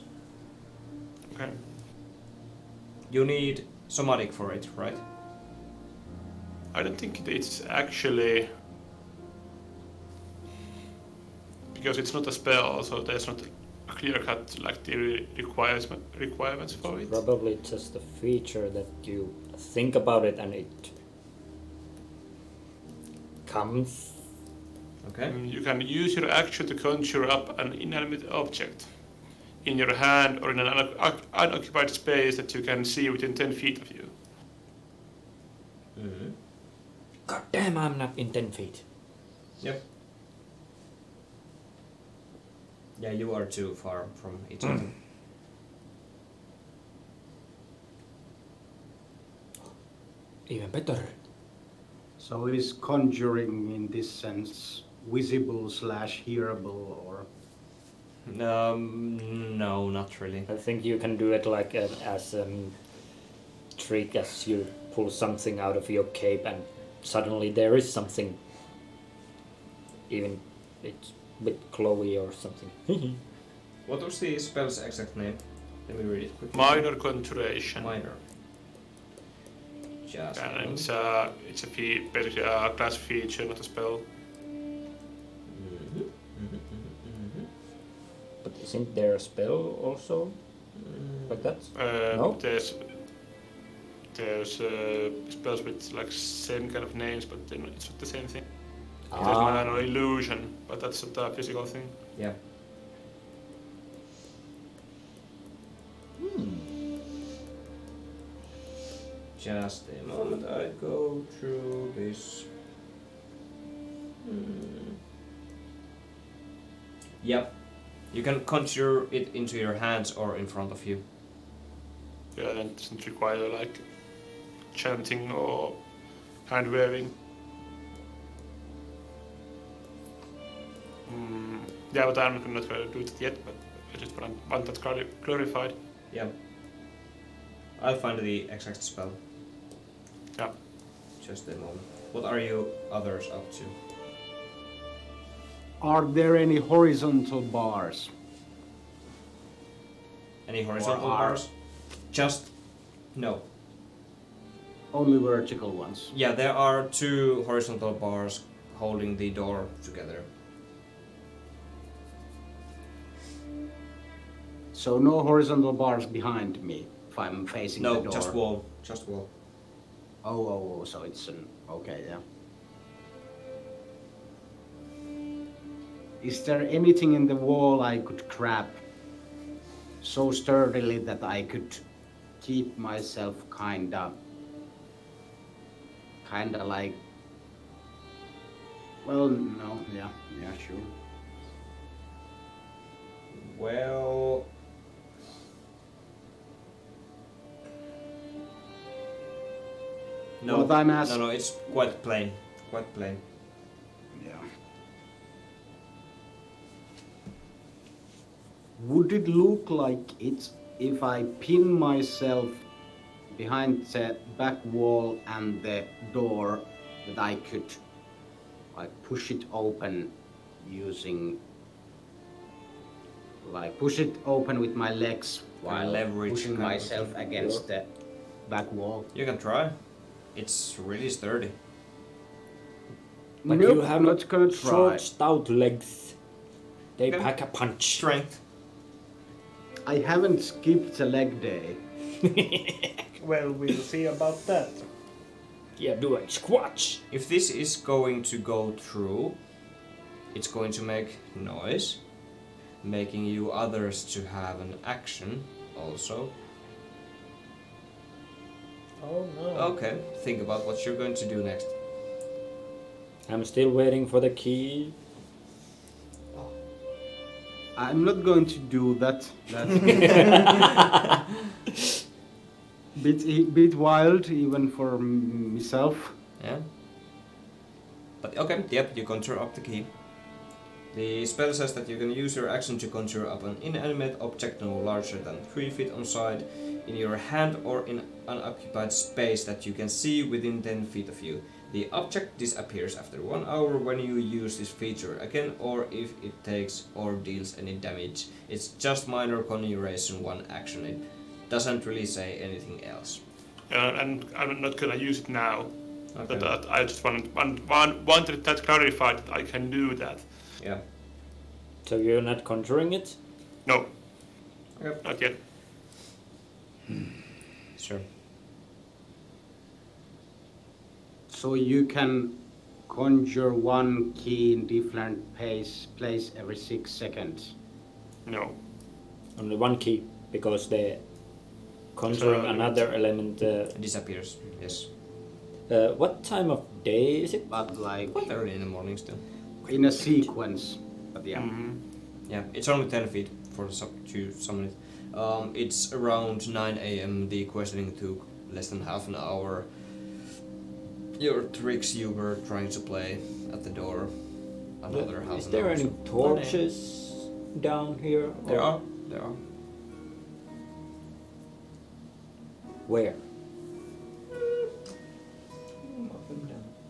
Okay. You need somatic for it, right? I don't think it's actually because it's not a spell, so there's not a clear cut like the requirements for it. Probably just a feature that you think about it and it comes. Okay. You can use your action to conjure up an inanimate object in your hand or in an unoccupied space that you can see within 10 feet of you. Mm-hmm. God damn, I'm not in 10 feet. Yep. Yeah, you are too far from each other. Even better. So is conjuring in this sense visible / hearable or? No, not really. I think you can do it like as a trick as you pull something out of your cape and suddenly there is something, even it's a bit glowy or something. What was the spell's exact name? Let me read it quickly. Minor conjuration. Minor. Just a And moment. it's basically a class feature, not a spell. But isn't there a spell also like that? No? There's spells with like same kind of names, but then it's not the same thing. There's Ah, minor illusion, but that's not a physical thing. Yeah. Just a moment, I go through this. Yep. You can conjure it into your hands or in front of you. Yeah, and it doesn't require like chanting or hand waving. Yeah, but I'm not going to do it yet, but I just want that clarified. Yeah. I'll find the exact spell. Yeah. Just a moment. What are you others up to? Are there any horizontal bars? Any horizontal Or are- bars? Just no. Only vertical ones. Yeah, there are 2 horizontal bars holding the door together. So no horizontal bars behind me if I'm facing the No, door. just wall. Just wall. Oh, so it's an okay, yeah. Is there anything in the wall I could grab so sturdily that I could keep myself kinda like, well, no, yeah, sure. Well, no, What I'm asking. no, it's quite plain. Quite plain. Yeah. Would it look like it's if I pin myself behind the back wall and the door that I could like push it open using push it open with my legs while leverage pushing kind of myself thing. against the back wall. You can try. It's really sturdy. But Nope, you have not gonna try. short, stout legs. They Okay. pack a punch. Strength. I haven't skipped the leg day. Well, we'll see about that. Yeah, do a squatch. If this is going to go through, it's going to make noise, making you others to have an action also. Oh no. Okay, think about what you're going to do next. I'm still waiting for the key. I'm not going to do that. That's bit wild even for myself. Yeah. But okay, yep, you conjure up the key. The spell says that you can use your action to conjure up an inanimate object no larger than 3 feet on side in your hand or in unoccupied space that you can see within 10 feet of you. The object disappears after 1 hour when you use this feature again or if it takes or deals any damage. It's just minor conjuration 1 action. It doesn't really say anything else. And I'm not gonna use it now. Okay. But I just wanted that clarified that I can do that. Yeah. So you're not conjuring it? No, Okay. not yet. Sure. So you can conjure 1 key in different place every 6 seconds. No. Only 1 key, because the conjuring another element. It disappears. Yes. What time of day is it? But like Quite early in the morning still. in a sequence. But yeah. Yeah, it's only 10 feet for to summon it. It's around 9 a.m. The questioning took less than half an hour. Your tricks you were trying to play at the door, another half Is an there hour. any So 9 a.m. torches down here? There or are. There are. Where?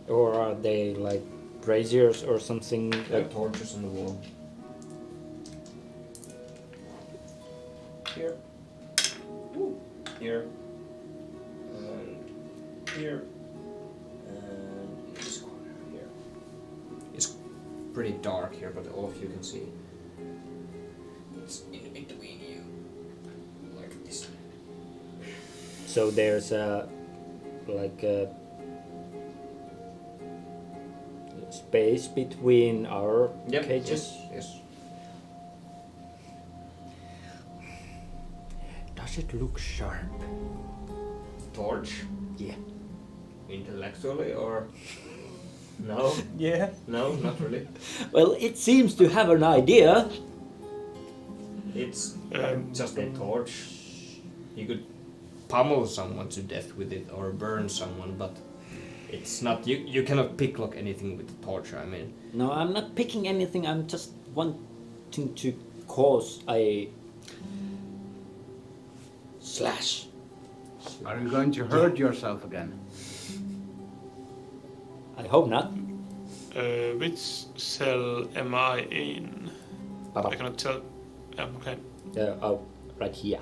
Or are they like braziers or something? There are Like, torches on the wall. Here. Here. And here. And in this corner here. It's pretty dark here, but all of you can see. It's in between you. Like this. so there's a like a space between our cages. Yes. Does it look sharp? Torch? Yeah. Intellectually or? No? Yeah. No, not really. Well, it seems to have an idea. It's just a torch. You could pummel someone to death with it or burn someone, but it's not. You cannot picklock anything with the torch. I mean, No, I'm not picking anything. I'm just wanting to cause a slash. Are you going to hurt yourself again? I hope not. Which cell am I in? I cannot tell. Yeah, okay. Oh, right here.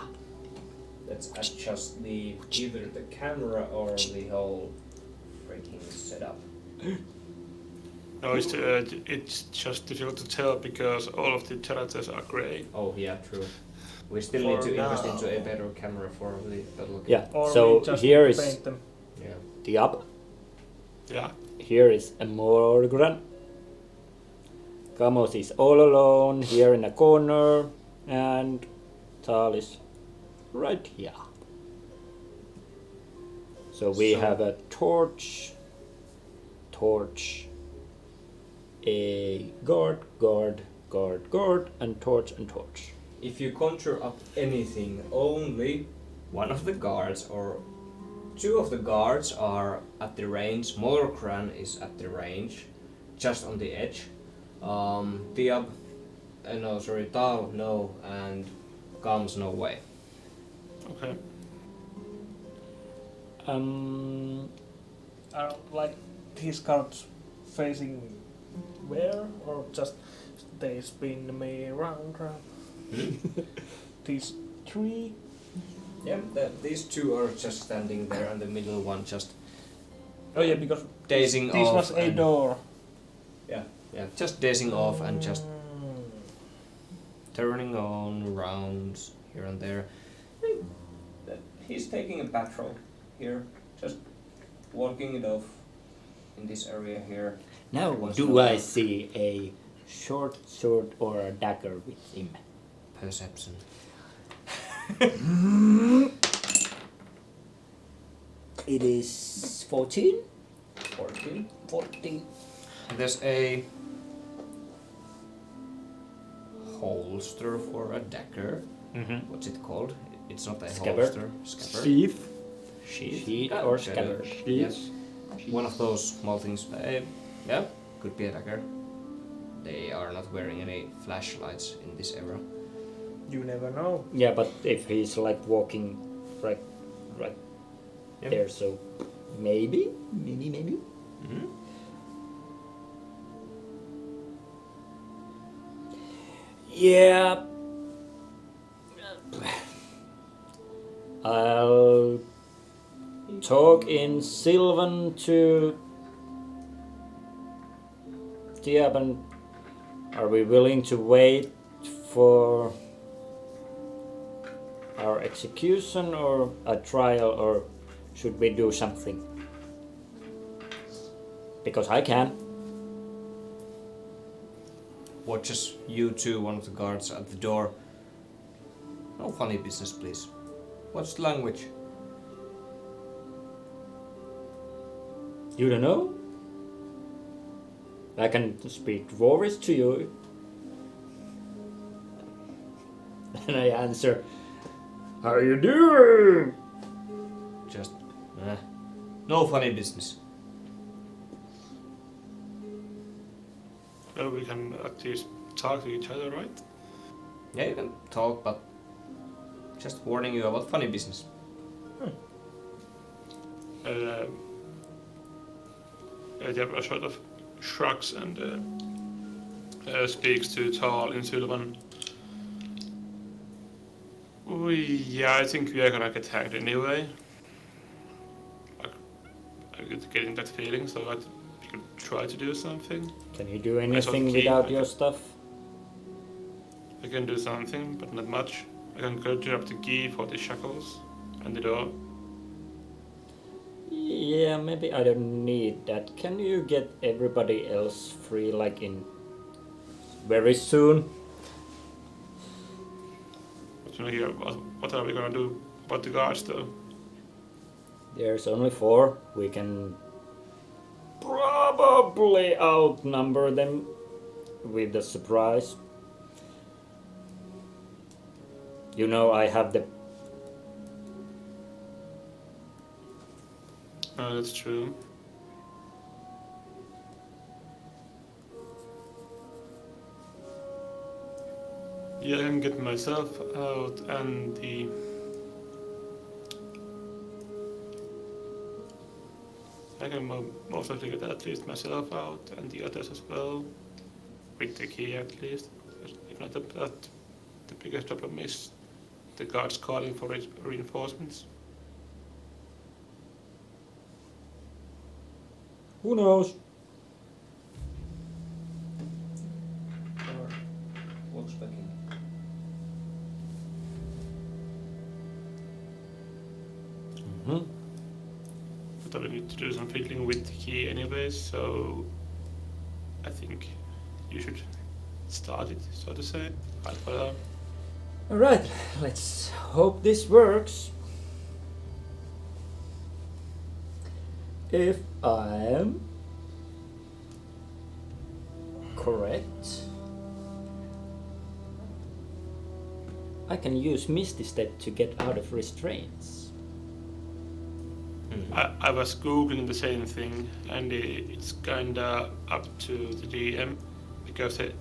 let's adjust the either the camera or the whole freaking setup. No, it's just difficult to tell because all of the characters are grey. Oh yeah, true. We still need to invest into a better camera for the battle. Yeah. Or So we just here is paint them. Yeah. the up. Yeah. Here is a Morgran. Gamos is all alone here in a corner, and Tal is right here. So we have a torch, a guard, and torch. If you conjure up anything, only one of the guards or two of the guards are at the range. Morgran is at the range, just on the edge. Tal, no, and Gams, no way. Okay. Are like his cards facing where, or just they spin me round? These three. Yeah, these two are just standing there, and the middle one just Oh yeah, because dazing this off. was a and- door. Yeah, just dazing off and just turning on rounds here and there. I think that he's taking a patrol here, just walking it off in this area here. Now, Was do no I one- see a short sword or a dagger with him? Perception. It is 14? 14. 14. There's a holster for a dagger. Mm-hmm. What's it called? It's not a Scabbard. holster. Scabbard. Sheath. Sheath. Sheath Yeah, or okay. scabbard. Yes. One of those small things. Yeah, could be a dagger. They are not wearing any flashlights in this era. You never know. Yeah, but if he's like walking right Yep. there, so maybe. Mm-hmm. Yeah. I'll talk in Sylvan to Diab. Are we willing to wait for our execution or a trial, or should we do something? Because I can. Watches you two, one of the guards at the door. No funny business, please. What's the language? You don't know? I can speak Dwarvish to you. And I answer, how you doing? Just, no funny business. Well, we can at least talk to each other, right? Yeah, you can talk, but just warning you about funny business. Deborah sort of shrugs and speaks to Tal in Sylvan. Yeah, I think we are gonna get hacked anyway. I get getting that feeling, so that we could try to do something. Can you do saw the anything key, without I your can- stuff? I can do something, but not much. I can go grab the key for the shackles and the door. Yeah, maybe I don't need that. Can you get everybody else free, like in very soon? But you know, here, what are we gonna do about the guards, though? There's only 4. We can probably outnumber them with the surprise. You know, I have the... That's true. Yeah, I can get myself out and the... I can most likely get at least myself out and the others as well. With the key at least. If not that, the biggest problem is the guards calling for reinforcements. Who knows? Or looks back in. Mm-hmm. But I will need to do some fiddling with the key anyways, so I think you should start it, so to say. I'll follow. Alright, let's hope this works. If I'm correct, I can use Misty Step to get out of restraints. I was googling the same thing, and it's kinda up to the DM, because the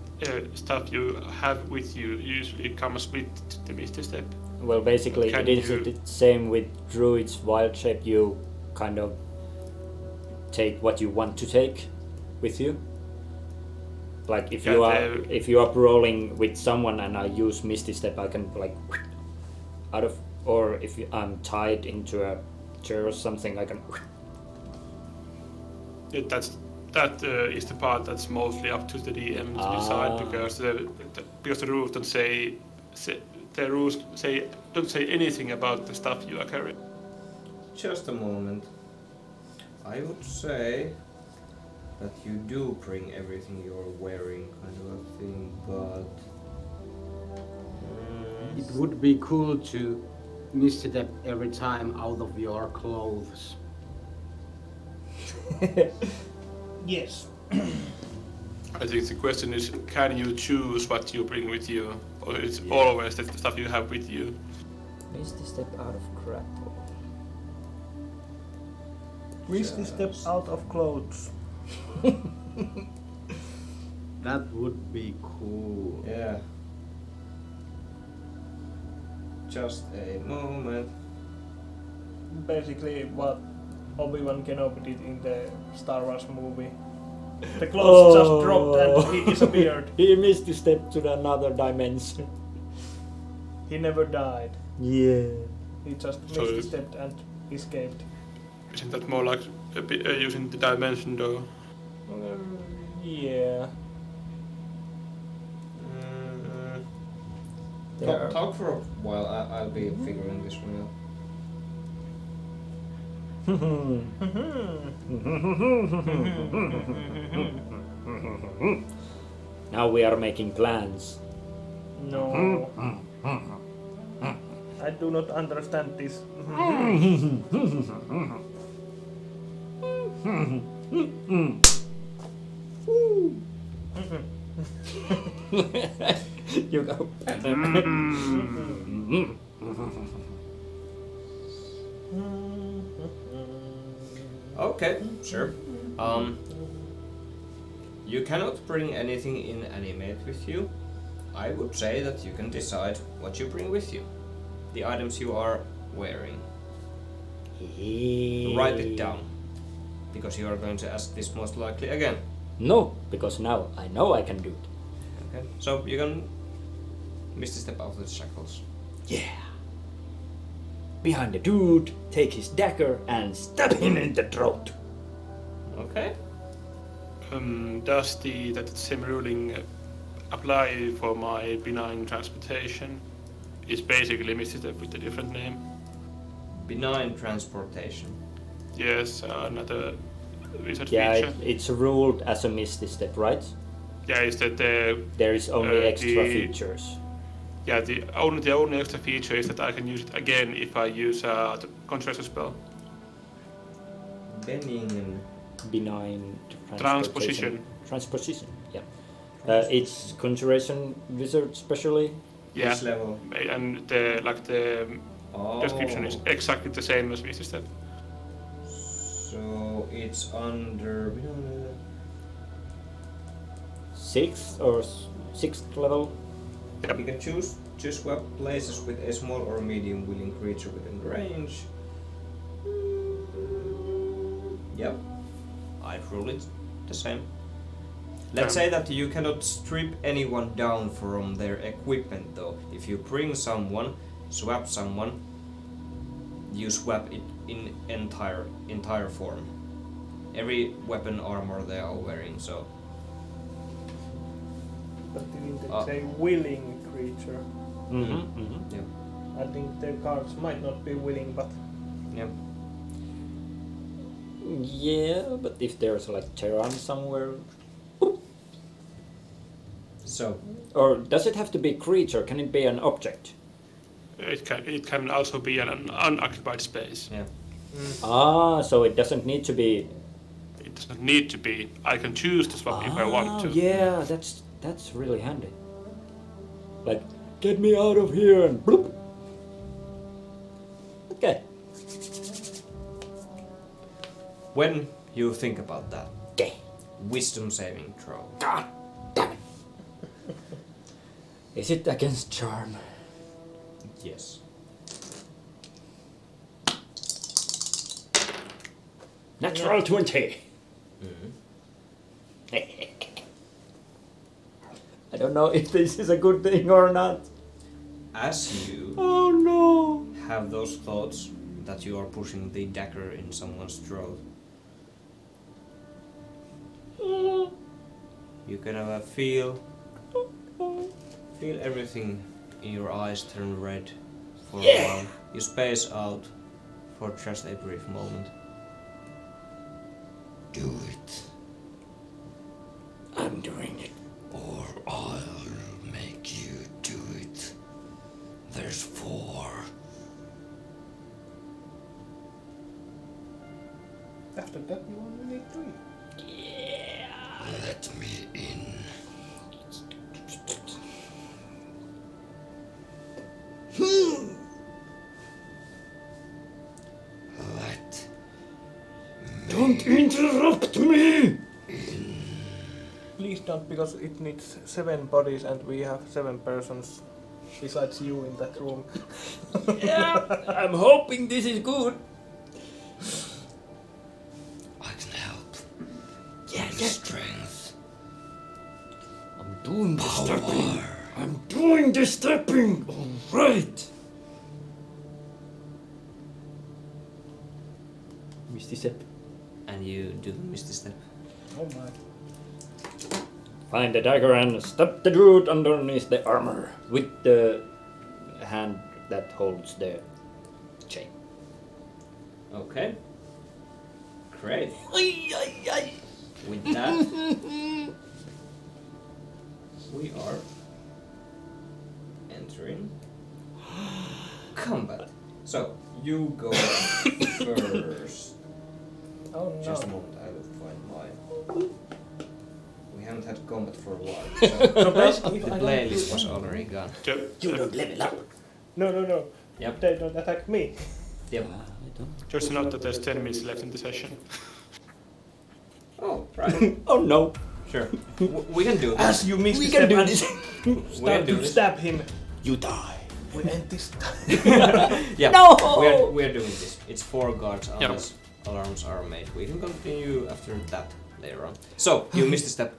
stuff you have with you usually comes with the Misty Step. Well, basically, Can it is you- the same with Druid's Wild Shape. You kind of take what you want to take with you. Like if you are brawling with someone and I use Misty Step, I can like out of, or if I'm tied into a chair or something, I can. That is the part that's mostly up to the DM to decide, because the rules don't say anything about the stuff you are carrying. Just a moment. I would say that you do bring everything you're wearing, kind of a thing, but It would be cool to misstep every time out of your clothes. Yes. I think the question is, can you choose what you bring with you, or it's always the stuff you have with you? Misty Step out of grapple. Misty Step out of clothes. That would be cool. yeah. Just a moment. Basically what Obi-Wan Kenobi did in the Star Wars movie. The clothes just dropped and he disappeared. He Misty Step to another dimension. He never died. Yeah. He just So Misty Stepped and escaped. Isn't that more like using the dimension door? Yeah. Talk for a while, I'll be figuring this one out. Now we are making plans. No. I do not understand this. You go. Okay, sure. You cannot bring anything inanimate with you. I would say that you can decide what you bring with you. The items you are wearing. Write it down, because you are going to ask this most likely again. No, because now I know I can do it. Okay, so you can Misty Step out of the shackles. Yeah. Behind the dude, take his dagger and stab him in the throat. Okay. Does that same ruling apply for my benign transportation? It's basically Misty Step with a different name. Benign transportation. Yes, another wizard Yeah, feature. it's ruled as a Misty Step, right? Yeah, is that There is only extra the- features. yeah, the only extra feature is that I can use it again if I use a concentration spell. Benign Transposition. Transposition, yeah. It's conjuration wizard specially. Yeah, This level. and the description is exactly the same as Misty Step. So it's under 6th level. Yep. You can choose swap places with a small or medium willing creature within range. Yep. I'd rule it the same. Let's say that you cannot strip anyone down from their equipment though. If you bring someone, swap someone, you swap it in entire form. Every weapon armor they are wearing, so But didn't they say willing creature? yeah. I think their cards might not be willing, but Yeah. Yeah, but if there's like Terran somewhere. So Or does it have to be creature? Can it be an object? It can also be an unoccupied space. yeah. So it doesn't need to be. It does not need to be. I can choose to swap if I want to. Yeah, that's really handy. Like, get me out of here and bloop. Okay. When you think about that, Okay. wisdom saving throw. God damn it. Is it against charm? Yes. Natural 20. I don't know if this is a good thing or not. As you Oh no! have those thoughts that you are pushing the dagger in someone's throat, you can have a feel everything in your eyes turn red for a while. You space out for just a brief moment. Do it, I'm doing it. or I'll make you do it. There's 4. After that, you only need 3. Let me in. Let Don't interrupt me! Please don't, because it needs 7 bodies and we have 7 persons besides you in that room. Yeah, I'm hoping this is good. I can help. Yeah, With strength, I'm doing the stepping. power. I'm doing the stepping. All right. Misty step. And you do the misty step. Oh my. Find the dagger and step the druid underneath the armor with the hand that holds the chain. Okay. Great. With that, we are entering combat. So, you go first. Oh no. Just a moment, I will find mine. We haven't had combat for a while, so So basically, if the I don't playlist do- was already gone. You don't level up. No. Yep. They don't attack me. Yep. Just note that there's 10 minutes left in the session. Oh, right. Oh no. Sure. We can do this. As you miss We the can step do and this. We can start do to this. stab him, You die. we end this time. Yeah. No! We're doing this. It's 4 guards Yeah. unless alarms are made. We can continue after that later on. So, you missed a step.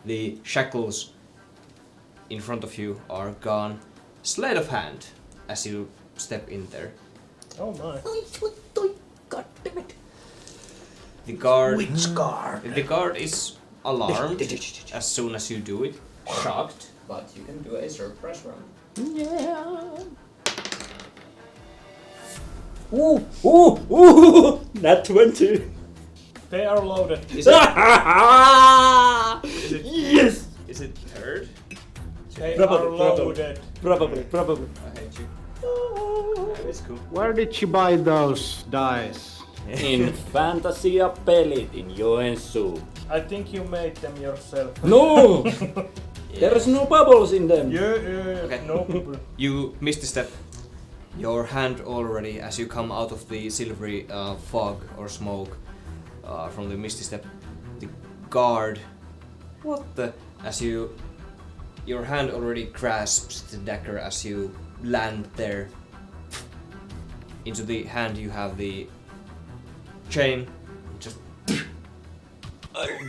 The shackles in front of you are gone. Sleight of hand as you step in there. Oh my. God damn it. The guard. Which guard? The guard is alarmed as soon as you do it. Shocked. But you can do a surprise round. Yeah. Ooh! Not 20. They are loaded. Is it, Yes! is it third? They Probably, are loaded. Probably. I hate you. Yeah, it's cool. Where did she buy those dice? In Fantasia Pelit in USU. I think you made them yourself. No! Yeah. There's no bubbles in them. Yeah. Okay. No people. You missed a step. Your hand already, as you come out of the silvery fog or smoke from the misty step, the guard. What the? As your hand already grasps the dagger as you land there. Into the hand you have the chain, just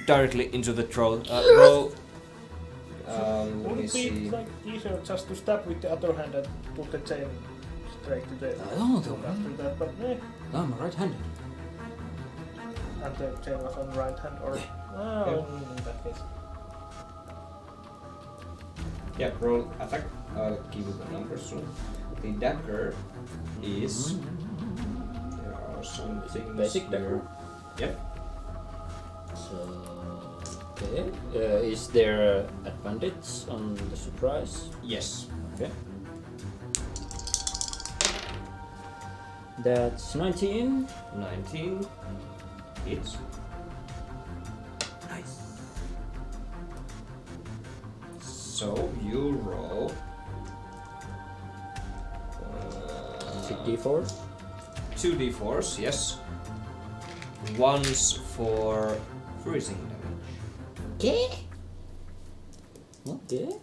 directly into the throat. Roll. Let me Would it see. be like easier just to stab with the other hand and put the chain straight to the Oh, after that? But I'm right-handed. and the chain was on right hand or in that case. Yeah, roll attack. I'll give you the numbers soon. The dagger is. There are some things Basic here. dagger? Yep. So, okay. Is there advantage on the surprise? Yes. Okay. That's 19. 19 hits. Nice. So you roll. 6d4. 2d4s, yes. Once for freezing damage. Okay. Okay.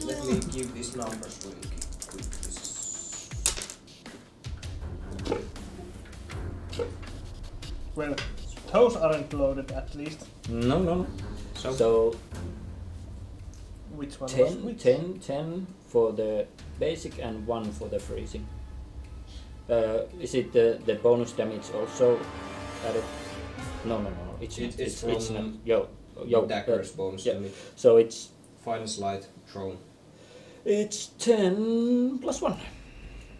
Let me give these numbers really quick. Well, those aren't loaded at least. No. So, So Which one was 10, which? 10 for the basic and 1 for the freezing. Is it the bonus damage also added? No. It's not. from Yo. Dagger's bonus yeah. damage. So it's Finest light thrown. 10 plus 1.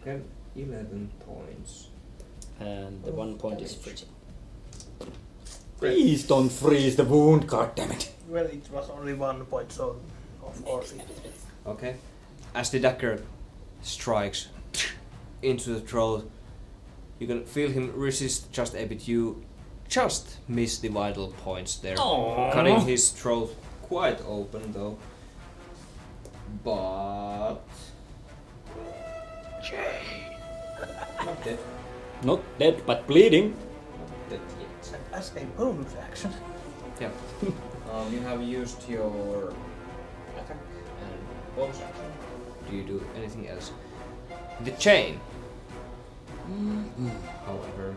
Okay, 11 points. And the 1 point is freezing. Great. Please don't freeze the wound, goddammit. Well, it was only 1 point, so of course it. Okay. As the dagger strikes into the troll, you can feel him resist just a bit. You just miss the vital points there, cutting his throat quite open though. But not dead. Not dead, but bleeding. Not dead yet. As a bonus action. Yeah. You have used your attack and bonus action. Do you do anything else? The chain, however,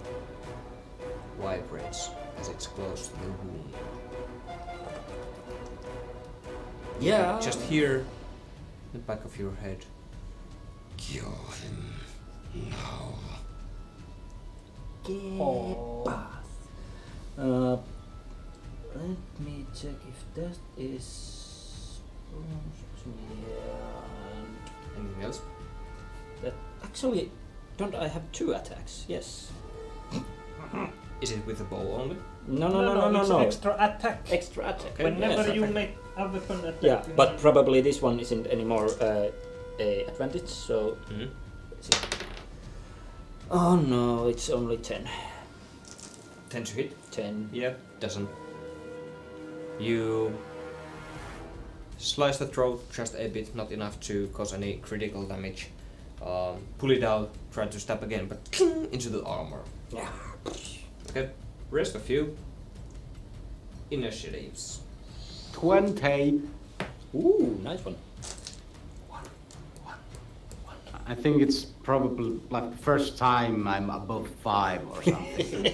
vibrates as it's close to the wound. Yeah. Just hear the back of your head. Kill him now. Oh. Let me check if that is. Anything else? That actually, don't I have 2 attacks? Yes. Is it with the bow only? No. It's extra attack. Extra attack. Okay. Whenever Yes. you make a weapon attack. Yeah, you but need- probably this one isn't anymore a advantage. So. Mm-hmm. Let's see. Oh no, it's only 10. 10 to hit? 10. Yeah, doesn't. You slice the throat just a bit, not enough to cause any critical damage. Pull it out, try to stab again, but into the armor. Yeah. Okay, rest of you. Initiatives. 20. Ooh, nice one. I think it's probably like the first time I'm above 5 or something.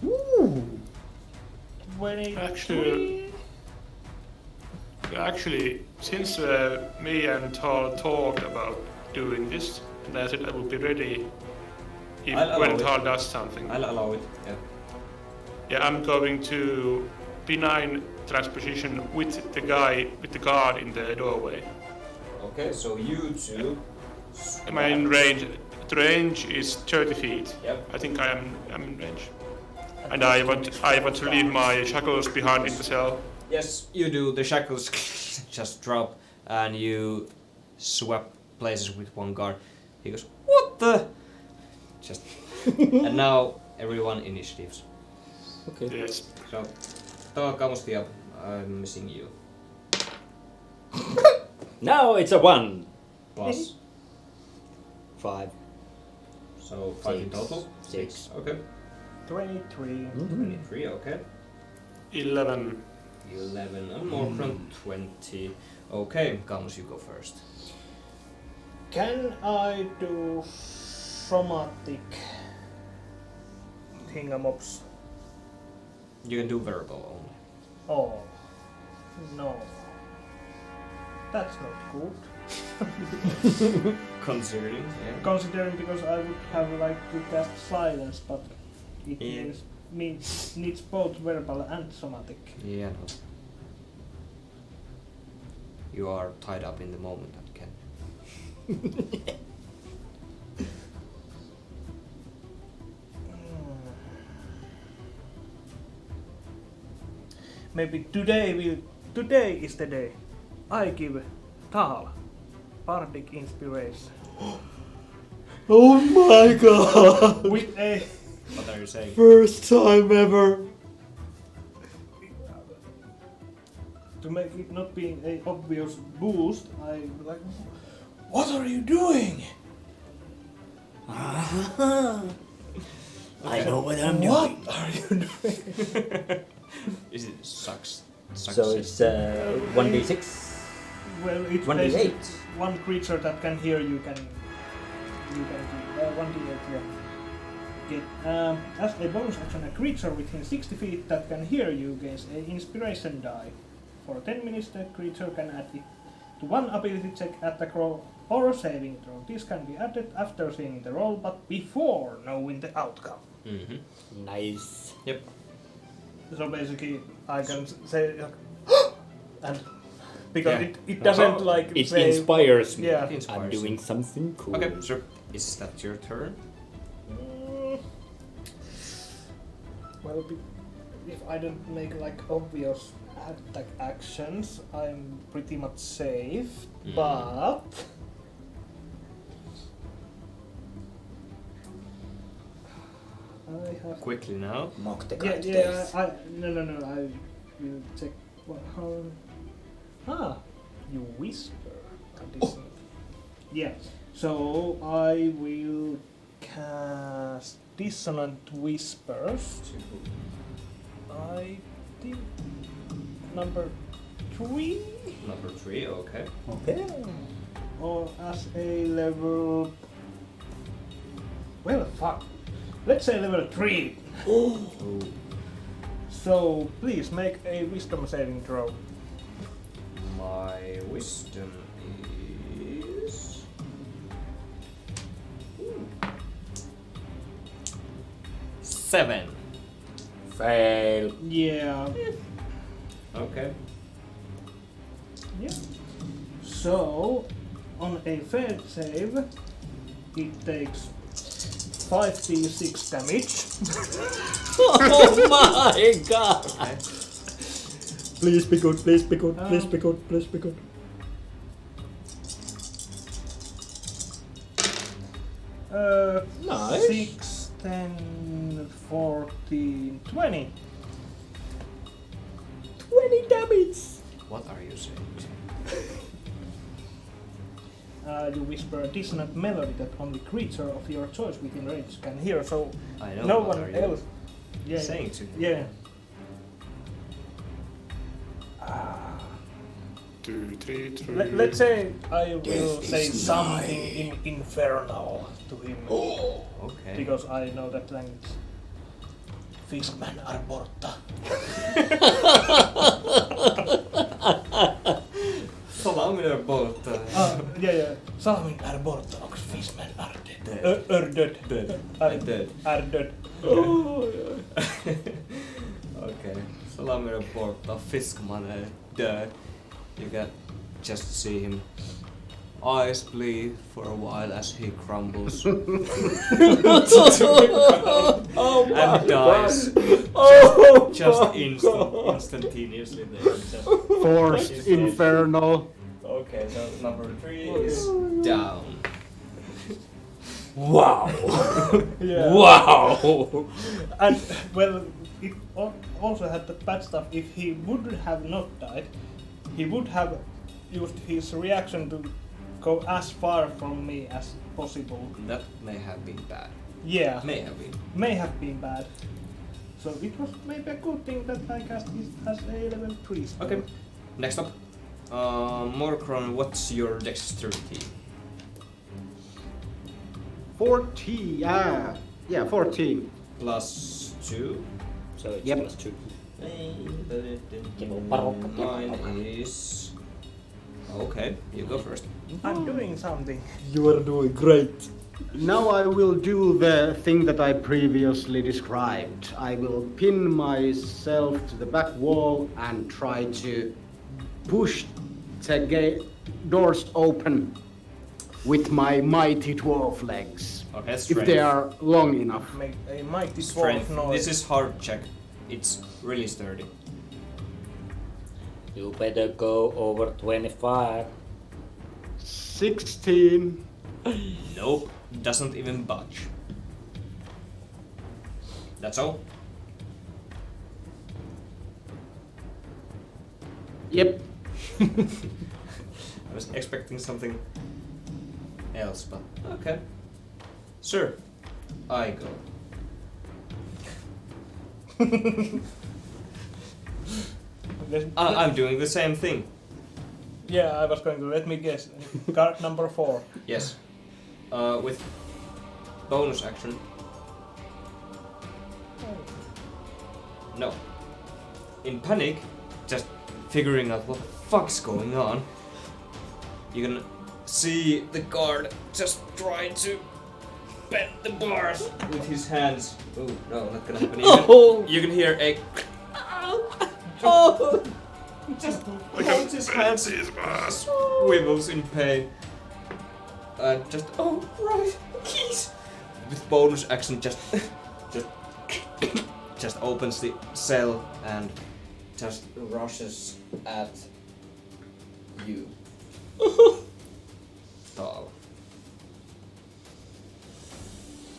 Ooh. 23. Actually, since me and Tal talked about doing this, and I said I would be ready if I'll when allow it. Tal does something. I'll allow it, yeah. Yeah, I'm going to benign transposition with the guy with the guard in the doorway. Okay, so you two. Am I in range? The range is 30 feet. Yep. I think I'm in range. And I want to leave my shackles behind in the cell. Yes, you do. The shackles just drop, and you swap places with one guard. He goes, "What the?" Just and now everyone initiatives. Okay. Yes. So, Kamustia, I'm missing you. Now it's a 1. Plus, 5. so 5 in total. 6. Okay. 23. 23. Okay. 11. 11 and more from 20. Okay, Kamus, you go first. Can I do somatic thingamobs? You can do verbal only. Oh, no. That's not good. Considering, yeah. Considering because I would have like to cast silence, but it Yeah. needs both verbal and somatic. Yeah, no. You are tied up in the moment and can. Maybe today is the day I give Tal bardic inspiration Oh my god! with a What are you saying? First time ever! to make it not being a obvious boost. I like, what are you doing? I know what I'm What doing. are you doing? Is it sucks? So it's 1d6. Well, it's 1d8. basically one creature that can hear you can do 1d8, yeah. Okay. As a bonus action, a creature within 60 feet that can hear you gains an inspiration die. For 10 minutes, the creature can add it to one ability check, attack roll, or saving throw. This can be added after seeing the roll, but before knowing the outcome. Mm-hmm. Nice. Yep. So basically, I can say, like, and because Yeah. it doesn't like It say, inspires me. Yeah. It inspires I'm you. doing something cool. Okay, sure. Is that your turn? Well, if I don't make like obvious attack actions, I'm pretty much safe. Mm. But I have. Quickly now. Mock the Yeah, god yeah. death. No. I will check what. You whisper. Yeah. So I will cast Dissonant Whispers. I think number 3. Number 3, okay. Okay. Or as a level. Well, fuck. Let's say level 3. Ooh. So please make a wisdom saving throw. My wisdom is... 7. Fail. Yeah. Okay. Yeah. So, on a failed save, it takes 5d6 damage. Oh my god! Okay. Please be good, please be good, please be good, please be good. Nice. 6, 10, 14, 20. 20 damage! What are you saying? You whisper a dissonant melody that only creature of your choice within range can hear, so I know. no what one are you else. Yeah. saying to me? Yeah. 2, 3, 3. Let's say I will say something in infernal to him. Okay. Because I know that language. Fiskman arborta. Salamin bolt. Yeah. Salamin arborta och Fiskman är Dead. död. Dead. Är Dead. Är död. Okay. Salamin bolt. Fiskman är död. You can just see him eyes bleed for a while as he crumbles and dies instantaneously there. Forced infernal. Okay, so number 3 is down. Wow! Yeah. Wow! And well, it also had the bad stuff. If he would have not died, he would have used his reaction to go as far from me as possible. That may have been bad. Yeah, May have been. may have been bad. So it was maybe a good thing that I cast it as a level 3 spell. Okay. Next up, Morcron, what's your dexterity? 14. Yeah, 14. Plus 2. So it's Yep. plus 2. Mine is... Okay, you go first. I'm doing something. You are doing great. Now I will do the thing that I previously described. I will pin myself to the back wall and try to push the doors open with my mighty dwarf legs. Okay, If strength. they are long enough. Make a mighty Strength. dwarf noise. This is hard check. It's really sturdy. You better go over 25. 16. Nope, doesn't even budge. That's all? Yep. I was expecting something else, but okay. Sir, I go. I'm doing the same thing. Yeah, I was going to let me guess. Card number 4. Yes. With bonus action, No. In panic, just figuring out what the fuck's going on, you can see the guard just trying to bend the bars with his hands. Oh no, not gonna happen. You can hear a just holds his hands, swivels in pain. Just right, keys. With bonus action, just opens the cell and just rushes at you. Tal.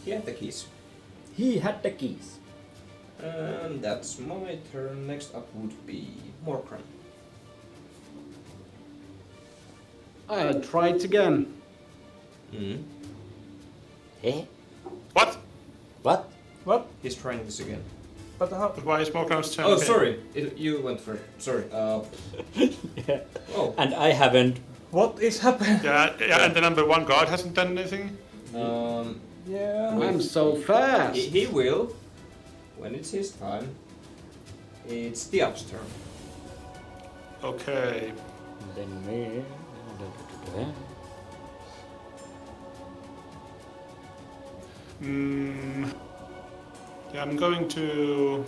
He had the keys. He had the keys. And that's my turn. Next up would be Morkran. I tried again. Mm. Eh? What? What? What? He's trying this again. But how? But why is Morgan's turn? Oh, again? sorry. You went first. Sorry. Yeah. Oh. And I haven't. What is happening? Yeah, and the number 1 guard hasn't done anything. Yeah. I'm so fast. He will. When it's his time. It's the up's turn. Okay. Then me. Yeah, I'm going to.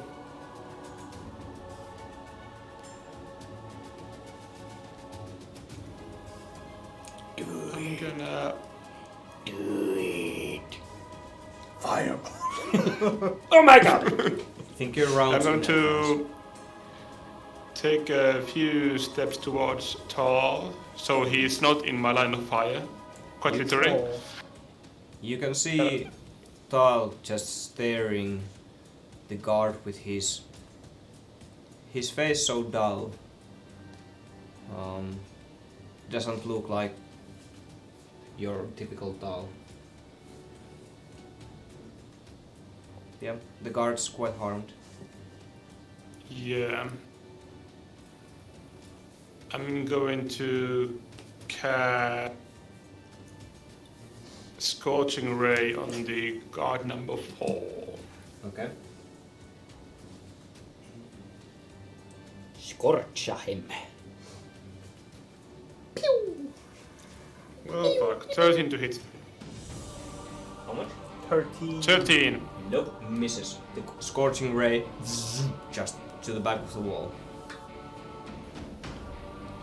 I'm gonna. Do it. Fire. Oh my god! Think you're around. I'm going to take a few steps towards Tal, so he's not in my line of fire. Quite literally. Oh. You can see Tal just staring the guard with his face so dull. Doesn't look like your typical Tal. Yeah, the guard's quite harmed. Yeah. I'm going to cast Scorching Ray on the guard number 4. Okay. Scorcha him. Oh fuck. 13 to hit. How much? 13. 13. Nope, misses. The scorching ray just to the back of the wall.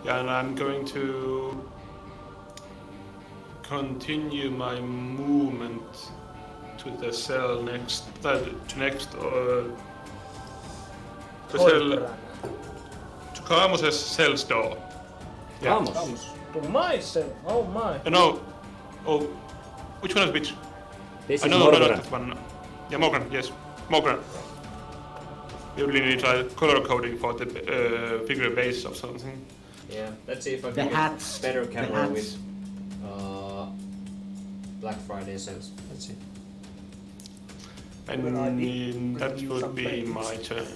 Yeah, and I'm going to continue my movement to the cell next. The cell. To Kaamos's cell's door. Yeah. Vamos. To myself. Oh my. No. Oh, which one is which? This is No, Morgan. not that one. Yeah, Morgan, yes. Morgan. We really need to try color coding for the figure base or something. Yeah, let's see if I The can hats. get better The camera hats. with Black Friday sales. Let's see. And Well, I did that review would some be plates. my turn.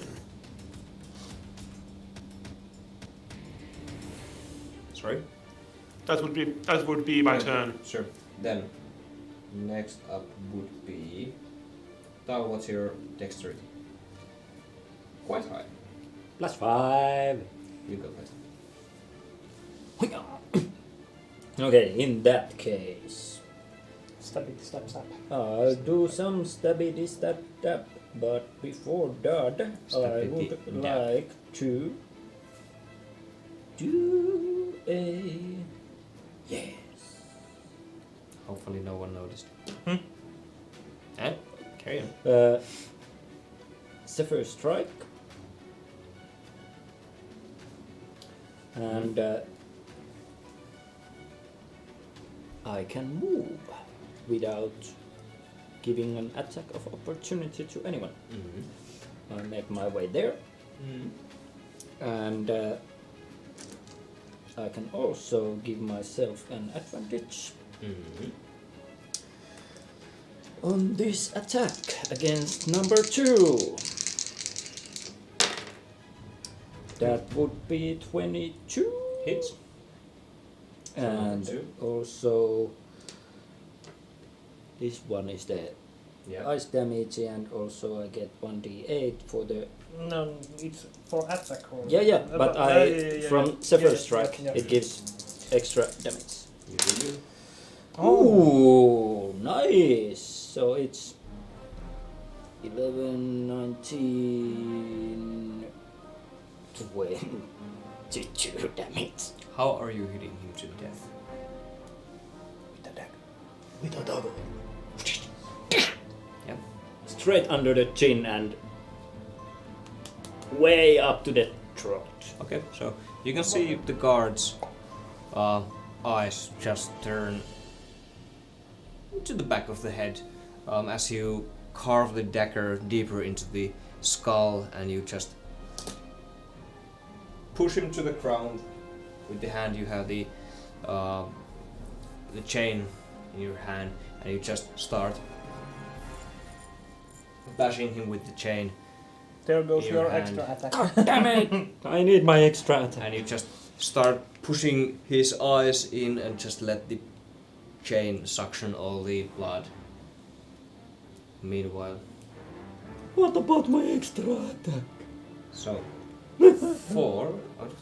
Sorry? That would be my turn. Sure. Then, next up would be... Tal, what's your dexterity? Quite high. +5. You go first. Okay, in that case, Stab it, stab, stab. I'll do some stabby stab stab. But before that, I Stabbity would dab. like to do a yes. Hopefully no one noticed. And carry on. Zephyr strike. And I can move without giving an attack of opportunity to anyone. Mm-hmm. I make my way there, and I can also give myself an advantage Mm-hmm. on this attack against number 2. That would be 22. Hits. And Number 2. also this one is the ice damage, and also I get 1d8 for the... No, it's for attack roll. Yeah, but from Zephyr Strike, yeah. it gives extra damage. You do you. Oh, nice! So it's 11, 19, 22 damage. How are you hitting him to death? With a dagger. Yep. Straight under the chin and way up to the throat. Okay, so you can see the guard's eyes just turn to the back of the head as you carve the dagger deeper into the skull, and you just push him to the ground. With the hand you have the chain in your hand, and you just start bashing him with the chain. There goes in your your hand. extra attack. Damn it! I need my extra attack. And you just start pushing his eyes in and just let the chain suction all the blood. Meanwhile, What about my extra attack? so 4 out of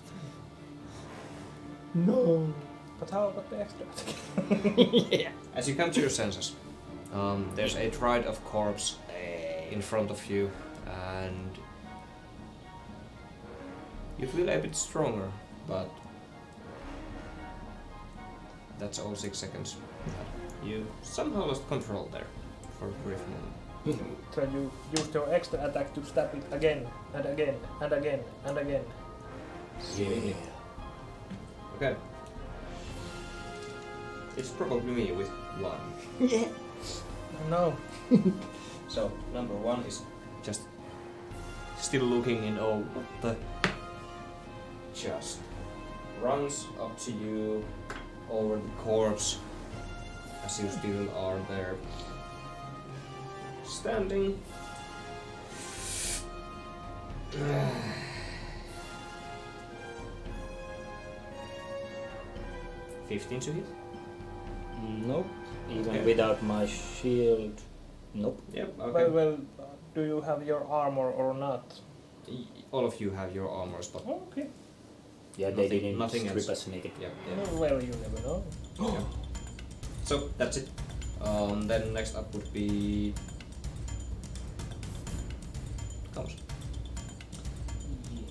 10. No. But how about the extra attack? Yeah. As you come to your senses, there's a ride of corpse in front of you, and you feel a bit stronger, but that's all 6 seconds. You somehow lost control there for a brief moment. So you used your extra attack to stab it again and again and again and again. Yeah. Okay. It's probably me with 1. Yeah. No. So number 1 is just still looking in all what the just runs up to you over the corpse as you still are there standing. 15 to hit? Nope. Even Okay. without my shield. Nope. Yep, okay. Well, do you have your armor or not? All of you have your armors, but Okay. Yeah, they Nothing- didn't nothing strip else. us naked. yeah. Well, you never know. Yeah. So that's it. Then next up would be comes. Yeah.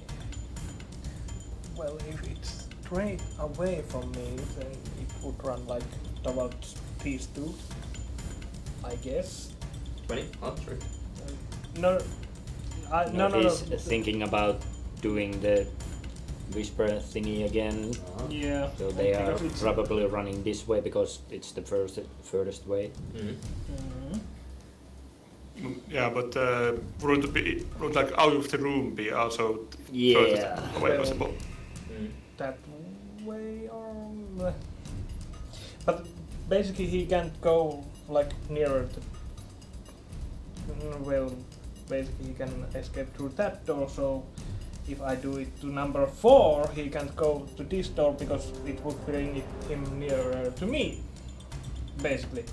Well, if it's straight away from me, then it would run like towards these two, I guess. 20? Oh, sorry. No, no. He's thinking about doing the whisper thingy again. Yeah. So they are because it's- probably running this way because it's the furthest way. Mm-hmm. Mhm. Yeah, but would like out of the room be also Yeah. furthest away Well, possible? That way or... But basically he can't go like nearer to... Well, basically he can escape through that door, so if I do it to number 4, he can't go to this door because it would bring him nearer to me, basically.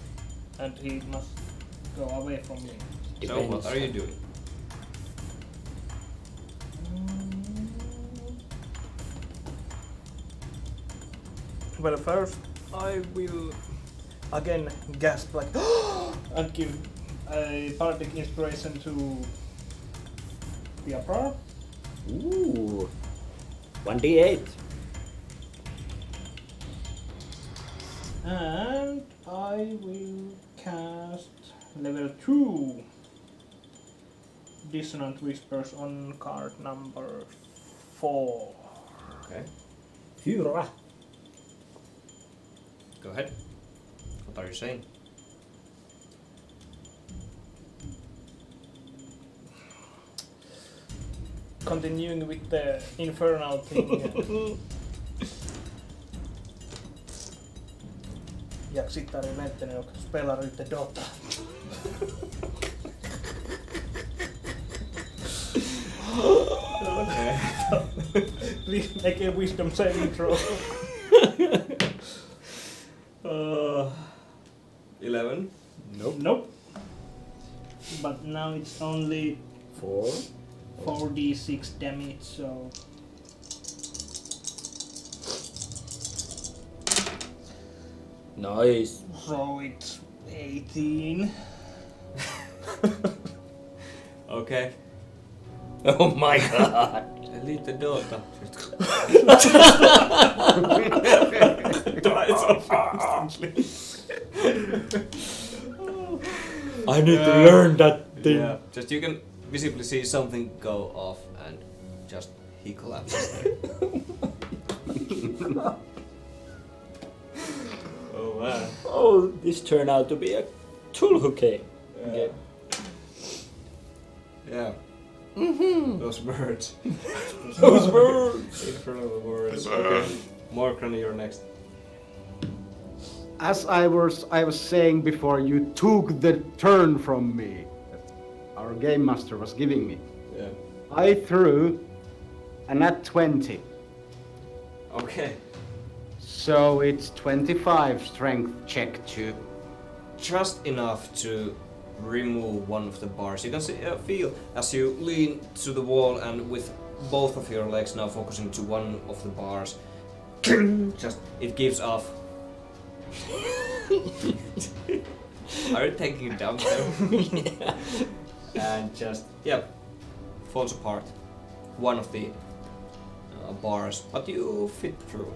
And he must go away from me. So what are you doing? Well, first I will again gasp like and give a bardic inspiration to the Emperor. Ooh. 1d8. And I will cast level 2 Dissonant Whispers on card number 4. Okay. Hyra. Go ahead. What are you saying? Continuing with the infernal thing. Jak sittari Mettinen, joka spelar ute Dota. Okay. Please make a wisdom saving throw. 11. Nope. it's only 4. 4d6 damage, so Nice. so it's 18. Okay. Oh my god. Lite dota. I need to learn that thing. Yeah, just you can visibly see something go off and just he collapses there. Oh man. Oh, this turned out to be a toolhook. Yeah. Yeah. Those birds. Those birds. Infernal birds. Okay. Okay. Morcron, you're next. As I was saying before, you took the turn from me that our game master was giving me. Yeah. I threw a nat 20, Okay. so it's 25 strength check to. Just enough to remove one of the bars. You can see, feel as you lean to the wall and with both of your legs now focusing to one of the bars, just it gives off. Are you taking it down there? And just falls apart. One of the bars, but you fit through.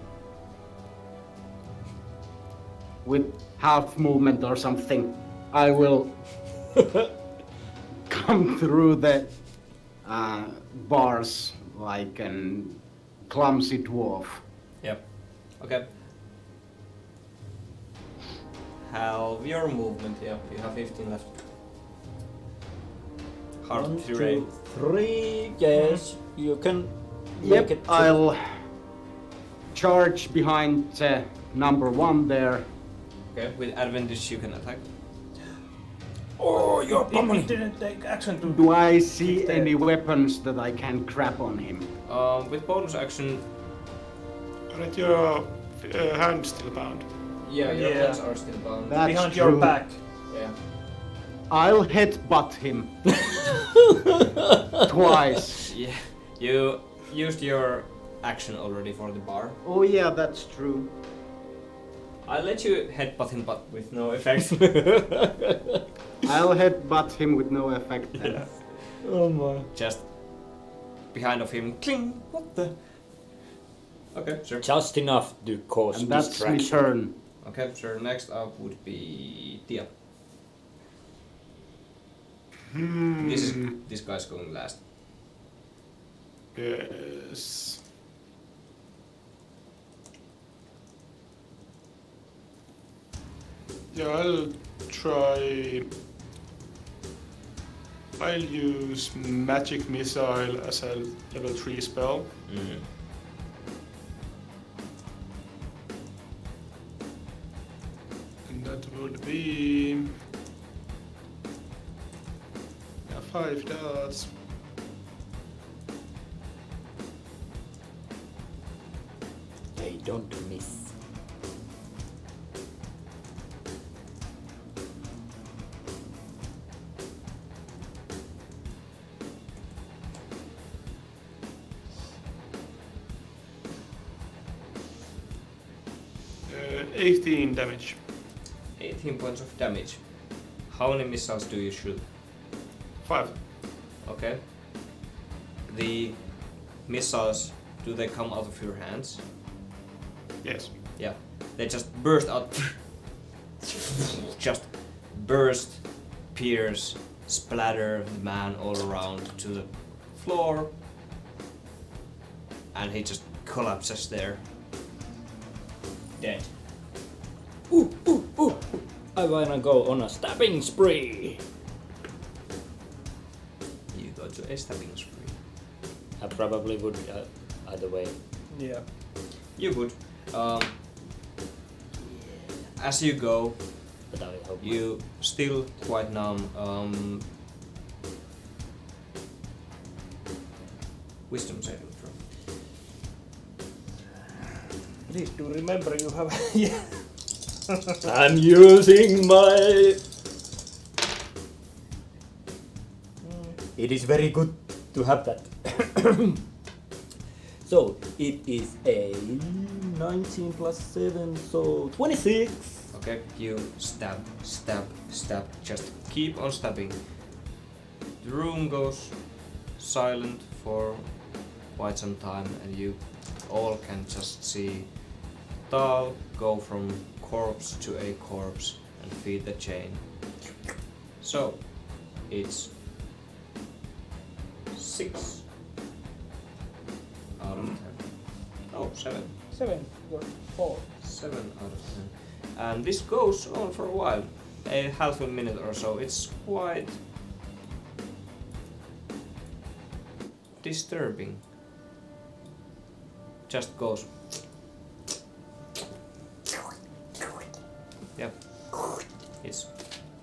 With half movement or something, I will come through the bars like a clumsy dwarf. Yep. Okay. Have your movement, yeah. You have 15 left. Hard 1, terrain. 2, 3. Yes, you can make Yep, it. I'll charge behind number 1 there. Okay, with advantage you can attack. Oh, you're It didn't take action to. Do I see any weapons that I can grab on him? With bonus action, Aren't your hands still bound? yeah, your Yeah. hands are still bound. That's Behind true. your back. Yeah. I'll headbutt him twice. Yeah. You used your action already for the bar. Oh yeah, that's true. I'll let you headbutt him, but with no effect. I'll headbutt him with no effect then. Yeah. Oh my. Just behind of him, cling. What the? Okay, sure. Just enough to cause And that's my distraction. turn. Okay, sure. Next up would be Tia. This guy's going last. Yes. Yeah, I'll use Magic Missile as a level 3 spell. Mm-hmm. And that would be 5 darts. They don't miss. Uh, 18 damage. 18 points of damage. How many missiles do you shoot? 5. Okay. The missiles, do they come out of your hands? Yes. Yeah. They just burst out. Just burst, pierce, splatter the man all around to the floor. And he just collapses there. Dead. Ooh. I wanna go on a stabbing spree. You go to a stabbing spree. I probably would either way. Yeah. You would. As you go, But I hope you still quite numb. Wisdom saving throw. Please do remember you have. Yeah. I'm using my It is very good to have that. So it is a 19 plus 7, so 26. Okay, you stab, stab, stab. Just keep on stabbing. The room goes silent for quite some time, and you all can just see Tal go from corpse to a corpse and feed the chain. So, it's 6 out of 10. Oh, 7. 7 or 4. 7 out of 10. And this goes on for a while, a half a minute or so. It's quite disturbing. Just goes. Yep. It's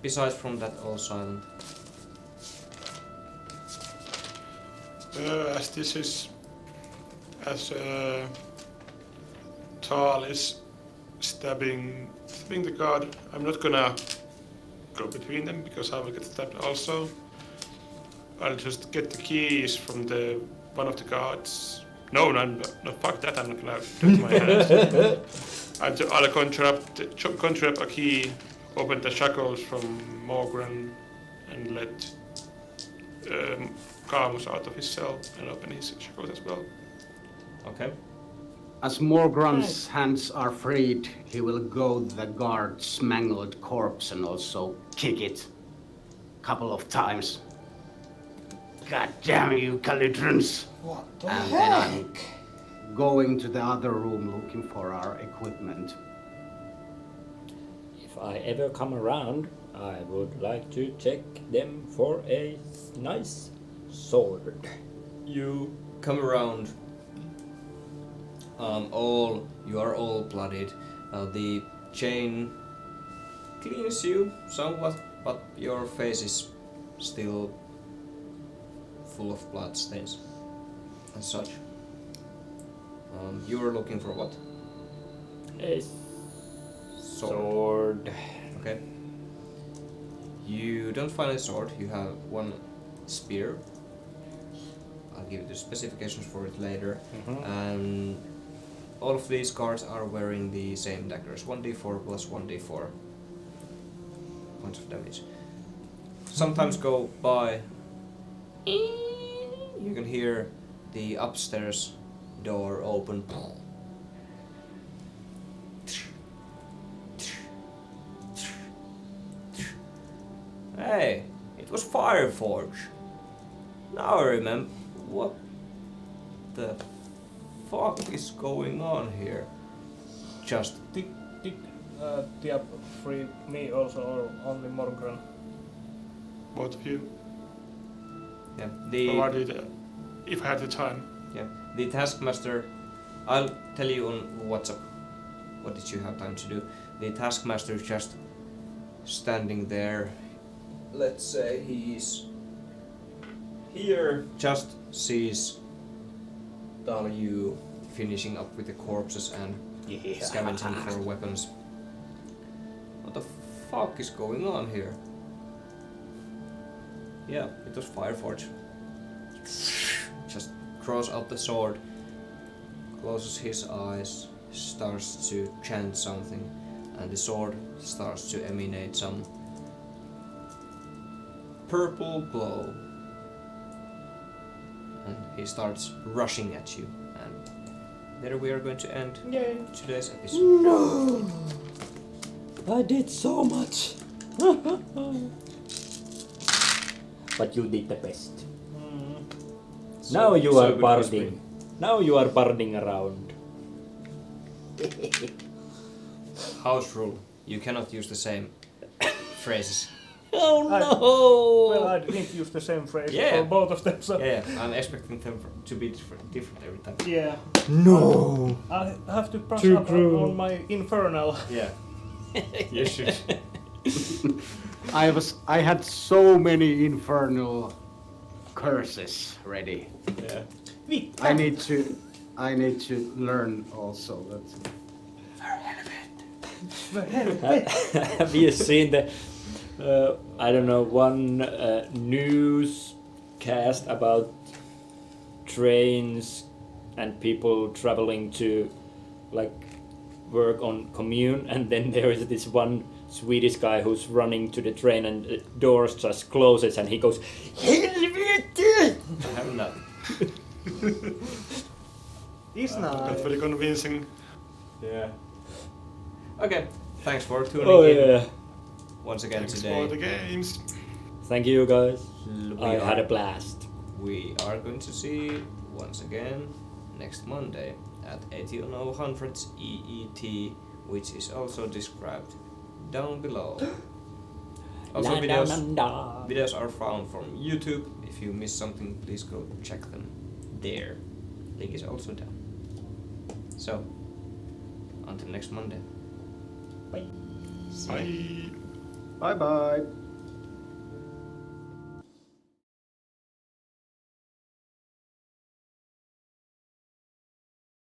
besides from that all silent. As this is, as Tal is stabbing the guard, I'm not gonna go between them because I will get stabbed also. I'll just get the keys from the one of the guards. No, fuck that, I'm not gonna do it with my hands. I'll conjure up a key, open the shackles from Morgan, and let Camus out of his cell and open his shackles as well. Okay. As Morgran's hands are freed, he will go to the guard's mangled corpse and also kick it a couple of times. God damn you, Calidrons! What the And heck? then I'm going to the other room looking for our equipment. If I ever come around, I would like to check them for a nice sword. You come around. You are all bloodied. The chain cleans you somewhat, but your face is still full of blood stains and such. You were looking for what? A sword. Okay. You don't find a sword. You have one spear. I'll give you the specifications for it later. And all of these guards are wearing the same daggers, 1d4 plus 1d4 points of damage. Sometimes go by, you can hear the upstairs door open. Hey, it was Fireforge. Now I remember. What the fuck is going on here? Just Did Diab free me also, or only Morgan? Both of you, yeah, provided if I had the time. the taskmaster. I'll tell you on WhatsApp. What did you have time to do? The taskmaster is just standing there. Let's say he's here. Just sees Dalyu finishing up with the corpses and scavenging for weapons. What the fuck is going on here? Yeah, it was Fireforge. Just draws out the sword, closes his eyes, starts to chant something, and the sword starts to emanate some purple glow. And he starts rushing at you, and there we are going to end today's episode. No! I did so much! But you did the best. Now you are partying. Now you are partying around. House rule: you cannot use the same phrases. Oh no! Well, I didn't use the same phrase Yeah. for both of them, so Yeah, I'm expecting them to be different every time. yeah. No! I have to brush Too up cruel. on my infernal. Yeah, you should. I had so many infernal curses ready. Yeah. I need to learn also. That's Have you seen the, I don't know, one news cast about trains and people traveling to like work on commune, and then there is this one Swedish guy who's running to the train and the doors just closes and he goes Helvete! I have not. It's That's nice. very convincing. Yeah. Okay. Thanks for tuning Oh in yeah. once again Thanks today. for the games. Thank you guys. We I had a are- blast. We are going to see once again next Monday at 1800 EET, which is also described down below. Also, videos are found from YouTube. If you miss something, please go check them there. Link is also down. So, until next Monday. Bye. Bye. Bye bye.